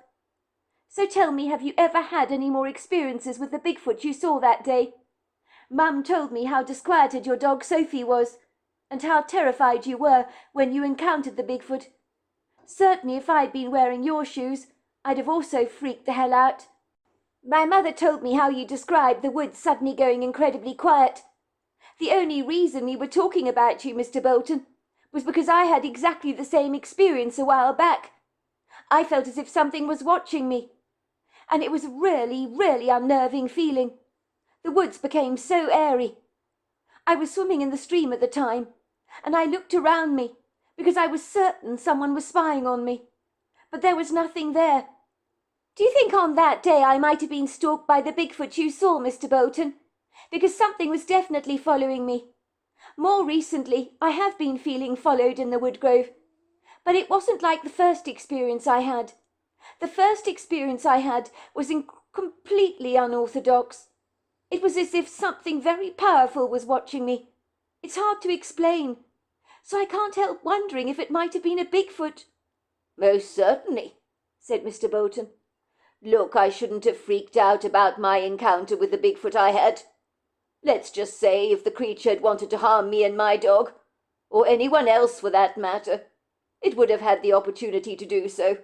S2: So tell me, have you ever had any more experiences with the Bigfoot you saw that day? Mum told me how disquieted your dog Sophie was, and how terrified you were when you encountered the Bigfoot. Certainly if I'd been wearing your shoes, I'd have also freaked the hell out. My mother told me how you described the woods suddenly going incredibly quiet. The only reason we were talking about you, Mr. Bolton, was because I had exactly the same experience a while back. I felt as if something was watching me, and it was a really, really unnerving feeling. The woods became so airy. I was swimming in the stream at the time, and I looked around me because I was certain someone was spying on me, but there was nothing there. Do you think on that day I might have been stalked by the Bigfoot you saw, Mr. Bolton? Because something was definitely following me. More recently, I have been feeling followed in the woodgrove, but it wasn't like the first experience I had. The first experience I had was completely unorthodox. It was as if something very powerful was watching me. It's hard to explain, so I can't help wondering if it might have been a Bigfoot.
S4: Most certainly, said Mr. Bolton. Look, I shouldn't have freaked out about my encounter with the Bigfoot I had. Let's just say if the creature had wanted to harm me and my dog, or anyone else for that matter, it would have had the opportunity to do so.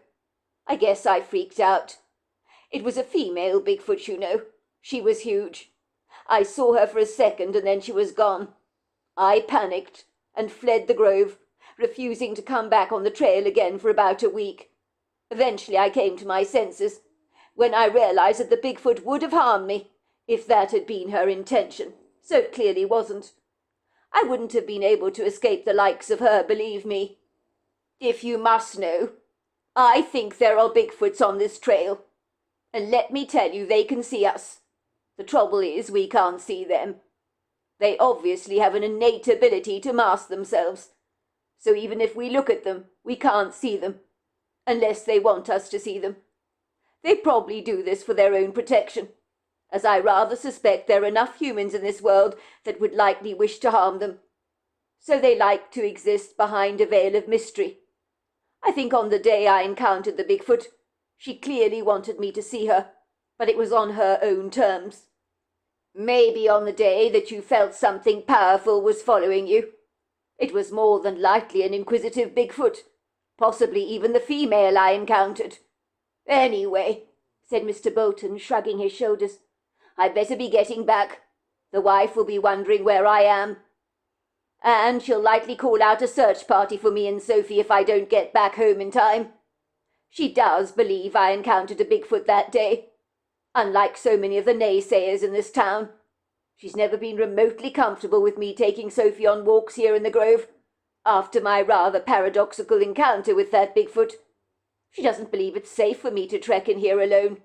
S4: I guess I freaked out. It was a female Bigfoot, you know. She was huge. I saw her for a second and then she was gone. I panicked and fled the grove, refusing to come back on the trail again for about a week. Eventually I came to my senses when I realized that the Bigfoot would have harmed me if that had been her intention. So it clearly wasn't. I wouldn't have been able to escape the likes of her, believe me. If you must know, I think there are Bigfoots on this trail. And let me tell you, they can see us. The trouble is, we can't see them. They obviously have an innate ability to mask themselves. So even if we look at them, we can't see them, unless they want us to see them. They probably do this for their own protection, as I rather suspect there are enough humans in this world that would likely wish to harm them. So they like to exist behind a veil of mystery. I think on the day I encountered the Bigfoot, she clearly wanted me to see her, but it was on her own terms. Maybe on the day that you felt something powerful was following you. It was more than likely an inquisitive Bigfoot, possibly even the female I encountered. Anyway, said Mr. Bolton, shrugging his shoulders, I'd better be getting back. The wife will be wondering where I am. And she'll likely call out a search party for me and Sophie if I don't get back home in time. She does believe I encountered a Bigfoot that day. Unlike so many of the naysayers in this town, she's never been remotely comfortable with me taking Sophie on walks here in the grove, after my rather paradoxical encounter with that Bigfoot. She doesn't believe it's safe for me to trek in here alone.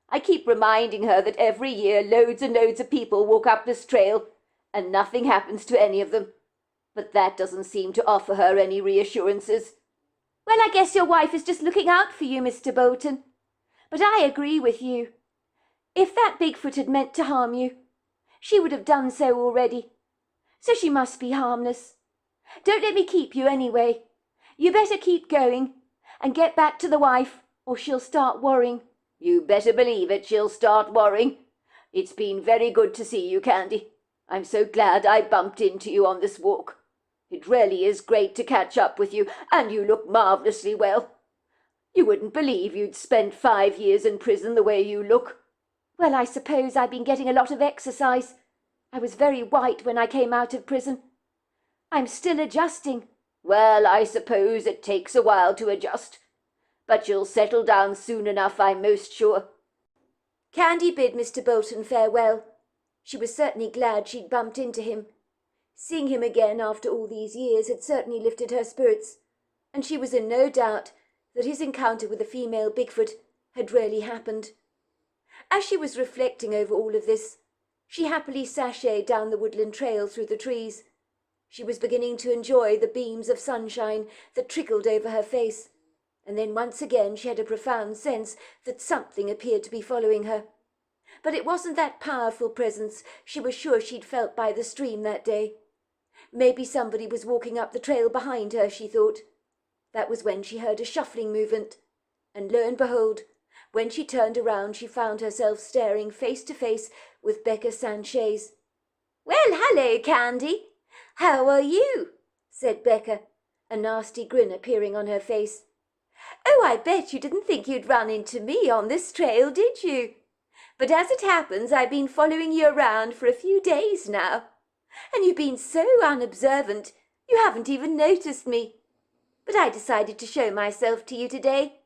S4: I keep reminding her that every year loads and loads of people walk up this trail, and nothing happens to any of them. But that doesn't seem to offer her any reassurances.
S3: Well, I guess your wife is just looking out for you, Mr. Bolton. But I agree with you. If that Bigfoot had meant to harm you, she would have done so already. So she must be harmless. Don't let me keep you anyway. You better keep going and get back to the wife, or she'll start worrying.
S4: You better believe it, she'll start worrying. It's been very good to see you, Candy. I'm so glad I bumped into you on this walk. It really is great to catch up with you, and you look marvellously well. You wouldn't believe you'd spent 5 years in prison the way you look.
S3: Well, I suppose I've been getting a lot of exercise. I was very white when I came out of prison. I'm still adjusting.
S4: Well, I suppose it takes a while to adjust. But you'll settle down soon enough, I'm most sure.
S2: Candy bid Mr. Bolton farewell. She was certainly glad she'd bumped into him. Seeing him again after all these years had certainly lifted her spirits, and she was in no doubt that his encounter with the female Bigfoot had really happened. As she was reflecting over all of this, she happily sashayed down the woodland trail through the trees. She was beginning to enjoy the beams of sunshine that trickled over her face, and then once again she had a profound sense that something appeared to be following her. But it wasn't that powerful presence she was sure she'd felt by the stream that day. Maybe somebody was walking up the trail behind her, she thought. That was when she heard a shuffling movement, and lo and behold, when she turned around she found herself staring face to face with Becca Sanchez.
S3: "Well, hello, Candy. How are you?"
S2: said Becca, a nasty grin appearing on her face.
S3: "Oh, I bet you didn't think you'd run into me on this trail, did you? But as it happens, I've been following you around for a few days now, and you've been so unobservant you haven't even noticed me. But I decided to show myself to you today.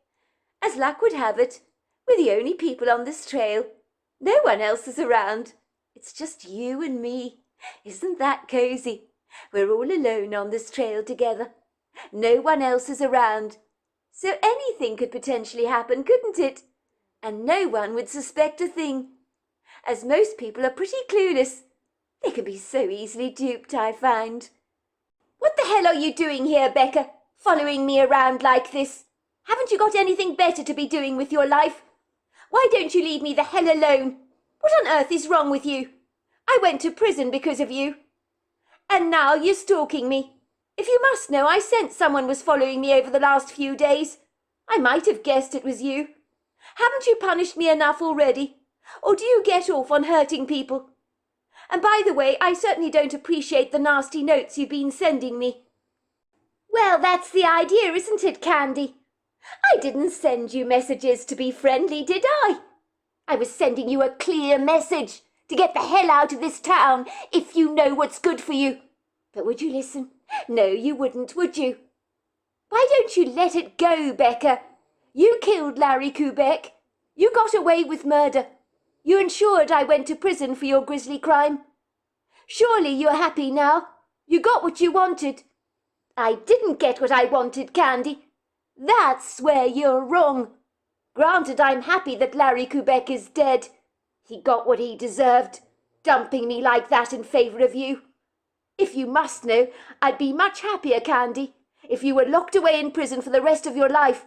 S3: As luck would have it, we're the only people on this trail. No one else is around. It's just you and me. Isn't that cozy? We're all alone on this trail together. No one else is around. So anything could potentially happen, couldn't it? And no one would suspect a thing. As most people are pretty clueless. They can be so easily duped, I find." "What the hell are you doing here, Becca? Following me around like this? Haven't you got anything better to be doing with your life? Why don't you leave me the hell alone? What on earth is wrong with you? I went to prison because of you. And now you're stalking me. If you must know, I sensed someone was following me over the last few days. I might have guessed it was you. Haven't you punished me enough already? Or do you get off on hurting people? And by the way, I certainly don't appreciate the nasty notes you've been sending me." "Well, that's the idea, isn't it, Candy? I didn't send you messages to be friendly, did I? I was sending you a clear message to get the hell out of this town if you know what's good for you. But would you listen? No, you wouldn't, would you? Why don't you let it go, Becca? You killed Larry Kubek. You got away with murder. You ensured I went to prison for your grisly crime. Surely you're happy now. You got what you wanted." "I didn't get what I wanted, Candy. That's where you're wrong. Granted, I'm happy that Larry Kubek is dead. He got what he deserved, dumping me like that in favour of you. If you must know, I'd be much happier, Candy, if you were locked away in prison for the rest of your life.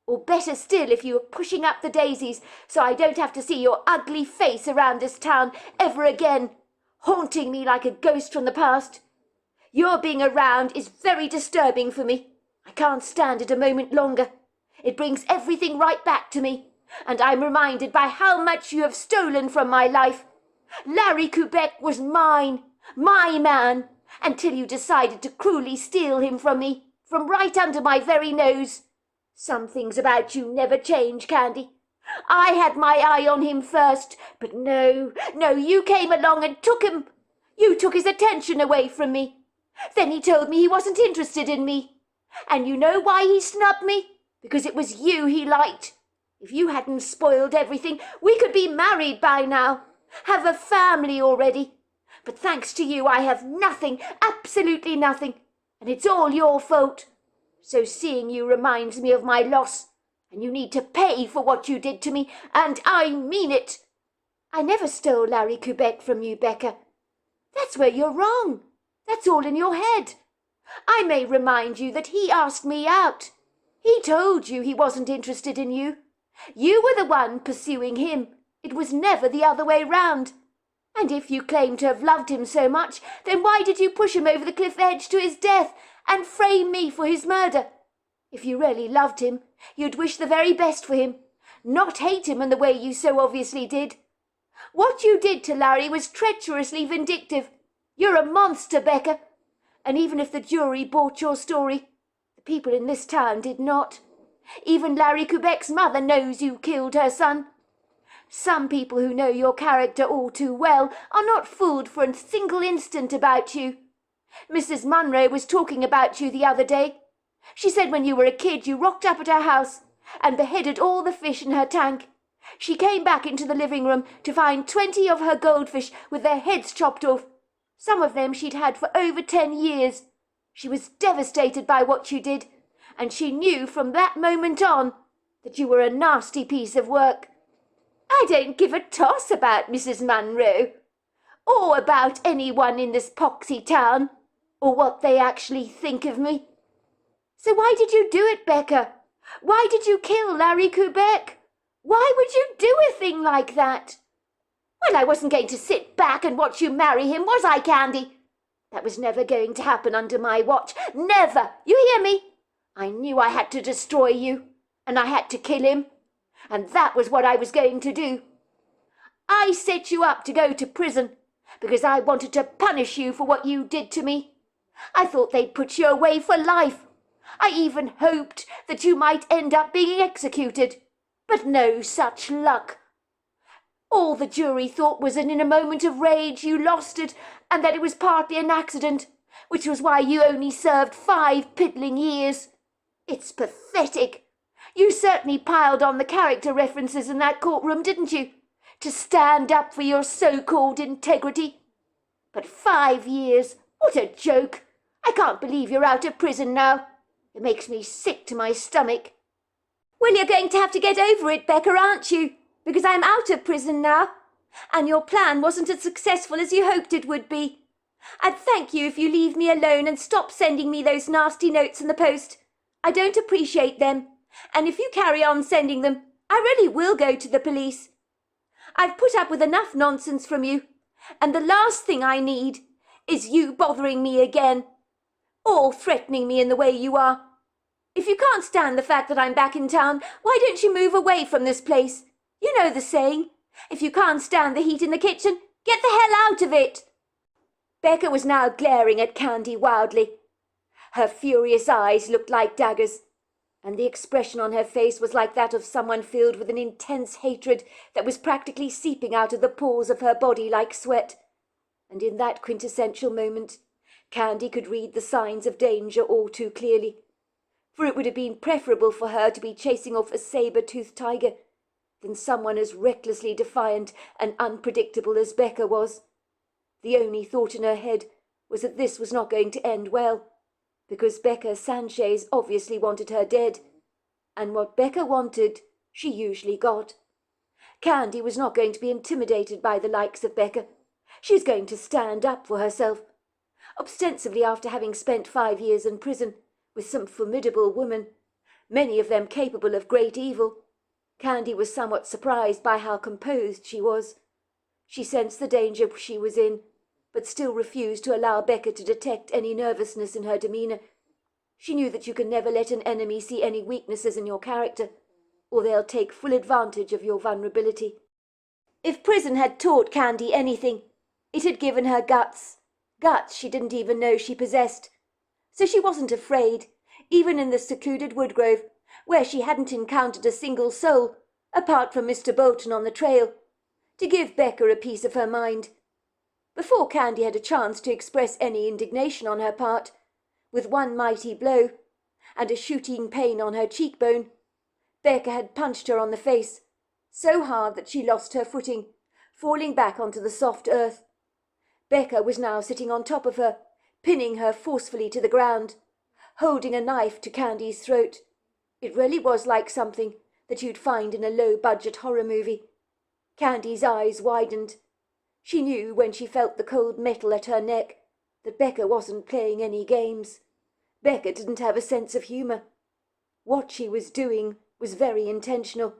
S3: Or better still, if you were pushing up the daisies so I don't have to see your ugly face around this town ever again, haunting me like a ghost from the past. Your being around is very disturbing for me. I can't stand it a moment longer. It brings everything right back to me, and I'm reminded by how much you have stolen from my life. Larry Kubek was mine, my man, until you decided to cruelly steal him from me, from right under my very nose. Some things about you never change, Candy. I had my eye on him first, but no, you came along and took him. You took his attention away from me. Then he told me he wasn't interested in me. And you know why he snubbed me? Because it was you he liked. If you hadn't spoiled everything, we could be married by now, have a family already. But thanks to you, I have nothing, absolutely nothing, and it's all your fault. So seeing you reminds me of my loss, and you need to pay for what you did to me, and I mean it. I never stole Larry Kubek from you, Becca. That's where you're wrong. That's all in your head. I may remind you that he asked me out. He told you he wasn't interested in you. You were the one pursuing him. It was never the other way round. And if you claim to have loved him so much, then why did you push him over the cliff edge to his death and frame me for his murder? If you really loved him, you'd wish the very best for him, not hate him in the way you so obviously did. What you did to Larry was treacherously vindictive. You're a monster, Becca. And even if the jury bought your story, the people in this town did not. Even Larry Kubek's mother knows you killed her son. Some people who know your character all too well are not fooled for a single instant about you. Mrs. Munro was talking about you the other day. She said when you were a kid you rocked up at her house and beheaded all the fish in her tank. She came back into the living room to find 20 of her goldfish with their heads chopped off. Some of them she'd had for over 10 years. She was devastated by what you did, and she knew from that moment on that you were a nasty piece of work. I don't give a toss about Mrs. Munro, or about anyone in this poxy town, or what they actually think of me. So why did you do it, Becca?
S2: Why did you kill Larry Quebec? Why would you do a thing like that? Well, I wasn't going to sit back and watch you marry him, was I, Candy? That was never going to happen under my watch. Never! You hear me? I knew I had to destroy you, and I had to kill him, and that was what I was going to do. I set you up to go to prison because I wanted to punish you for what you did to me. I thought they'd put you away for life. I even hoped that you might end up being executed, but no such luck. All the jury thought was that in a moment of rage you lost it, and that it was partly an accident, which was why you only served 5 piddling years. It's pathetic. You certainly piled on the character references in that courtroom, didn't you? To stand up for your so-called integrity. But 5 years, what a joke. I can't believe you're out of prison now. It makes me sick to my stomach.
S3: Well, you're going to have to get over it, Becca, aren't you? Because I'm out of prison now, and your plan wasn't as successful as you hoped it would be. I'd thank you if you leave me alone and stop sending me those nasty notes in the post. I don't appreciate them, and if you carry on sending them, I really will go to the police. I've put up with enough nonsense from you, and the last thing I need is you bothering me again, or threatening me in the way you are. If you can't stand the fact that I'm back in town, why don't you move away from this place? You know the saying, if you can't stand the heat in the kitchen, get the hell out of it. Becca was now glaring at Candy wildly. Her furious eyes looked like daggers, and the expression on her face was like that of someone filled with an intense hatred that was practically seeping out of the pores of her body like sweat. And in that quintessential moment, Candy could read the signs of danger all too clearly, for it would have been preferable for her to be chasing off a saber-toothed tiger than someone as recklessly defiant and unpredictable as Becca was. The only thought in her head was that this was not going to end well, because Becca Sanchez obviously wanted her dead, and what Becca wanted she usually got. Candy was not going to be intimidated by the likes of Becca. She was going to stand up for herself. Ostensibly after having spent 5 years in prison with some formidable women, many of them capable of great evil, Candy was somewhat surprised by how composed she was. She sensed the danger she was in, but still refused to allow Becca to detect any nervousness in her demeanour. She knew that you can never let an enemy see any weaknesses in your character, or they'll take full advantage of your vulnerability. If prison had taught Candy anything, it had given her guts. Guts she didn't even know she possessed. So she wasn't afraid, even in the secluded woodgrove, where she hadn't encountered a single soul, apart from Mr. Bolton on the trail, to give Becca a piece of her mind. Before Candy had a chance to express any indignation on her part, with one mighty blow, and a shooting pain on her cheekbone, Becca had punched her on the face, so hard that she lost her footing, falling back onto the soft earth. Becca was now sitting on top of her, pinning her forcefully to the ground, holding a knife to Candy's throat. It really was like something that you'd find in a low-budget horror movie. Candy's eyes widened. She knew when she felt the cold metal at her neck that Becca wasn't playing any games. Becca didn't have a sense of humour. What she was doing was very intentional.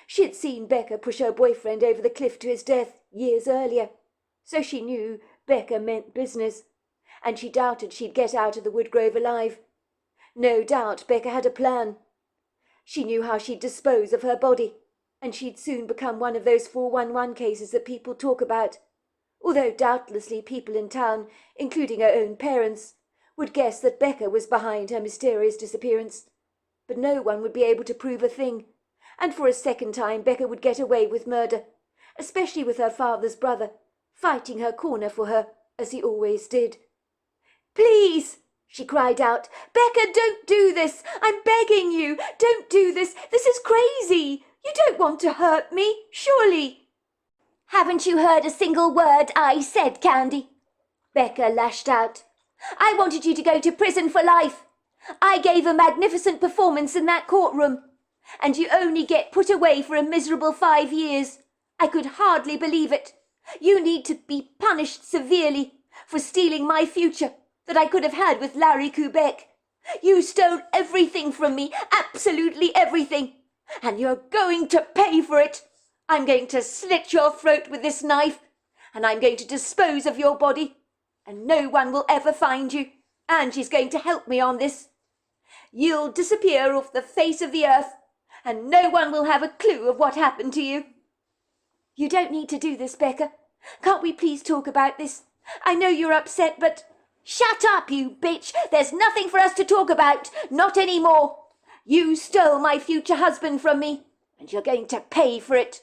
S3: She had seen Becca push her boyfriend over the cliff to his death years earlier, so she knew Becca meant business, and she doubted she'd get out of the woodgrove alive. No doubt Becca had a plan. She knew how she'd dispose of her body, and she'd soon become one of those 411 cases that people talk about, although doubtlessly people in town, including her own parents, would guess that Becca was behind her mysterious disappearance. But no one would be able to prove a thing, and for a second time Becca would get away with murder, especially with her father's brother, fighting her corner for her, as he always did. "Please!" she cried out. "Becca, don't do this! I'm begging you! Don't do this! This is crazy! You don't want to hurt me, surely!" "Haven't you heard a single word I said, Candy?" Becca lashed out. "I wanted you to go to prison for life. I gave a magnificent performance in that courtroom, and you only get put away for a miserable 5 years. I could hardly believe it. You need to be punished severely for stealing my future that I could have had with Larry Quebec.
S4: You stole everything from me, absolutely everything, and you're going to pay for it. I'm going to slit your throat with this knife, and I'm going to dispose of your body, and no one will ever find you. Angie's going to help me on this. You'll disappear off the face of the earth, and no one will have a clue of what happened to you.
S3: You don't need to do this, Becca. Can't we please talk about this? I know you're upset, but...
S4: Shut up, you bitch! There's nothing for us to talk about, not anymore. You stole my future husband from me, and you're going to pay for it.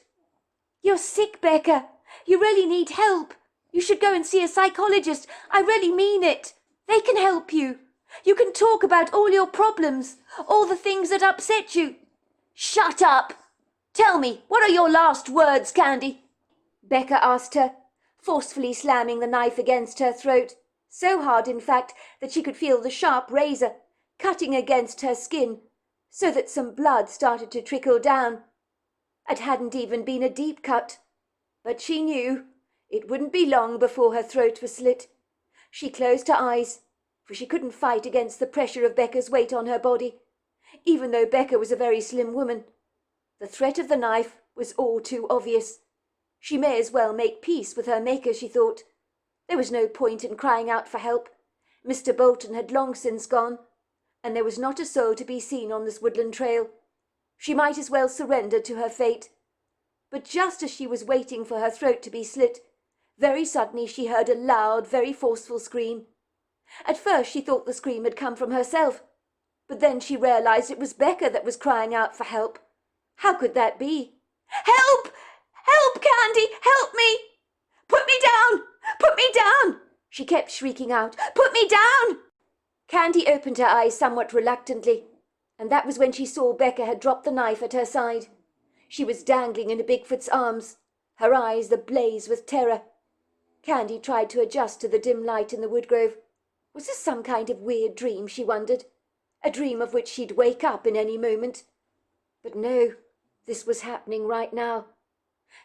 S3: You're sick, Becca. You really need help. You should go and see a psychologist. I really mean it. They can help you. You can talk about all your problems, all the things that upset you.
S4: Shut up! Tell me, what are your last words, Candy?
S3: Becca asked her, forcefully slamming the knife against her throat, so hard, in fact, that she could feel the sharp razor cutting against her skin, so that some blood started to trickle down. It hadn't even been a deep cut, but she knew it wouldn't be long before her throat was slit. She closed her eyes, for she couldn't fight against the pressure of Becca's weight on her body, even though Becca was a very slim woman. The threat of the knife was all too obvious. She may as well make peace with her maker, she thought. There was no point in crying out for help. Mr. Bolton had long since gone, and there was not a soul to be seen on this woodland trail. She might as well surrender to her fate. But just as she was waiting for her throat to be slit, very suddenly she heard a loud, very forceful scream. At first she thought the scream had come from herself, but then she realized it was Becca that was crying out for help. How could that be? "Help! Help, Candy! Help me! Put me down! Put me down!" she kept shrieking out. "Put me down!" Candy opened her eyes somewhat reluctantly, and that was when she saw Becca had dropped the knife at her side. She was dangling in a Bigfoot's arms, her eyes ablaze with terror. Candy tried to adjust to the dim light in the woodgrove. Was this some kind of weird dream, she wondered? A dream of which she'd wake up in any moment? But no, this was happening right now.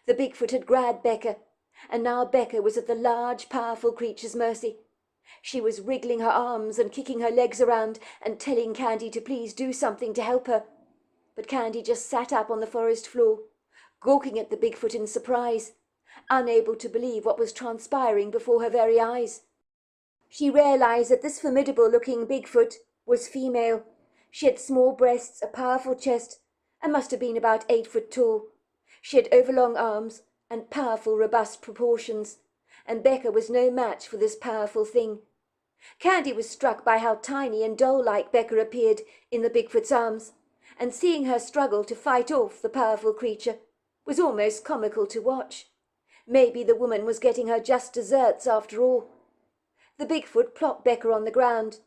S3: The Bigfoot had grabbed Becca, and now Becca was at the large, powerful creature's mercy. She was wriggling her arms and kicking her legs around and telling Candy to please do something to help her. But Candy just sat up on the forest floor, gawking at the Bigfoot in surprise, unable to believe what was transpiring before her very eyes. She realized that this formidable-looking Bigfoot was female. She had small breasts, a powerful chest, and must have been about 8 foot tall. She had overlong arms and powerful, robust proportions, and Becca was no match for this powerful thing. Candy was struck by how tiny and doll-like Becca appeared in the Bigfoot's arms, and seeing her struggle to fight off the powerful creature was almost comical to watch. Maybe the woman was getting her just desserts after all. The Bigfoot plopped Becca on the ground.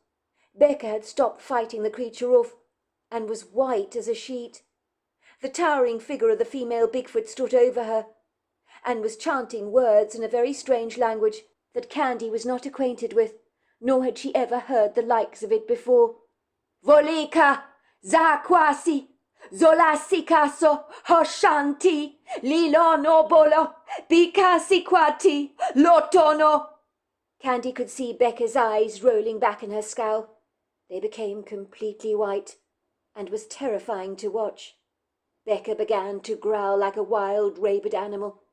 S3: Becca had stopped fighting the creature off, and was white as a sheet. The towering figure of the female Bigfoot stood over her, and was chanting words in a very strange language that Candy was not acquainted with, nor had she ever heard the likes of it before. "Volika, zakwasi, zolasikaso, hoshanti, lilonobolo, bikasikwati, lotono." Candy could see Becca's eyes rolling back in her skull. They became completely white, and was terrifying to watch. Becca began to growl like a wild, rabid animal,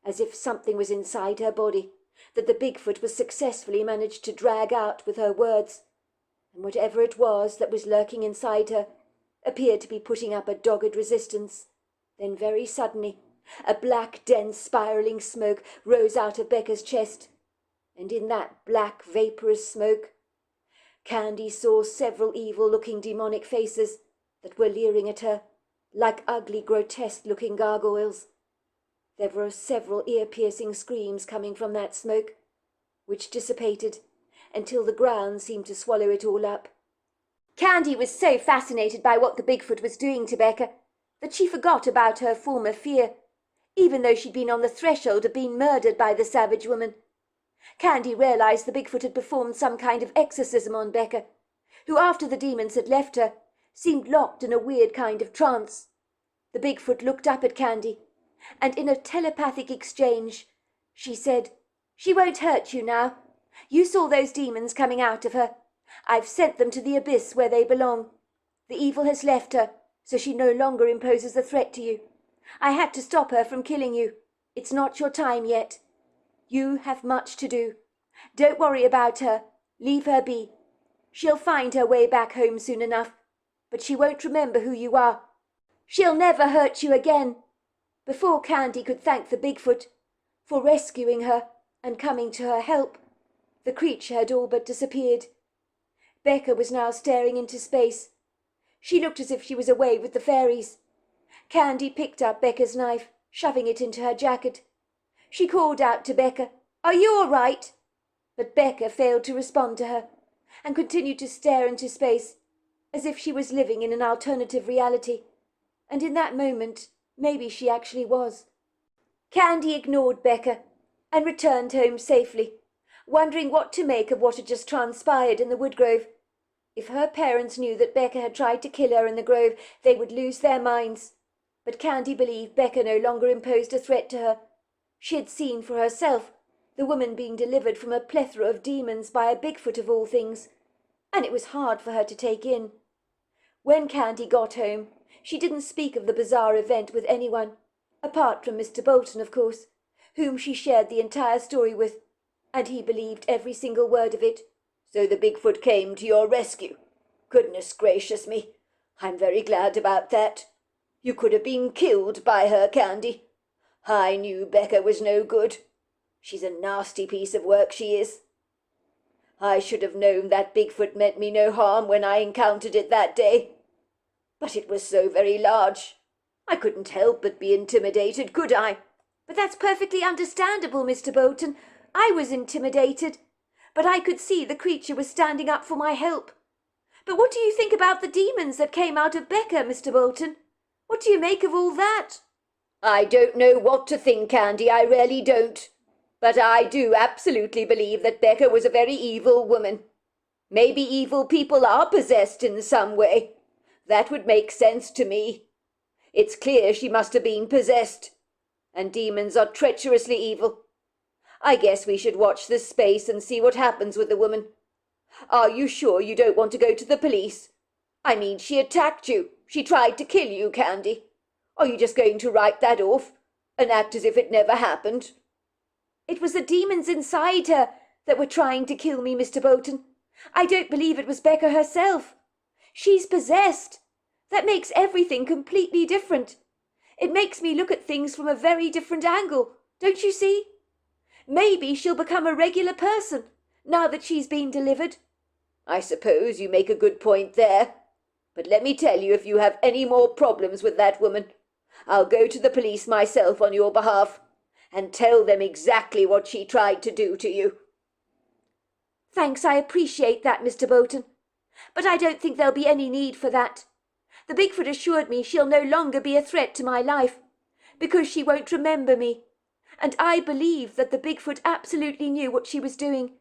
S3: as if something was inside her body that the Bigfoot was successfully managed to drag out with her words, and whatever it was that was lurking inside her appeared to be putting up a dogged resistance. Then very suddenly a black, dense, spiraling smoke rose out of Becca's chest, and in that black, vaporous smoke Candy saw several evil-looking demonic faces that were leering at her like ugly, grotesque-looking gargoyles. There were several ear-piercing screams coming from that smoke, which dissipated until the ground seemed to swallow it all up. Candy was so fascinated by what the Bigfoot was doing to Becca that she forgot about her former fear, even though she'd been on the threshold of being murdered by the savage woman. Candy realized the Bigfoot had performed some kind of exorcism on Becca, who, after the demons had left her, seemed locked in a weird kind of trance. The Bigfoot looked up at Candy, and in a telepathic exchange, she said, "She won't hurt you now. You saw those demons coming out of her.
S2: I've sent them to the abyss where they belong. The evil has left her, so she no longer imposes a threat to you. I had to stop her from killing you. It's not your time yet. You have much to do. Don't worry about her. Leave her be. She'll find her way back home soon enough, but she won't remember who you are. She'll never hurt you again." Before Candy could thank the Bigfoot for rescuing her and coming to her help, the creature had all but disappeared. Becca was now staring into space. She looked as if she was away with the fairies. Candy picked up Becca's knife, shoving it into her jacket. She called out to Becca, "Are you all right?" But Becca failed to respond to her and continued to stare into space as if she was living in an alternative reality. And in that moment, maybe she actually was. Candy ignored Becca and returned home safely, wondering what to make of what had just transpired in the woodgrove. If her parents knew that Becca had tried to kill her in the grove, they would lose their minds. But Candy believed Becca no longer imposed a threat to her. She had seen for herself the woman being delivered from a plethora of demons by a Bigfoot of all things, and it was hard for her to take in. When Candy got home, she didn't speak of the bizarre event with anyone, apart from Mr. Bolton, of course, whom she shared the entire story with, and he believed every single word of it.
S4: "So the Bigfoot came to your rescue? Goodness gracious me, I'm very glad about that. You could have been killed by her, Candy. I knew Becca was no good. She's a nasty piece of work, she is. I should have known that Bigfoot meant me no harm when I encountered it that day. But it was so very large. I couldn't help but be intimidated, could I?"
S2: "But that's perfectly understandable, Mr. Bolton. I was intimidated, but I could see the creature was standing up for my help. But what do you think about the demons that came out of Becca, Mr. Bolton? What do you make of all that?"
S4: "I don't know what to think, Candy, I really don't. But I do absolutely believe that Becca was a very evil woman. Maybe evil people are possessed in some way. That would make sense to me. It's clear she must have been possessed. And demons are treacherously evil. I guess we should watch this space and see what happens with the woman. Are you sure you don't want to go to the police? I mean, she attacked you. She tried to kill you, Candy. Are you just going to write that off and act as if it never happened?"
S2: "It was the demons inside her that were trying to kill me, Mr. Bolton. I don't believe it was Becca herself. She's possessed. That makes everything completely different. It makes me look at things from a very different angle, don't you see? Maybe she'll become a regular person now that she's been delivered."
S4: "I suppose you make a good point there. But let me tell you, if you have any more problems with that woman, I'll go to the police myself on your behalf and tell them exactly what she tried to do to you."
S2: "Thanks, I appreciate that, Mr. Bolton. But I don't think there'll be any need for that. The Bigfoot assured me she'll no longer be a threat to my life, because she won't remember me. And I believe that the Bigfoot absolutely knew what she was doing.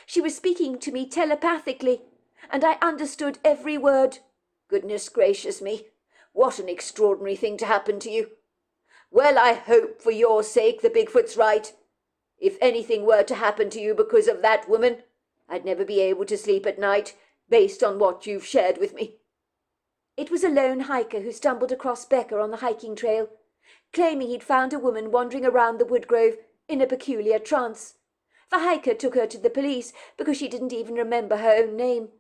S2: She was speaking to me telepathically, and I understood every word."
S4: Goodness gracious me, what an extraordinary thing to happen to you. Well, I hope for your sake the Bigfoot's right. If anything were to happen to you because of that woman, I'd never be able to sleep at night, based on what you've shared with me.
S2: It was a lone hiker who stumbled across Becca on the hiking trail, claiming he'd found a woman wandering around the woodgrove in a peculiar trance. The hiker took her to the police because she didn't even remember her own name.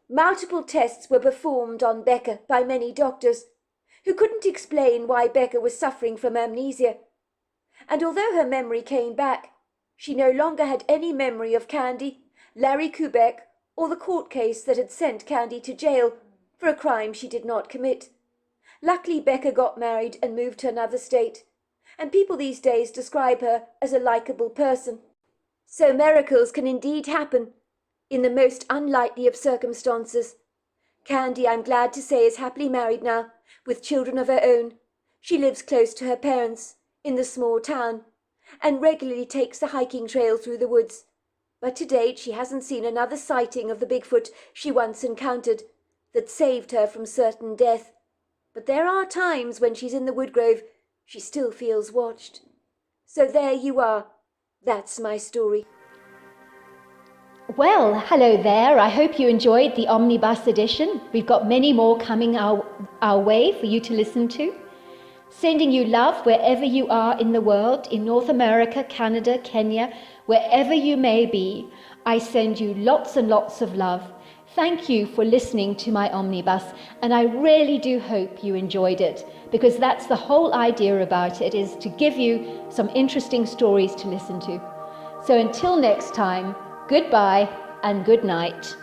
S2: Multiple tests were performed on Becca by many doctors, who couldn't explain why Becca was suffering from amnesia. And although her memory came back, she no longer had any memory of Candy, Larry Kubek, or the court case that had sent Candy to jail for a crime she did not commit. Luckily, Becca got married and moved to another state, and people these days describe her as a likable person. So miracles can indeed happen in the most unlikely of circumstances. Candy, I'm glad to say, is happily married now, with children of her own. She lives close to her parents, in the small town, and regularly takes the hiking trail through the woods. But to date she hasn't seen another sighting of the Bigfoot she once encountered that saved her from certain death. But there are times when she's in the woodgrove she still feels watched. So there you are. That's my story.
S1: Well, hello there. I hope you enjoyed the Omnibus edition. We've got many more coming our way for you to listen to. Sending you love wherever you are in the world, in North America, Canada, Kenya, wherever you may be. I send you lots and lots of love. Thank you for listening to my Omnibus, and I really do hope you enjoyed it, because that's the whole idea about it, is to give you some interesting stories to listen to. So until next time, goodbye and good night.